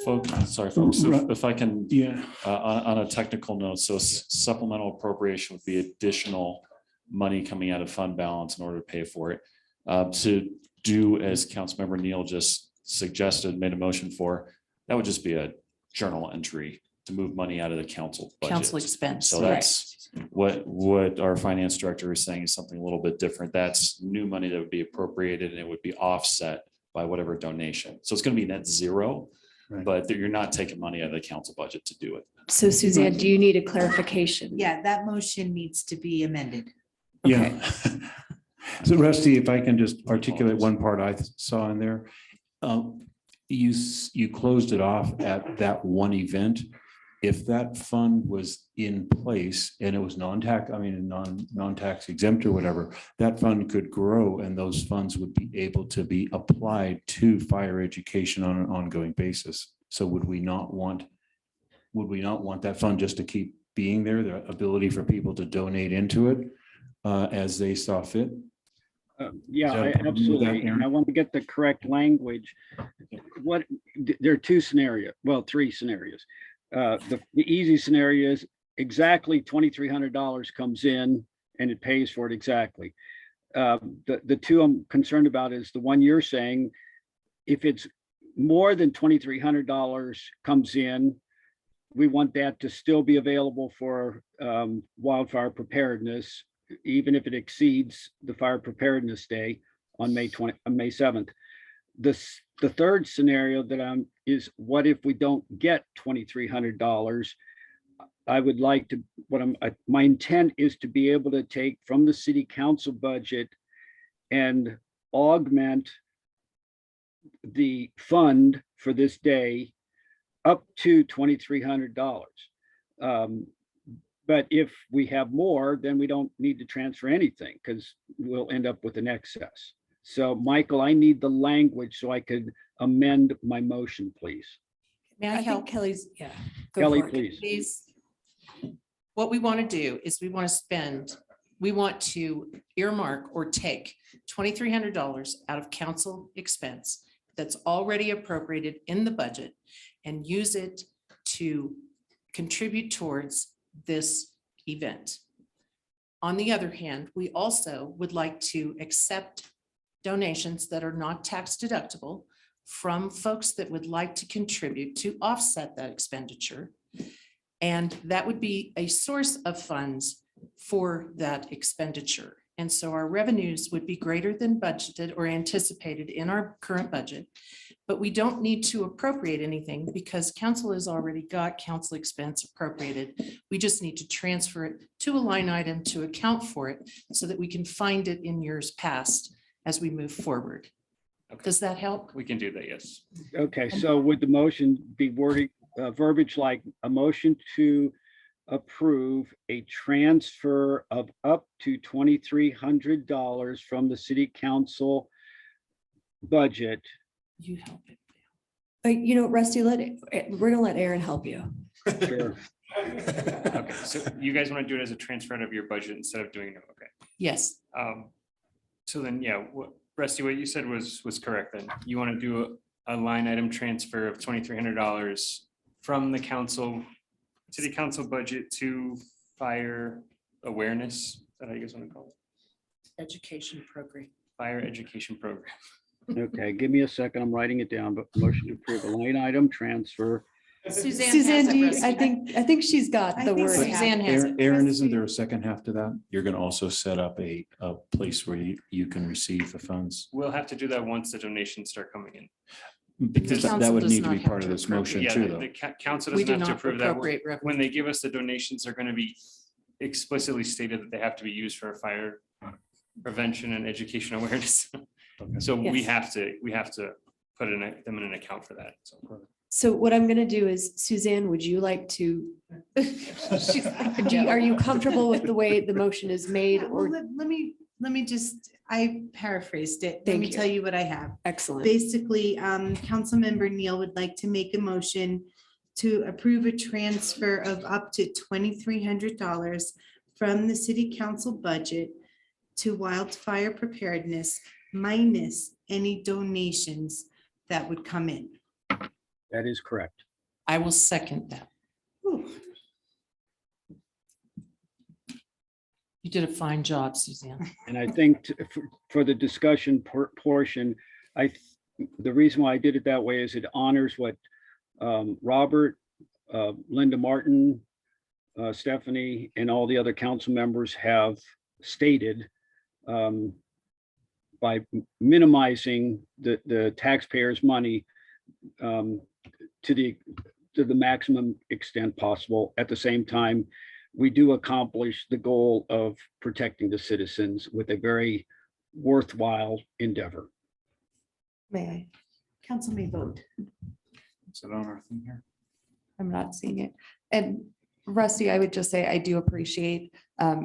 folks, sorry, folks, if I can, Yeah. on a technical note, so supplemental appropriation would be additional money coming out of fund balance in order to pay for it. To do as Councilmember Neal just suggested, made a motion for, that would just be a journal entry to move money out of the council budget. Council expense. So that's what our finance director is saying is something a little bit different. That's new money that would be appropriated and it would be offset by whatever donation. So it's going to be net zero, but you're not taking money out of the council budget to do it. So Suzanne, do you need a clarification? Yeah, that motion needs to be amended. Yeah. So Rusty, if I can just articulate one part I saw in there. You closed it off at that one event. If that fund was in place and it was non-tax exempt or whatever, that fund could grow and those funds would be able to be applied to fire education on an ongoing basis. So would we not want that fund just to keep being there, the ability for people to donate into it as they saw fit? Yeah, Is that a problem with absolutely. that, Aaron? And I want to get the correct language. There are two scenarios, well, three scenarios. The easy scenario is exactly $2,300 comes in and it pays for it exactly. The two I'm concerned about is the one you're saying, if it's more than $2,300 comes in, we want that to still be available for wildfire preparedness, even if it exceeds the Fire Preparedness Day on May 7th. The third scenario that is what if we don't get $2,300? I would like to, my intent is to be able to take from the city council budget and augment the fund for this day up to $2,300. But if we have more, then we don't need to transfer anything because we'll end up with an excess. So Michael, I need the language so I could amend my motion, please. May I help? Kelly's, yeah. go Kelly, for it. please. Please. What we want to do is we want to earmark or take $2,300 out of council expense that's already appropriated in the budget and use it to contribute towards this event. On the other hand, we also would like to accept donations that are not tax deductible from folks that would like to contribute to offset that expenditure. And that would be a source of funds for that expenditure. And so our revenues would be greater than budgeted or anticipated in our current budget. But we don't need to appropriate anything because council has already got council expense appropriated. We just need to transfer it to a line item to account for it so that we can find it in years past as we move forward. Okay. Does that help? We can do that, yes. Okay, so would the motion be wording verbiage like a motion to approve a transfer of up to $2,300 from the city council budget? You help it. Rusty, we're gonna let Aaron help you. Sure. Okay, so you guys want to do it as a transfer out of your budget instead of doing it, okay. Yes. So then, yeah, Rusty, what you said was correct then. You want to do a line item transfer of $2,300 from the city council budget to fire awareness. Is that how you guys want to call it? Education program. Fire education program. Okay, give me a second. I'm writing it down, but motion to approve a line item transfer. Suzanne, I think she's got the word. Suzanne has it. Aaron, isn't there a second half to that? You're going to also set up a place where you can receive the funds. We'll have to do that once the donations start coming in. Because that council would does need to not be have part of to this motion Yeah, too, though. the council We doesn't do have to not approve that. appropriate revenue. When they give us the donations, they're going to be explicitly stated that they have to be used for fire prevention and education awareness. So we Yes. have to put them in an account for that. So So what I'm gonna do is, Suzanne, would you like to? Are you comfortable with the way the motion is made Well, or? let me just, I paraphrased it. Let Thank me you. tell you what I have. Excellent. Basically, Councilmember Neal would like to make a motion to approve a transfer of up to $2,300 from the city council budget to wildfire preparedness minus any donations that would come in. That is correct. I will second that. Whew. You did a fine job, Suzanne. And I think for the discussion portion, the reason why I did it that way is it honors what Robert, Linda Martin, Stephanie, and all the other council members have stated by minimizing the taxpayers' money to the maximum extent possible. At the same time, we do accomplish the goal of protecting the citizens with a very worthwhile endeavor. May I? Council may vote. Is it on our thing here? I'm not seeing it. And Rusty, I would just say, I do appreciate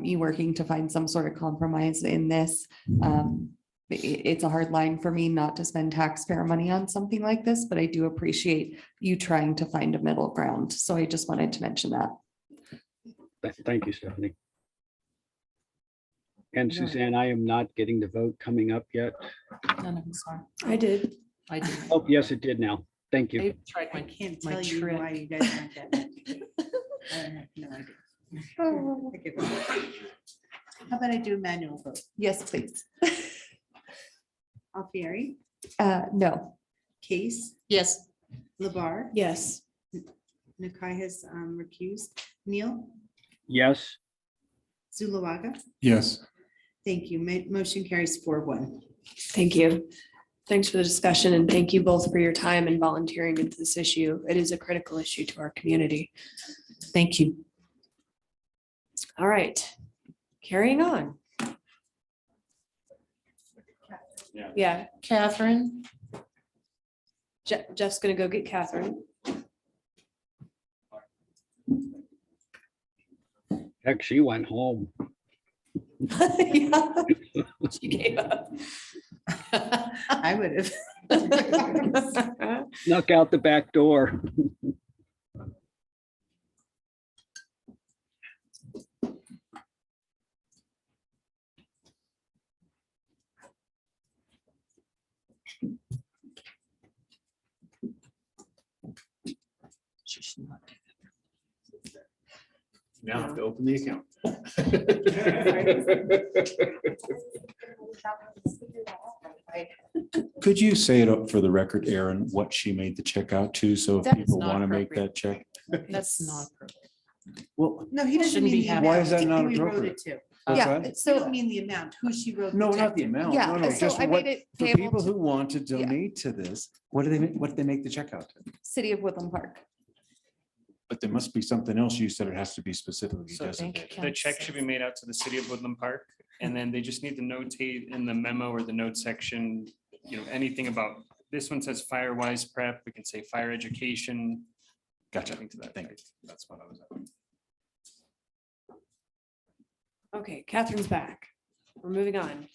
you working to find some sort of compromise in this. It's a hard line for me not to spend taxpayer money on something like this, but I do appreciate you trying to find a middle ground. So I just wanted to mention that. Thank you, Stephanie. And Suzanne, I am not getting the vote coming up yet. None of us are. I did. I did. Oh, yes, it did now. Thank you. I tried I my, can't my tell you trick. why you guys aren't that. I have no idea. I give up. How about I do a manual vote? Yes, please. Alfieri, No. Case, Yes. Labar, Yes. Nakai has recused, Neil, Yes, Zulawaga. Yes. Thank you. Motion carries 4-1. Thank you. Thanks for the discussion and thank you both for your time and volunteering into this issue. It is a critical issue to our community. Thank you. All right, carrying on. Yeah, Catherine, Jeff's gonna go get Catherine. heck, she went home. Yeah, she gave up. I would have. Snuck out the back door. she should not do Now I have to open the account. Could you say it up for the record, Aaron, what she made the check out to? So if That is people not want to make appropriate. that check. that. That's not appropriate. Well, No, he doesn't Shouldn't mean be the happening. amount. Why is that not Who we wrote appropriate? it to. what's Yeah, that? You so, don't mean the amount, who she wrote. No, the not check the to. amount. Yeah, No, no, so just I what, made it for payable people to- who want to donate to this, what do they, what do they make the check out to? City of Woodland Park. But there must be something else. You said it has to be specifically So thank designated. you. the check should be made out to the city of Woodland Park. And then they just need to notate in the memo or the note section, anything about, this one says Firewise prep, we can say fire education. Gotcha. Something to that Thank you. effect. That's what I was. Okay, Catherine's back. We're moving on.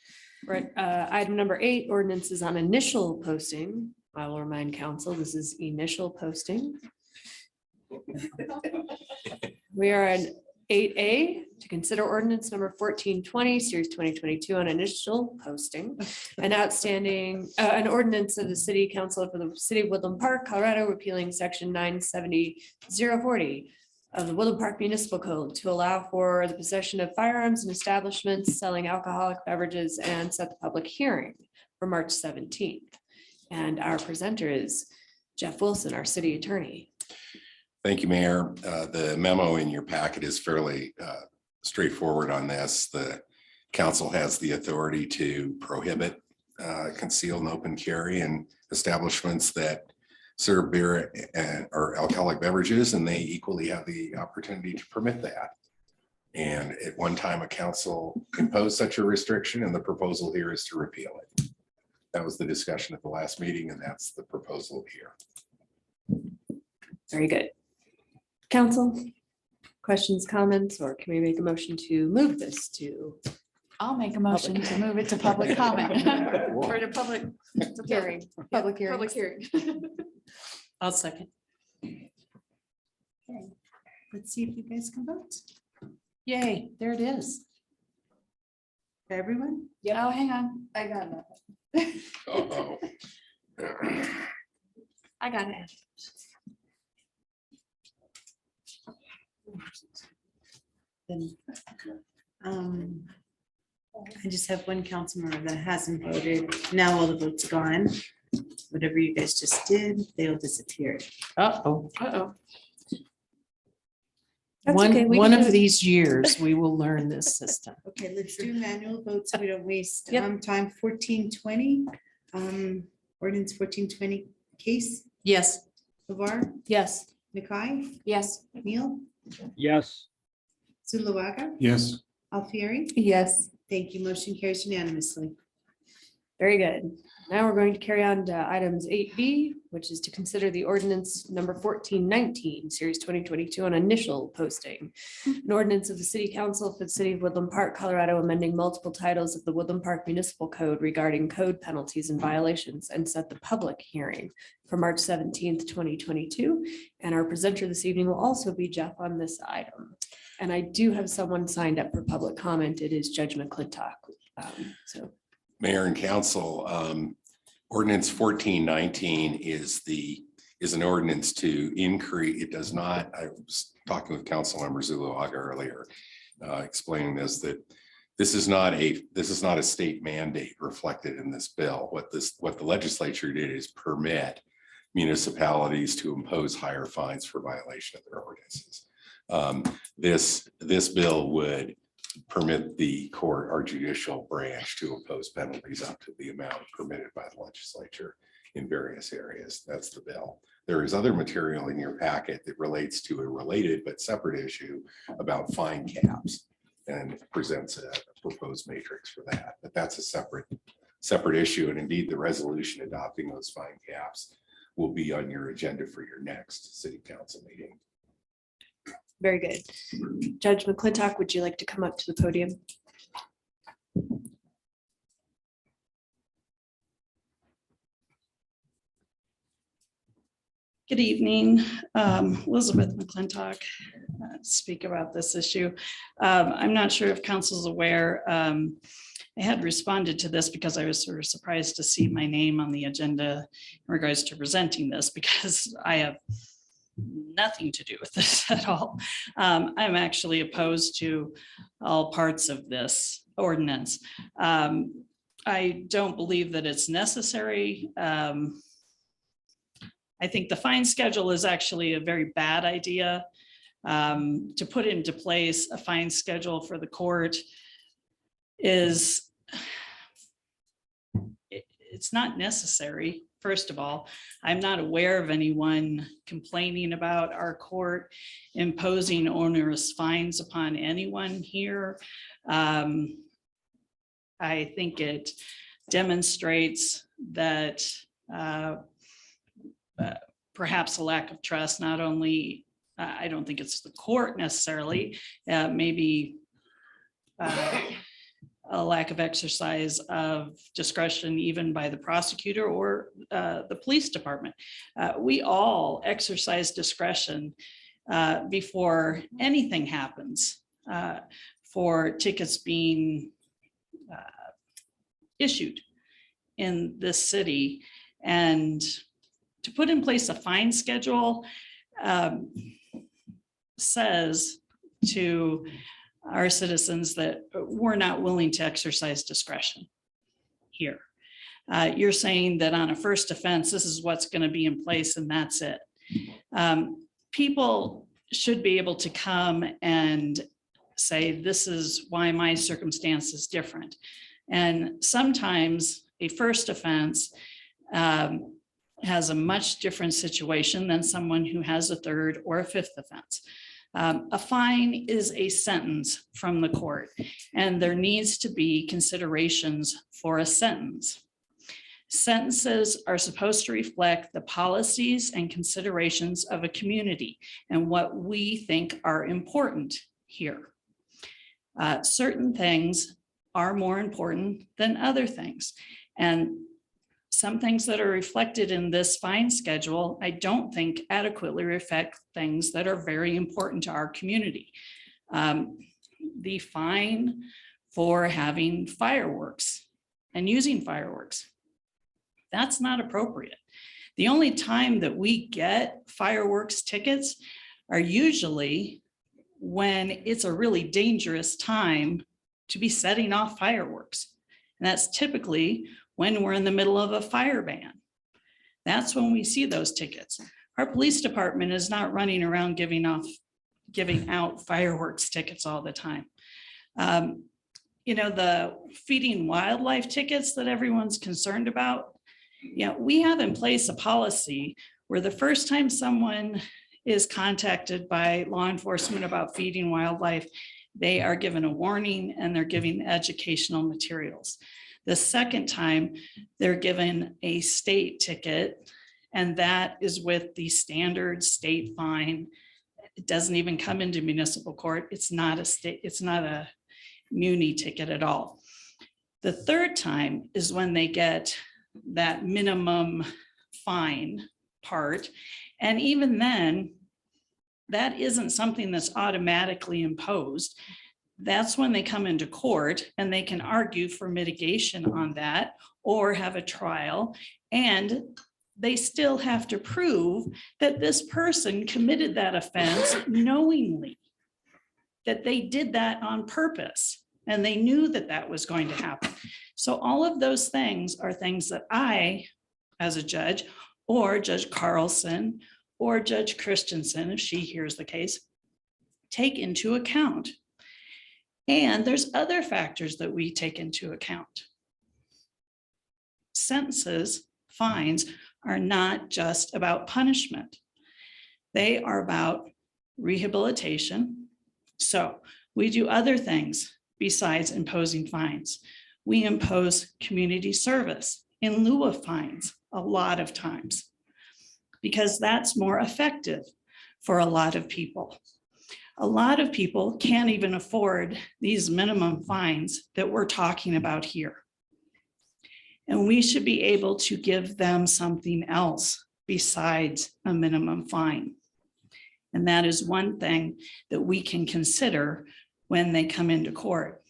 We're at item number 8, ordinances on initial posting. I will remind council, this is initial posting. We are at 8A, to consider ordinance number 1420, series 2022 on initial posting. An outstanding, an ordinance of the city council for the city of Woodland Park, Colorado, repealing section 970-040 of the Woodland Park Municipal Code to allow for the possession of firearms in establishments selling alcoholic beverages and set the public hearing for March 17th. And our presenter is Jeff Wilson, our city attorney. Thank you, Mayor. The memo in your packet is fairly straightforward on this. The council has the authority to prohibit concealed and open carry in establishments that serve beer or alcoholic beverages, and they equally have the opportunity to permit that. And at one time, a council imposed such a restriction, and the proposal here is to repeal it. that was the discussion at the last meeting, and that's the proposal here. Very good. Council, questions, comments, or can we make a motion to move this to? I'll make a motion to move it to public comment. Or to public hearing. Public hearing. Public hearing. I'll second. Okay. Let's see if you guys can vote. Yay, there it is. Everyone? Oh, hang on. I got it. Uh-oh. I got it. Then, I just have one council member that hasn't voted. Now all the votes are gone. Whatever you guys just did, they'll disappear. Uh-oh. Uh-oh. That's okay, we One can of do it. these years, we will learn this system. Okay, let's do manual votes so we don't waste Yep. time. 1420, ordinance 1420, Case, Yes. LeVar, Yes. Nakai, Yes. Neil, Yes. Zulawaga, Yes. Alfieri. Yes. Thank you. Motion carries unanimously. Very good. Now we're going to carry on to items 8B, which is to consider the ordinance number 1419, series 2022 on initial posting. An ordinance of the city council for the city of Woodland Park, Colorado, amending multiple titles of the Woodland Park Municipal Code regarding code penalties and violations, and set the public hearing for March 17th, 2022. And our presenter this evening will also be Jeff on this item. And I do have someone signed up for public comment. It is Judge McClintock. So Mayor and council, ordinance 1419 is an ordinance to increase, it does not, I was talking with Councilmember Zuluaga earlier, explaining this, that this is not a state mandate reflected in this bill. What the legislature did is permit municipalities to impose higher fines for violation of their ordinances. This bill would permit the court, our judicial branch, to impose penalties up to the amount permitted by the legislature in various areas. That's the bill. There is other material in your packet that relates to a related but separate issue about fine caps, and presents a proposed matrix for that. But that's a separate issue. And indeed, the resolution adopting those fine caps will be on your agenda for your next city council meeting. very good. Judge McClintock, would you like to come up to the podium? Good evening, Elizabeth McClintock, speak about this issue. I'm not sure if council's aware. I had responded to this because I was sort of surprised to see my name on the agenda in regards to presenting this, because I have nothing to do with this at all. I'm actually opposed to all parts of this ordinance. I don't believe that it's necessary. I think the fine schedule is actually a very bad idea. To put into place a fine schedule for the court is, it's not necessary. First of all, I'm not aware of anyone complaining about our court imposing onerous fines upon anyone here. I think it demonstrates that perhaps a lack of trust, not only, I don't think it's the court necessarily, maybe a lack of exercise of discretion even by the prosecutor or the police department. We all exercise discretion before anything happens for tickets being issued in this city. And to put in place a fine schedule says to our citizens that we're not willing to exercise discretion here. You're saying that on a first offense, this is what's going to be in place and that's it. People should be able to come and say, this is why my circumstance is different. And sometimes a first offense has a much different situation than someone who has a third or a fifth offense. A fine is a sentence from the court, and there needs to be considerations for a sentence. Sentences are supposed to reflect the policies and considerations of a community and what we think are important here. Certain things are more important than other things. And some things that are reflected in this fine schedule, I don't think adequately reflect things that are very important to our community. The fine for having fireworks and using fireworks, that's not appropriate. The only time that we get fireworks tickets are usually when it's a really dangerous time to be setting off fireworks. And that's typically when we're in the middle of a fire ban. That's when we see those tickets. Our police department is not running around giving out fireworks tickets all the time. The feeding wildlife tickets that everyone's concerned about, we have in place a policy where the first time someone is contacted by law enforcement about feeding wildlife, they are given a warning and they're given educational materials. The second time, they're given a state ticket, and that is with the standard state fine. It doesn't even come into municipal court. It's not a muni ticket at all. The third time is when they get that minimum fine part. And even then, that isn't something that's automatically imposed. That's when they come into court and they can argue for mitigation on that or have a trial. And they still have to prove that this person committed that offense knowingly, that they did that on purpose and they knew that that was going to happen. So all of those things are things that I, as a judge, or Judge Carlson, or Judge Christensen, if she hears the case, take into account. And there's other factors that we take into account. Sentences, fines, are not just about punishment. They are about rehabilitation. So we do other things besides imposing fines. We impose community service in lieu of fines a lot of times, because that's more effective for a lot of people. A lot of people can't even afford these minimum fines that we're talking about here. And we should be able to give them something else besides a minimum fine. And that is one thing that we can consider when they come into court.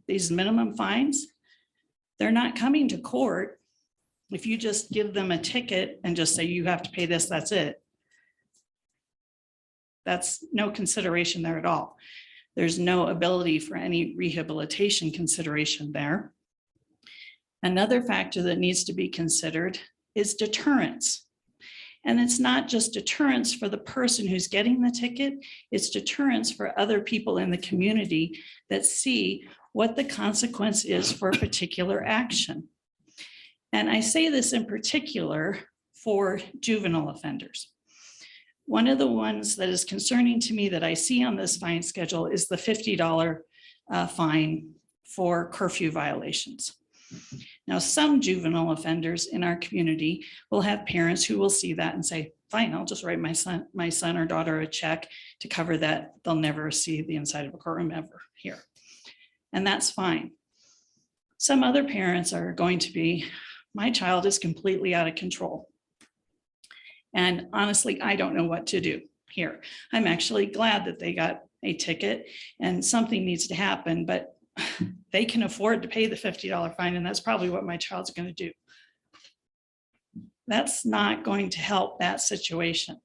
These minimum fines, they're not coming to court if you just give them a ticket and just say, you have to pay this, that's it. That's no consideration there at all. There's no ability for any rehabilitation consideration there. Another factor that needs to be considered is deterrence. And it's not just deterrence for the person who's getting the ticket, it's deterrence for other people in the community that see what the consequence is for a particular action. And I say this in particular for juvenile offenders. One of the ones that is concerning to me that I see on this fine schedule is the $50 fine for curfew violations. Now, some juvenile offenders in our community will have parents who will see that and say, fine, I'll just write my son or daughter a check to cover that. They'll never see the inside of a courtroom ever here. And that's fine. Some other parents are going to be, my child is completely out of control. And honestly, I don't know what to do here. I'm actually glad that they got a ticket and something needs to happen, but they can afford to pay the $50 fine, and that's probably what my child's going to do. That's not going to help that situation.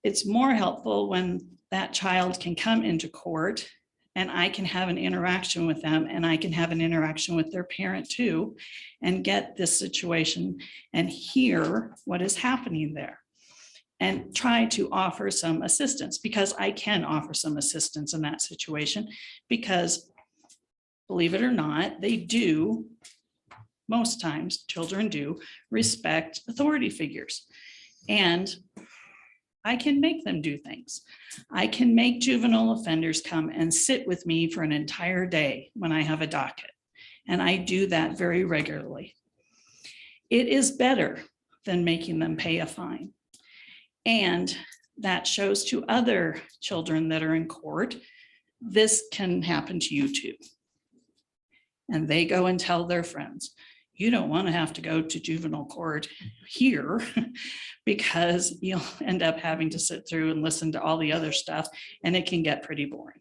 It's more helpful when that child can come into court and I can have an interaction with them and I can have an interaction with their parent too, and get this situation and hear what is happening there and try to offer some assistance, because I can offer some assistance in that situation, because believe it or not, they do, most times children do, respect authority figures. And I can make them do things. I can make juvenile offenders come and sit with me for an entire day when I have a docket. And I do that very regularly. It is better than making them pay a fine. And that shows to other children that are in court, this can happen to you too. And they go and tell their friends, you don't want to have to go to juvenile court here because you'll end up having to sit through and listen to all the other stuff, and it can get pretty boring.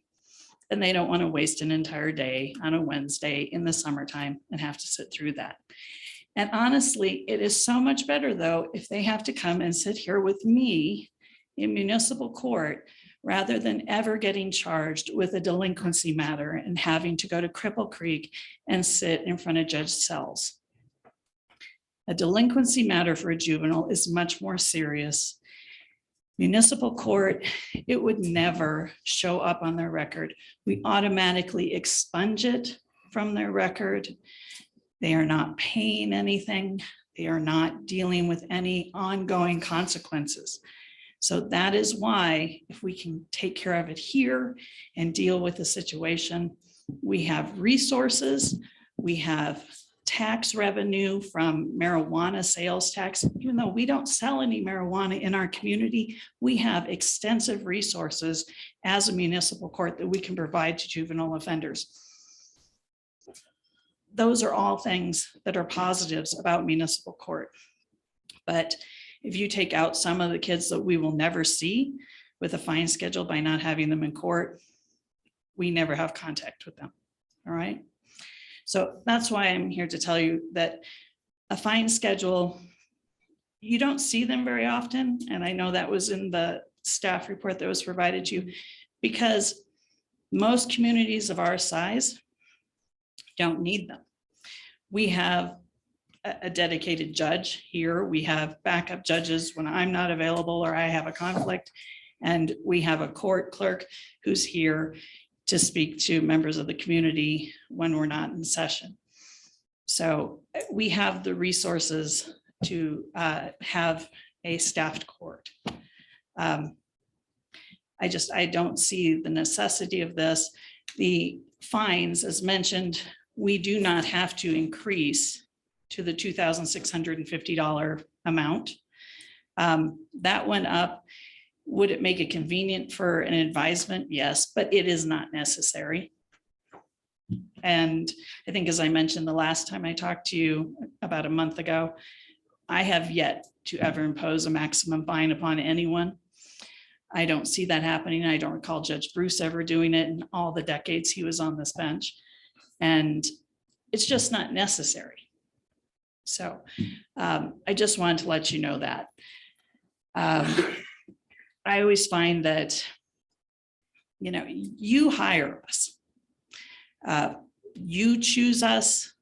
And they don't want to waste an entire day on a Wednesday in the summertime and have to sit through that. And honestly, it is so much better though, if they have to come and sit here with me in municipal court, rather than ever getting charged with a delinquency matter and having to go to Cripple Creek and sit in front of Judge Sells. A delinquency matter for a juvenile is much more serious. Municipal court, it would never show up on their record. We automatically expunge it from their record. They are not paying anything. They are not dealing with any ongoing consequences. So that is why if we can take care of it here and deal with the situation, we have resources, we have tax revenue from marijuana sales tax. Even though we don't sell any marijuana in our community, we have extensive resources as a municipal court that we can provide to juvenile offenders. Those are all things that are positives about municipal court. But if you take out some of the kids that we will never see with a fine schedule by not having them in court, we never have contact with them. All right. So that's why I'm here to tell you that a fine schedule, you don't see them very often. And I know that was in the staff report that was provided to you, because most communities of our size don't need them. We have a dedicated judge here. We have backup judges when I'm not available or I have a conflict. And we have a court clerk who's here to speak to members of the community when we're not in session. So we have the resources to have a staffed court. I don't see the necessity of this. The fines, as mentioned, we do not have to increase to the $2,650 amount. That went up. Would it make it convenient for an advisement? Yes, but it is not necessary. And I think, as I mentioned the last time I talked to you about a month ago, I have yet to ever impose a maximum fine upon anyone. I don't see that happening. I don't recall Judge Bruce ever doing it in all the decades he was on this bench. And it's just not necessary. So I just wanted to let you know that. I always find that, you hire us. You choose us.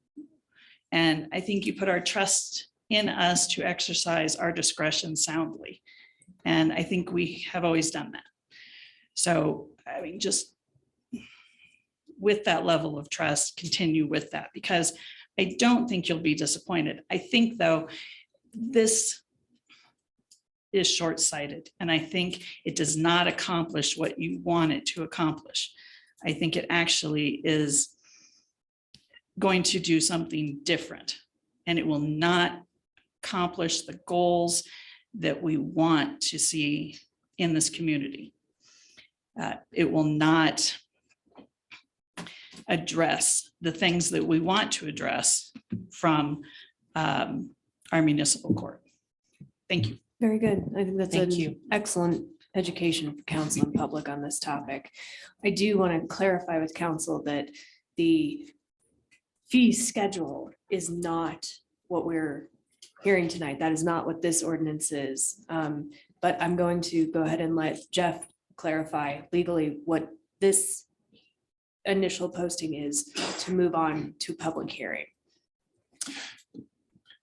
And I think you put our trust in us to exercise our discretion soundly. And I think we have always done that. So, I mean, just with that level of trust, continue with that, because I don't think you'll be disappointed. I think, though, this is short-sighted, and I think it does not accomplish what you want it to accomplish. I think it actually is going to do something different, and it will not accomplish the goals that we want to see in this community. It will not address the things that we want to address from our municipal court. Thank you. Very good. I think that's Thank an you. excellent education for council and public on this topic. I do want to clarify with council that the fee schedule is not what we're hearing tonight. That is not what this ordinance is. But I'm going to go ahead and let Jeff clarify legally what this initial posting is to move on to public hearing.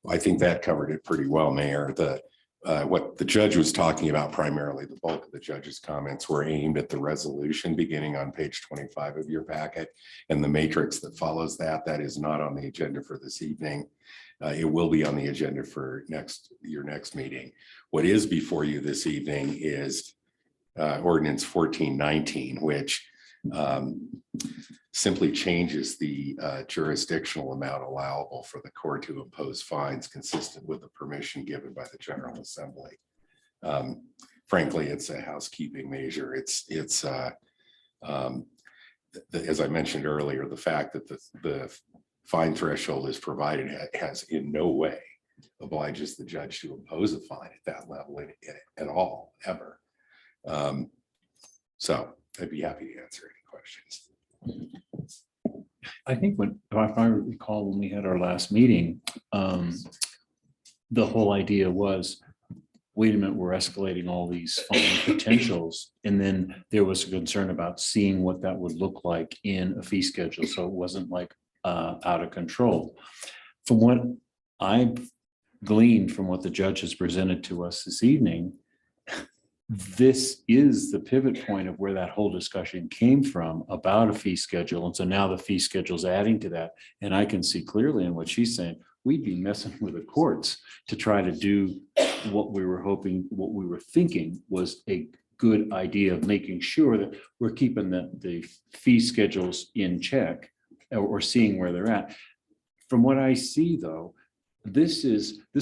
I think that covered it pretty well, Mayor. What the judge was talking about, primarily the bulk of the judge's comments were aimed at the resolution beginning on page 25 of your packet, and the matrix that follows that is not on the agenda for this evening. It will be on the agenda for your next meeting. What is before you this evening is ordinance 1419, which simply changes the jurisdictional amount allowable for the court to impose fines consistent with the permission given by the General Assembly. Frankly, it's a housekeeping measure. As I mentioned earlier, the fact that the fine threshold is provided has in no way obliges the judge to impose a fine at that level at all, ever. So I'd be happy to answer any questions. I think if I recall, when we had our last meeting, the whole idea was, wait a minute, we're escalating all these fine potentials. And then there was a concern about seeing what that would look like in a fee schedule. So it wasn't like out of control. From what I've gleaned from what the judge has presented to us this evening, this is the pivot point of where that whole discussion came from about a fee schedule. And so now the fee schedule is adding to that. And I can see clearly in what she's saying, we'd be messing with the courts to try to do what we were hoping, what we were thinking was a good idea of making sure that we're keeping the fee schedules in check or seeing where they're at. From what I see though, this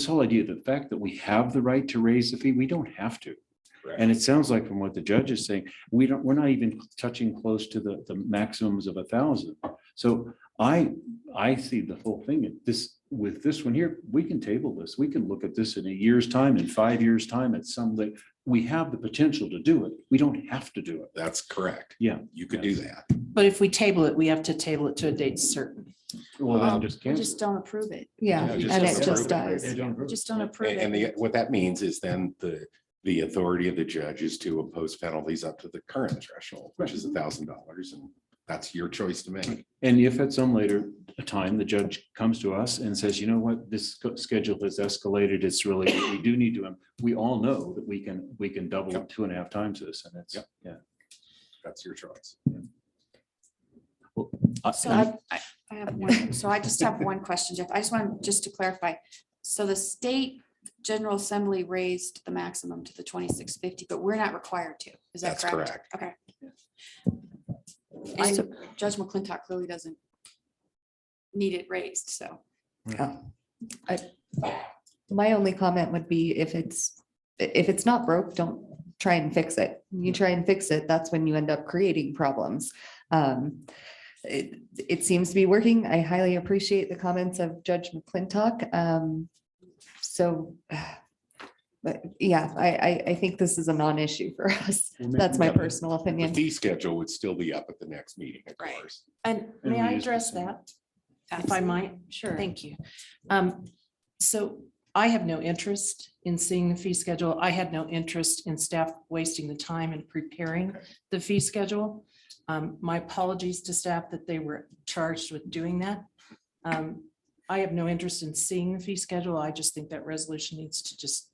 whole idea, the fact that we have the right to raise the fee, we don't have to. And it sounds like from what the judge is saying, we're not even touching close to the maximums of 1,000. So I see the whole thing. With this one here, we can table this. We can look at this in a year's time, in 5 years' time, at some that we have the potential to do it. We don't have to do it. That's correct. Yeah, you could do that. But if we table it, we have to table it to a date certain. Well, then We just don't approve it. Yeah, Yeah, and it just just dies. We just don't approve And it. what that means is then the authority of the judge is to impose penalties up to the current threshold, which is $1,000, and that's your choice to make. And if at some later time, the judge comes to us and says, you know what, this schedule has escalated, it's really, we do need to, we all know that we can double it 2.5 times this, and it's, yeah. That's your choice. So I have one, so I just have one question, Jeff. I just want just to clarify. So the state General Assembly raised the maximum to the 2650, but we're not required to. Is that That's correct? Okay. And Judge McClintock clearly doesn't need it raised, so. My only comment would be if it's not broke, don't try and fix it. You try and fix it, that's when you end up creating problems. It seems to be working. I highly appreciate the comments of Judge McClintock. But yeah, I think this is a non-issue for us. That's my personal The opinion. fee schedule would still be up at the next meeting, of Right. course. And may I address that, if I might? Sure. Thank you. So I have no interest in seeing the fee schedule. I had no interest in staff wasting the time in preparing the fee schedule. My apologies to staff that they were charged with doing that. I have no interest in seeing the fee schedule. I just think that resolution needs to just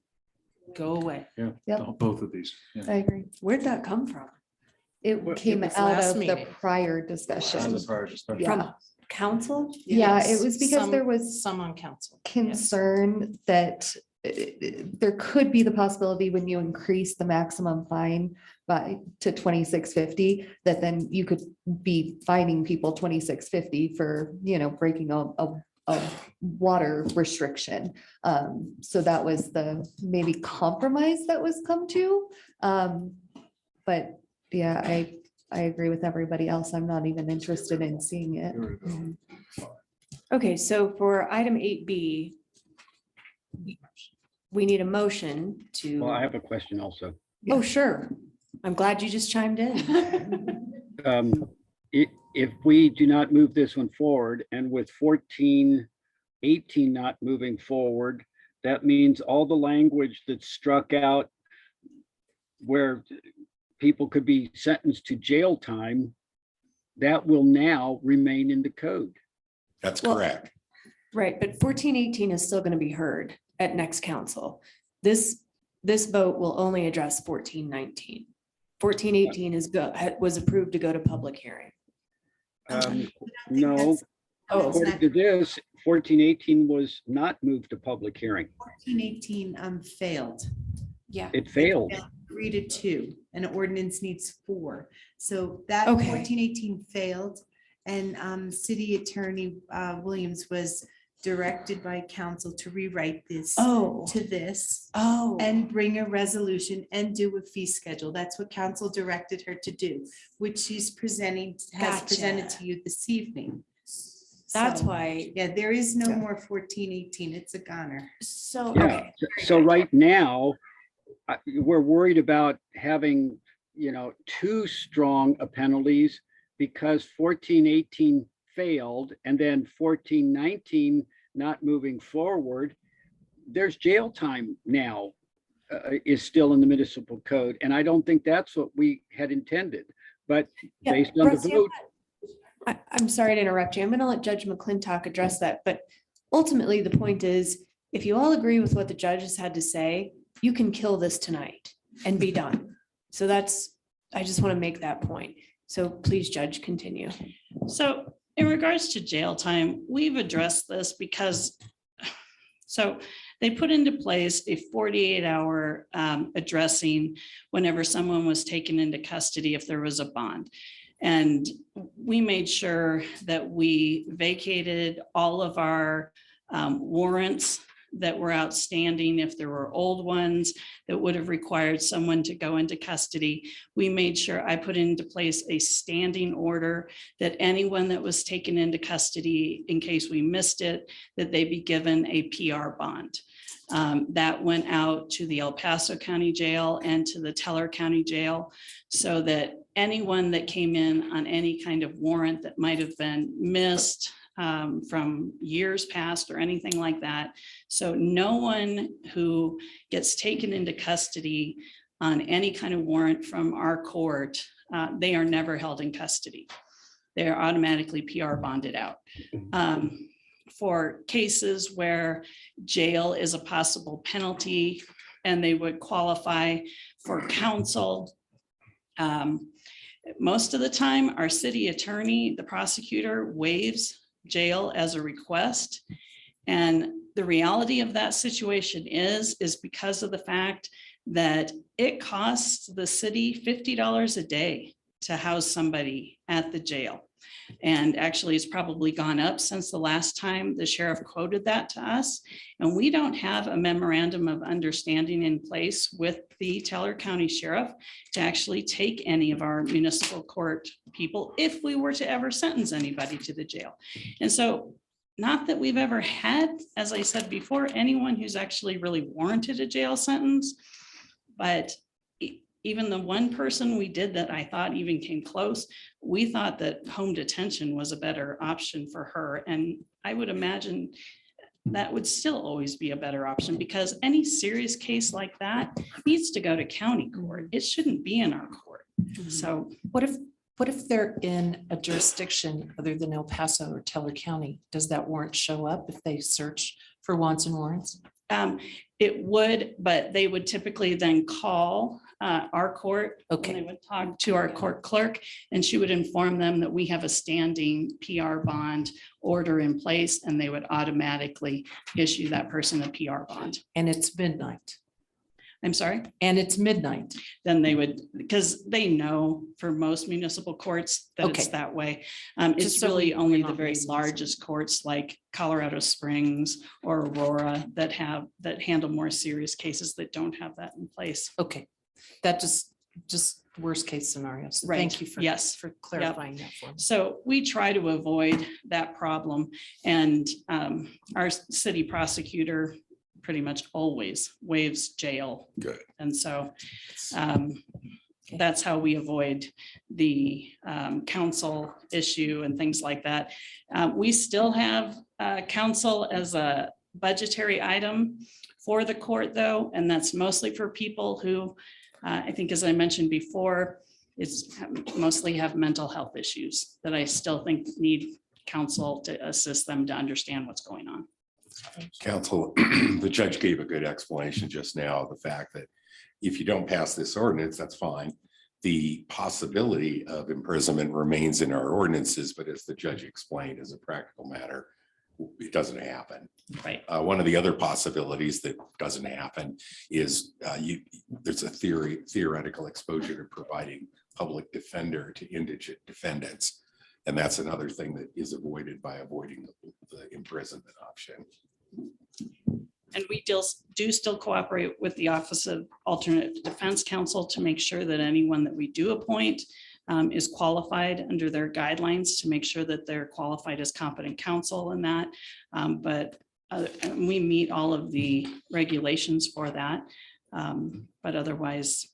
go away. Yeah, Yep. both of these. Yeah. I agree. Where'd that come from? It Well, came it was out last of the meeting. prior discussion. discussion. Yeah. Council? Yeah, Yes, it was because some- there was Some on council. Yes. concern that there could be the possibility when you increase the maximum fine to 2650, that then you could be fining people 2650 for, breaking a water restriction. So that was the maybe compromise that was come to. But yeah, I agree with everybody else. I'm not even interested in seeing it. Okay, so for item 8B, we need a motion to. Well, I have a question also. Oh, sure. I'm glad you just chimed in. If we do not move this one forward, and with 1418 not moving forward, that means all the language that's struck out where people could be sentenced to jail time, that will now remain in the code. That's Well, correct. Right, but 1418 is still going to be heard at next council. This vote will only address 1419. 1418 was approved to go to public hearing. No, Oh, according to this, 1418 was not moved to public hearing. 1418 failed. Yeah. It failed. Agreed to 2, an ordinance needs 4. So that Okay. 1418 failed. And City Attorney Williams was directed by council to rewrite this Oh, to this oh. and bring a resolution and do a fee schedule. That's what council directed her to do, which she's has presented Gotcha. to you this evening. That's So, why. Yeah, there is no more 1418. It's a goner. So, Yeah, okay. so right now, we're worried about having, too strong a penalties because 1418 failed and then 1419 not moving forward. There's jail time now is still in the municipal code. And I don't think that's what we had intended, but Yeah, based on the Rusty, vote. I'm sorry to interrupt you. I'm going to let Judge McClintock address that, but ultimately the point is, if you all agree with what the judges had to say, you can kill this tonight and be done. So I just want to make that point. So please, Judge, continue. So in regards to jail time, we've addressed this because, so they put into place a 48-hour addressing whenever someone was taken into custody if there was a bond. And we made sure that we vacated all of our warrants that were outstanding. If there were old ones that would have required someone to go into custody, we made sure I put into place a standing order that anyone that was taken into custody, in case we missed it, that they be given a PR bond. That went out to the El Paso County Jail and to the Teller County Jail, so that anyone that came in on any kind of warrant that might have been missed from years past or anything like that. So no one who gets taken into custody on any kind of warrant from our court, they are never held in custody. They are automatically PR bonded out. For cases where jail is a possible penalty and they would qualify for counsel, most of the time, our city attorney, the prosecutor, waives jail as a request. And the reality of that situation is because of the fact that it costs the city $50 a day to house somebody at the jail. And actually, it's probably gone up since the last time the sheriff quoted that to us. And we don't have a memorandum of understanding in place with the Teller County Sheriff to actually take any of our municipal court people if we were to ever sentence anybody to the jail. And so, not that we've ever had, as I said before, anyone who's actually really warranted a jail sentence, but even the one person we did that I thought even came close, we thought that home detention was a better option for her. And I would imagine that would still always be a better option, because any serious case like that needs to go to county court. It shouldn't be in our court. So What if they're in a jurisdiction other than El Paso or Teller County? Does that warrant show up if they search for wants and warrants? it would, but they would typically then call our court. Okay. And they would talk to our court clerk, and she would inform them that we have a standing PR bond order in place, and they would automatically issue that person a PR bond. And it's midnight. I'm sorry? And it's midnight. Then they would, because they know for most municipal courts that it's Okay. that way. Just It's so really we're only not the very missing largest courts like Colorado Springs or Aurora that handle more serious cases that don't have that in place. Okay, that just worst case scenarios. Right. Thank you for Yes. for clarifying that for me. So we try to avoid that problem, and our city prosecutor pretty much always waives jail. Good. And so that's how we avoid the council issue and things like that. We still have council as a budgetary item for the court, though, and that's mostly for people who, I think, as I mentioned before, it's mostly have mental health issues that I still think need counsel to assist them to understand what's going on. Council, the judge gave a good explanation just now, the fact that if you don't pass this ordinance, that's fine. The possibility of imprisonment remains in our ordinances, but as the judge explained, as a practical matter, it doesn't happen. Right. One of the other possibilities that doesn't happen is there's a theoretical exposure to providing public defender to indigent defendants. And that's another thing that is avoided by avoiding the imprisonment option. And we do still cooperate with the Office of Alternate Defense Counsel to make sure that anyone that we do appoint is qualified under their guidelines, to make sure that they're qualified as competent counsel in that. But we meet all of the regulations for that. But otherwise,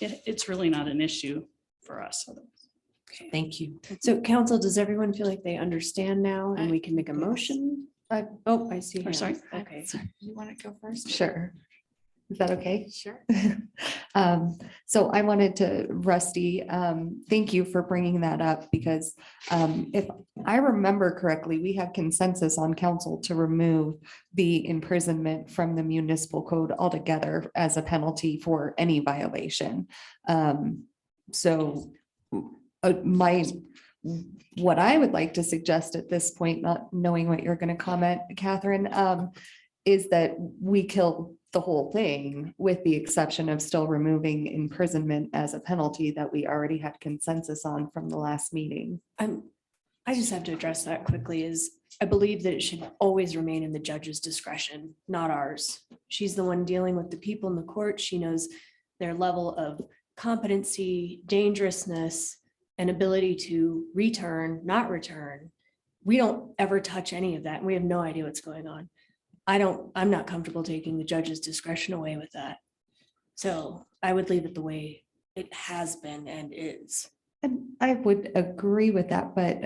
it's really not an issue for us. Thank you. So council, does everyone feel like they understand now and we can make a motion? Oh, I see. Oh, sorry. hands. Okay. You want to go first? Sure. Is that okay? Sure. So I wanted to, Rusty, thank you for bringing that up because if I remember correctly, we had consensus on council to remove the imprisonment from the municipal code altogether as a penalty for any violation. So what I would like to suggest at this point, not knowing what you're going to comment, Catherine, is that we kill the whole thing with the exception of still removing imprisonment as a penalty that we already had consensus on from the last meeting. I just have to address that quickly is I believe that it should always remain in the judge's discretion, not ours. She's the one dealing with the people in the court. She knows their level of competency, dangerousness, and ability to return, not return. We don't ever touch any of that. And we have no idea what's going on. I'm not comfortable taking the judge's discretion away with that. So I would leave it the way it has been and is. And I would agree with that, but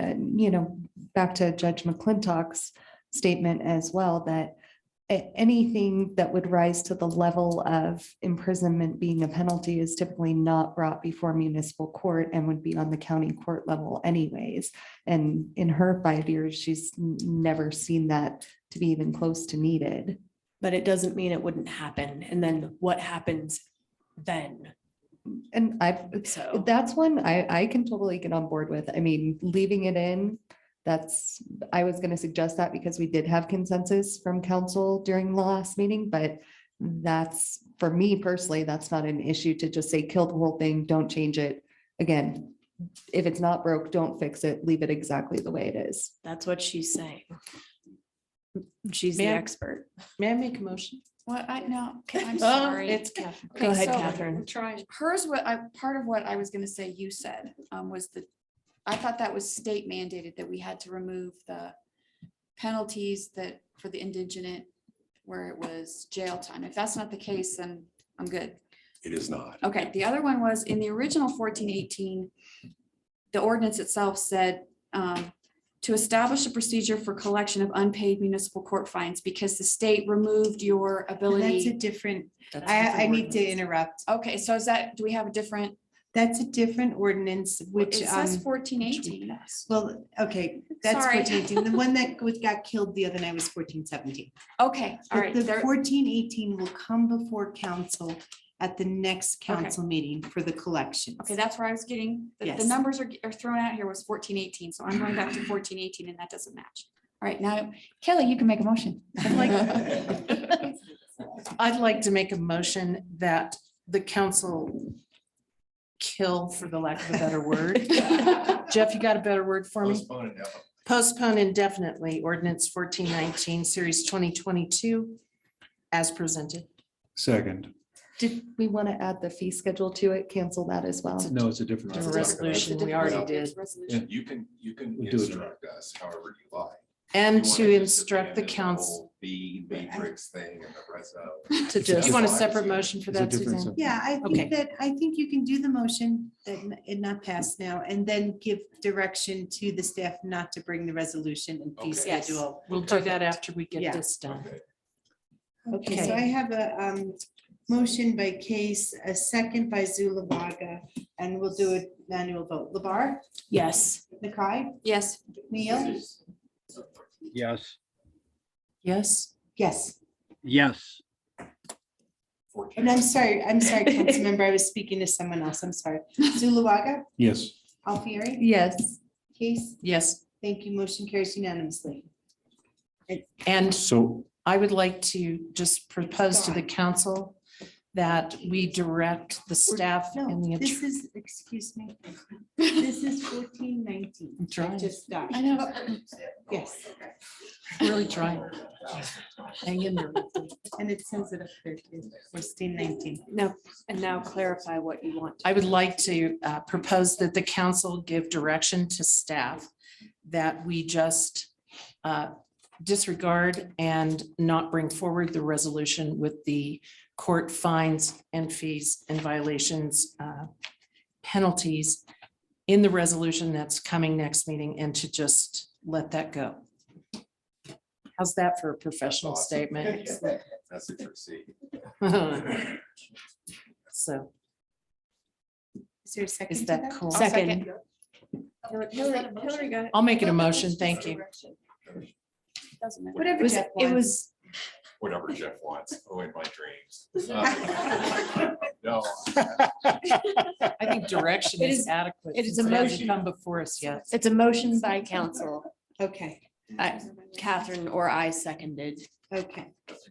back to Judge McClintock's statement as well, that anything that would rise to the level of imprisonment being a penalty is typically not brought before municipal court and would be on the county court level anyways. And in her 5 years, she's never seen that to be even close to needed. But it doesn't mean it wouldn't happen. And then what happens then? And that's one I can totally get on board with. I mean, leaving it in, I was going to suggest that because we did have consensus from council during the last meeting, but that's, for me personally, that's not an issue to just say, kill the whole thing, don't change it. Again, if it's not broke, don't fix it, leave it exactly the way it is. That's what she's saying. She's the May I- expert. May I make a motion? Well, no, I'm Oh, sorry. it's Catherine. Go ahead, so Catherine. Hers, part of what I was gonna say you said, was that I thought that was state mandated that we had to remove the penalties that for the indigent where it was jail time. If that's not the case, then I'm good. It is not. Okay, the other one was in the original 1418, the ordinance itself said to establish a procedure for collection of unpaid municipal court fines because the state removed your That's a ability. different, I need to interrupt. Okay, so do we have a different? That's a different ordinance, which. It says 1418. Well, okay, that's Sorry. 1418. The one that got killed the other night was 1417. Okay, all right. The there- 1418 will come before council at the next council meeting for the collections. Okay, that's where I was getting, the Yes. numbers are thrown out here was 1418, so I'm going back to 1418 and that doesn't match. All right, now Kelly, you can make a motion. I'd like to make a motion that the council kill, for the lack of a better word. Jeff, you got a better word for me? Postpone indefinitely ordinance 1419, series 2022 as presented. Second. Did we want to add the fee schedule to it, cancel that as well? No, it's a different. Different resolution, we already did. You can We'll do it. instruct us however you like. And You wanna to just instruct the abandon council whole fee matrix thing and the rest of. to just, you want a separate motion for It's a that, different Suzanne? Yeah, Okay. I think you can do the motion that it not pass now and then give direction to the staff not to bring the resolution and fee Okay. schedule. We'll do that after we get Yeah. this done. Okay, so I have a motion by Case, a second by Zulawaga, and we'll do a manual vote. Labar, Yes. Nakai, Yes. Neil, Yes. Yes. yes. Yes. And I'm sorry, Councilmember, I was speaking to someone else. I'm sorry. Zulawaga, Yes. Alfieri, Yes. Case, Yes. thank you. Motion carries unanimously. And So I would like to just propose to the council that we direct the staff and the. This is, excuse me, this is 1419. I'm trying. Just died. I know. Yes, Really trying. Hang in there. and it says it up there too, 1419. No, and now clarify what you want. I would like to propose that the council give direction to staff that we just disregard and not bring forward the resolution with the court fines and fees and violations penalties in the resolution that's coming next meeting, and to just let that go. How's that for a professional statement? That's it for C. So Is there a second? is to that cool? Second. Hillary got it. I'll make it a motion. Thank you. Doesn't matter. It was, it was, Whatever Jeff wants. Oh, in my dreams. No. I think direction It is is- adequate. it is a It hasn't motion. Come before us yet. it's a motion by council. Okay, Catherine or I seconded. okay,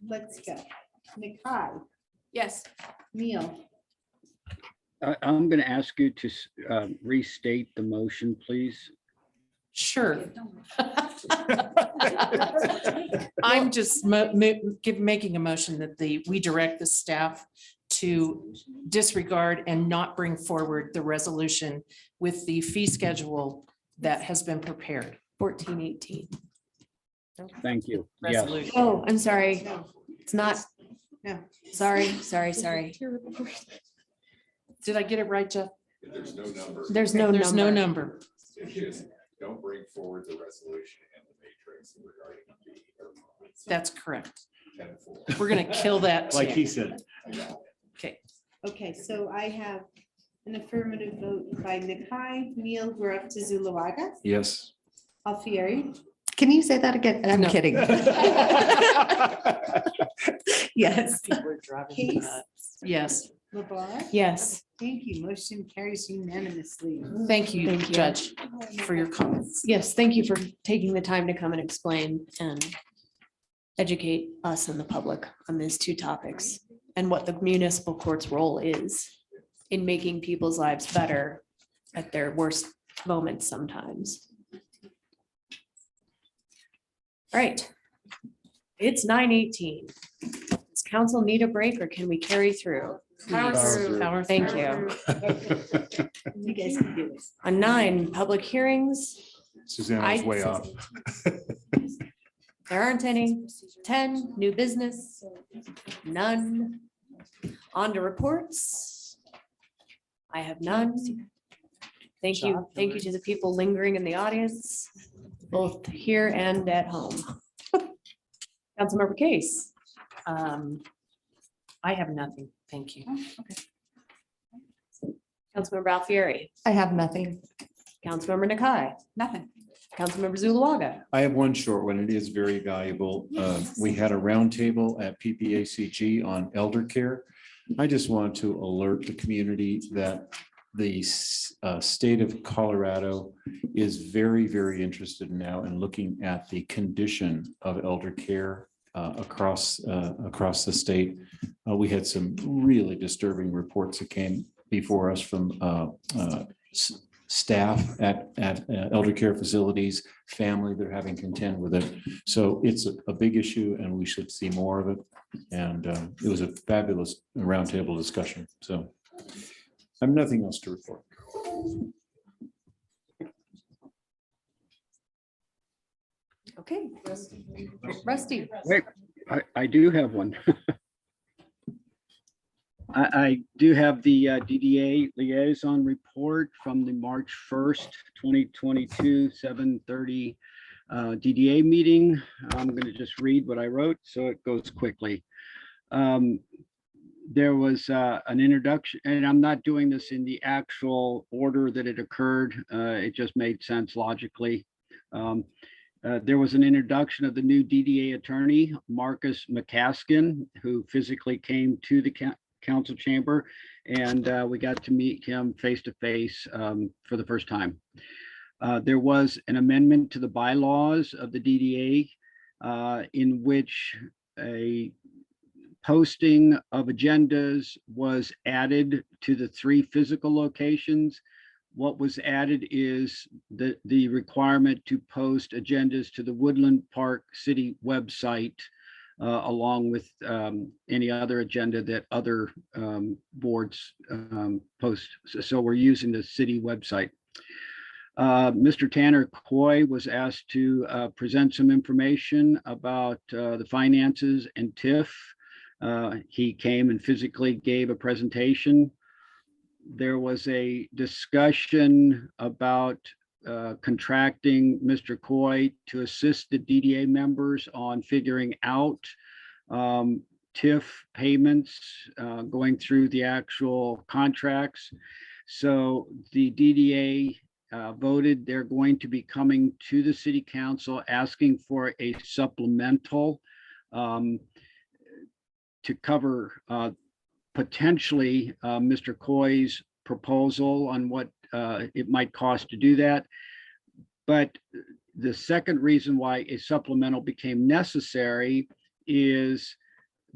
let's go. Nakai, Yes. Neil, I'm going to ask you to restate the motion, please. Sure. I'm just making a motion that we direct the staff to disregard and not bring forward the resolution with the fee schedule that has been prepared. 1418. Thank you. Yes. Resolution. Oh, I'm sorry. It's not. No. Sorry. Did I get it right, Jeff? There's no number. There's no There's no number. number. It is, don't bring forward the resolution and the matrix regarding the. That's correct. 10-4. We're gonna kill that. Like too. he said. Okay, okay, so I have an affirmative vote by Nakai, Neil, we're up to Zulawaga, Yes. Alfieri, Can you say that again? I'm No. kidding. Yes. people are driving me Case. nuts. Yes, Labar. Yes. Thank you, motion carries unanimously. thank you, Thank you. Judge, for your comments. Yes, thank you for taking the time to come and explain and educate us and the public on these two topics and what the municipal court's role is in making people's lives better at their worst moments sometimes. All right. It's 9:18. Does council need a break or can we carry through? Power through. Power Thank through. you. You guys can do this. On 9, public hearings. Susanna's way off. There aren't any. 10, new business. None. On to reports. I have none. Thank you. Thank you to the people lingering in the audience, both here and at home. Councilmember Case. I have nothing. Thank you. Councilmember Alfieri. I have nothing. Councilmember Nakai. Nothing. Councilmember Zulawaga. I have one short one. It is very valuable. We had a roundtable at PPACG on elder care. I just want to alert the community that the state of Colorado is very, very interested now in looking at the condition of elder care across the state. We had some really disturbing reports that came before us from staff at elder care facilities, family that are having contend with it. So it's a big issue and we should see more of it. And it was a fabulous roundtable discussion. So I have nothing else to report. Okay. Rusty. Wait, I do have one. I do have the DDA liaison report from the March 1st, 2022, 7:30 DDA meeting. I'm going to just read what I wrote, so it goes quickly. There was an introduction, and I'm not doing this in the actual order that it occurred. It just made sense logically. There was an introduction of the new DDA attorney, Marcus McCaskin, who physically came to the council chamber, and we got to meet him face to face for the first time. There was an amendment to the bylaws of the DDA in which a posting of agendas was added to the 3 physical locations. What was added is the requirement to post agendas to the Woodland Park City website, along with any other agenda that other boards post. So we're using the city website. Mr. Tanner Coy was asked to present some information about the finances and TIF. He came and physically gave a presentation. There was a discussion about contracting Mr. Coy to assist the DDA members on figuring out TIF payments, going through the actual contracts. So the DDA voted they're going to be coming to the city council asking for a supplemental to cover potentially Mr. Coy's proposal on what it might cost to do that. But the second reason why a supplemental became necessary is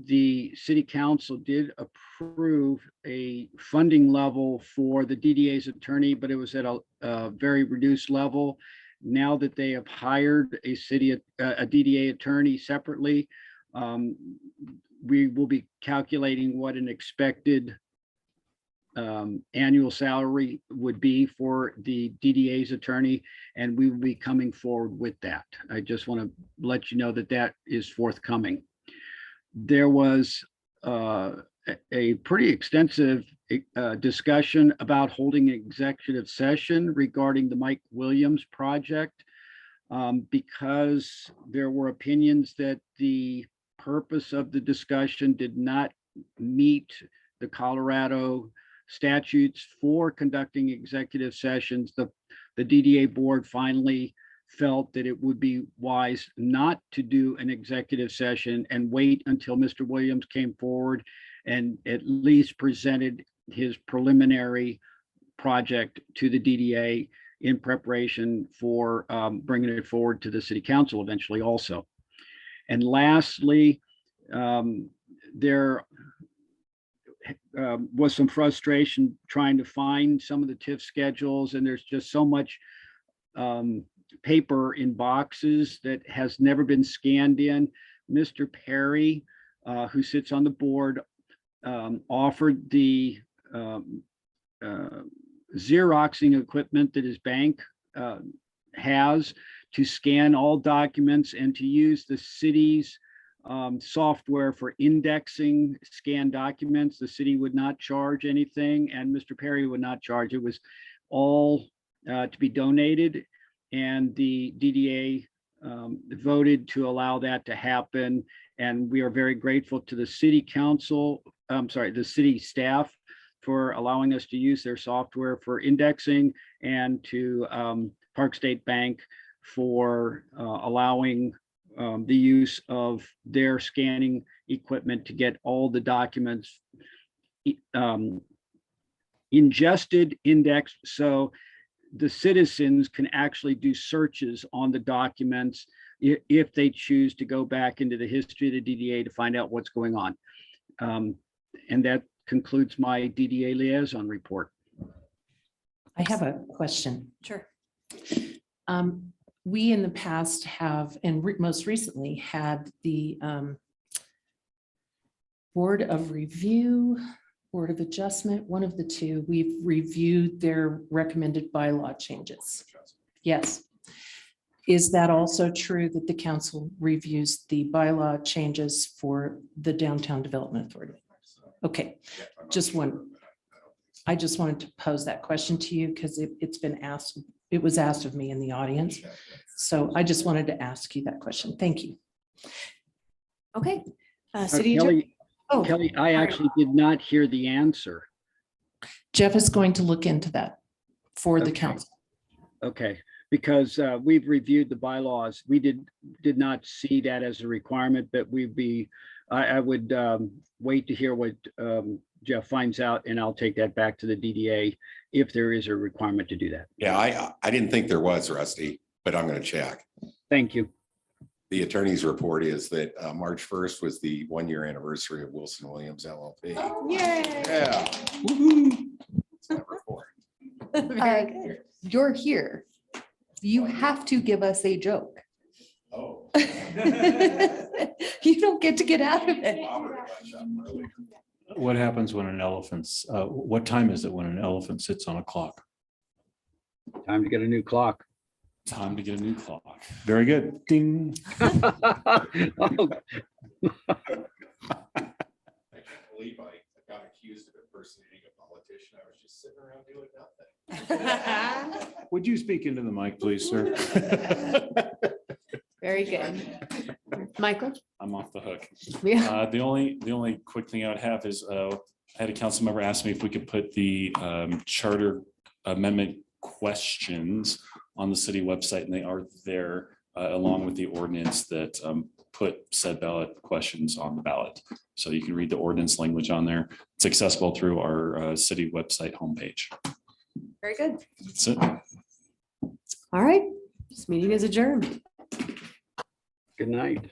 the city council did approve a funding level for the DDA's attorney, but it was at a very reduced level. Now that they have hired a DDA attorney separately, we will be calculating what an expected annual salary would be for the DDA's attorney, and we will be coming forward with that. I just want to let you know that that is forthcoming. There was a pretty extensive discussion about holding an executive session regarding the Mike Williams project, because there were opinions that the purpose of the discussion did not meet the Colorado statutes for conducting executive sessions. The DDA board finally felt that it would be wise not to do an executive session and wait until Mr. Williams came forward and at least presented his preliminary project to the DDA in preparation for bringing it forward to the city council eventually also. And lastly, there was some frustration trying to find some of the TIF schedules, and there's just so much paper in boxes that has never been scanned in. Mr. Perry, who sits on the board, offered the Xeroxing equipment that his bank has to scan all documents and to use the city's software for indexing scanned documents. The city would not charge anything, and Mr. Perry would not charge. It was all to be donated, and the DDA voted to allow that to happen. And we are very grateful to the city council, the city staff, for allowing us to use their software for indexing, and to Park State Bank for allowing the use of their scanning equipment to get all the documents ingested, indexed, so the citizens can actually do searches on the documents if they choose to go back into the history of the DDA to find out what's going on. And that concludes my DDA liaison report. I have a question. Sure. We in the past have, and most recently had the Board of Review, Board of Adjustment, one of the two. We've reviewed their recommended bylaw changes. Yes. Is that also true that the council reviews the bylaw changes for the Downtown Development Authority? Okay, I just wanted to pose that question to you because it's been asked, it was asked of me in the audience. So I just wanted to ask you that question. Thank you. Okay. City Attorney. Kelly, Oh, Kelly, I actually did not hear the answer. Jeff is going to look into that for the Okay. council. Okay, because we've reviewed the bylaws. We did not see that as a requirement, but I would wait to hear what Jeff finds out, and I'll take that back to the DDA if there is a requirement to do that. Yeah, I didn't think there was, Rusty, but I'm going to check. Thank you. the attorney's report is that March 1st was the 1-year anniversary of Wilson Williams LLP. Yeah. It's that report. You're here. You have to give us a joke. Oh. You don't get to get out of it. What happens when an elephant's, what time is it when an elephant sits on a clock? Time to get a new clock. Time to get a new clock. Very good. Ding. Oh, I can't believe I got accused of impersonating a politician. I was just sitting around doing nothing. Would you speak into the mic, please, sir? Very good. Michael? I'm off the hook. Yeah. The only quick thing I would have is, I had a council member ask me if we could put the charter amendment questions on the city website, and they are there along with the ordinance that put said ballot questions on the ballot. So you can read the ordinance language on there. It's accessible through our city website homepage. Very good. That's it. All right. This meeting is adjourned. good night.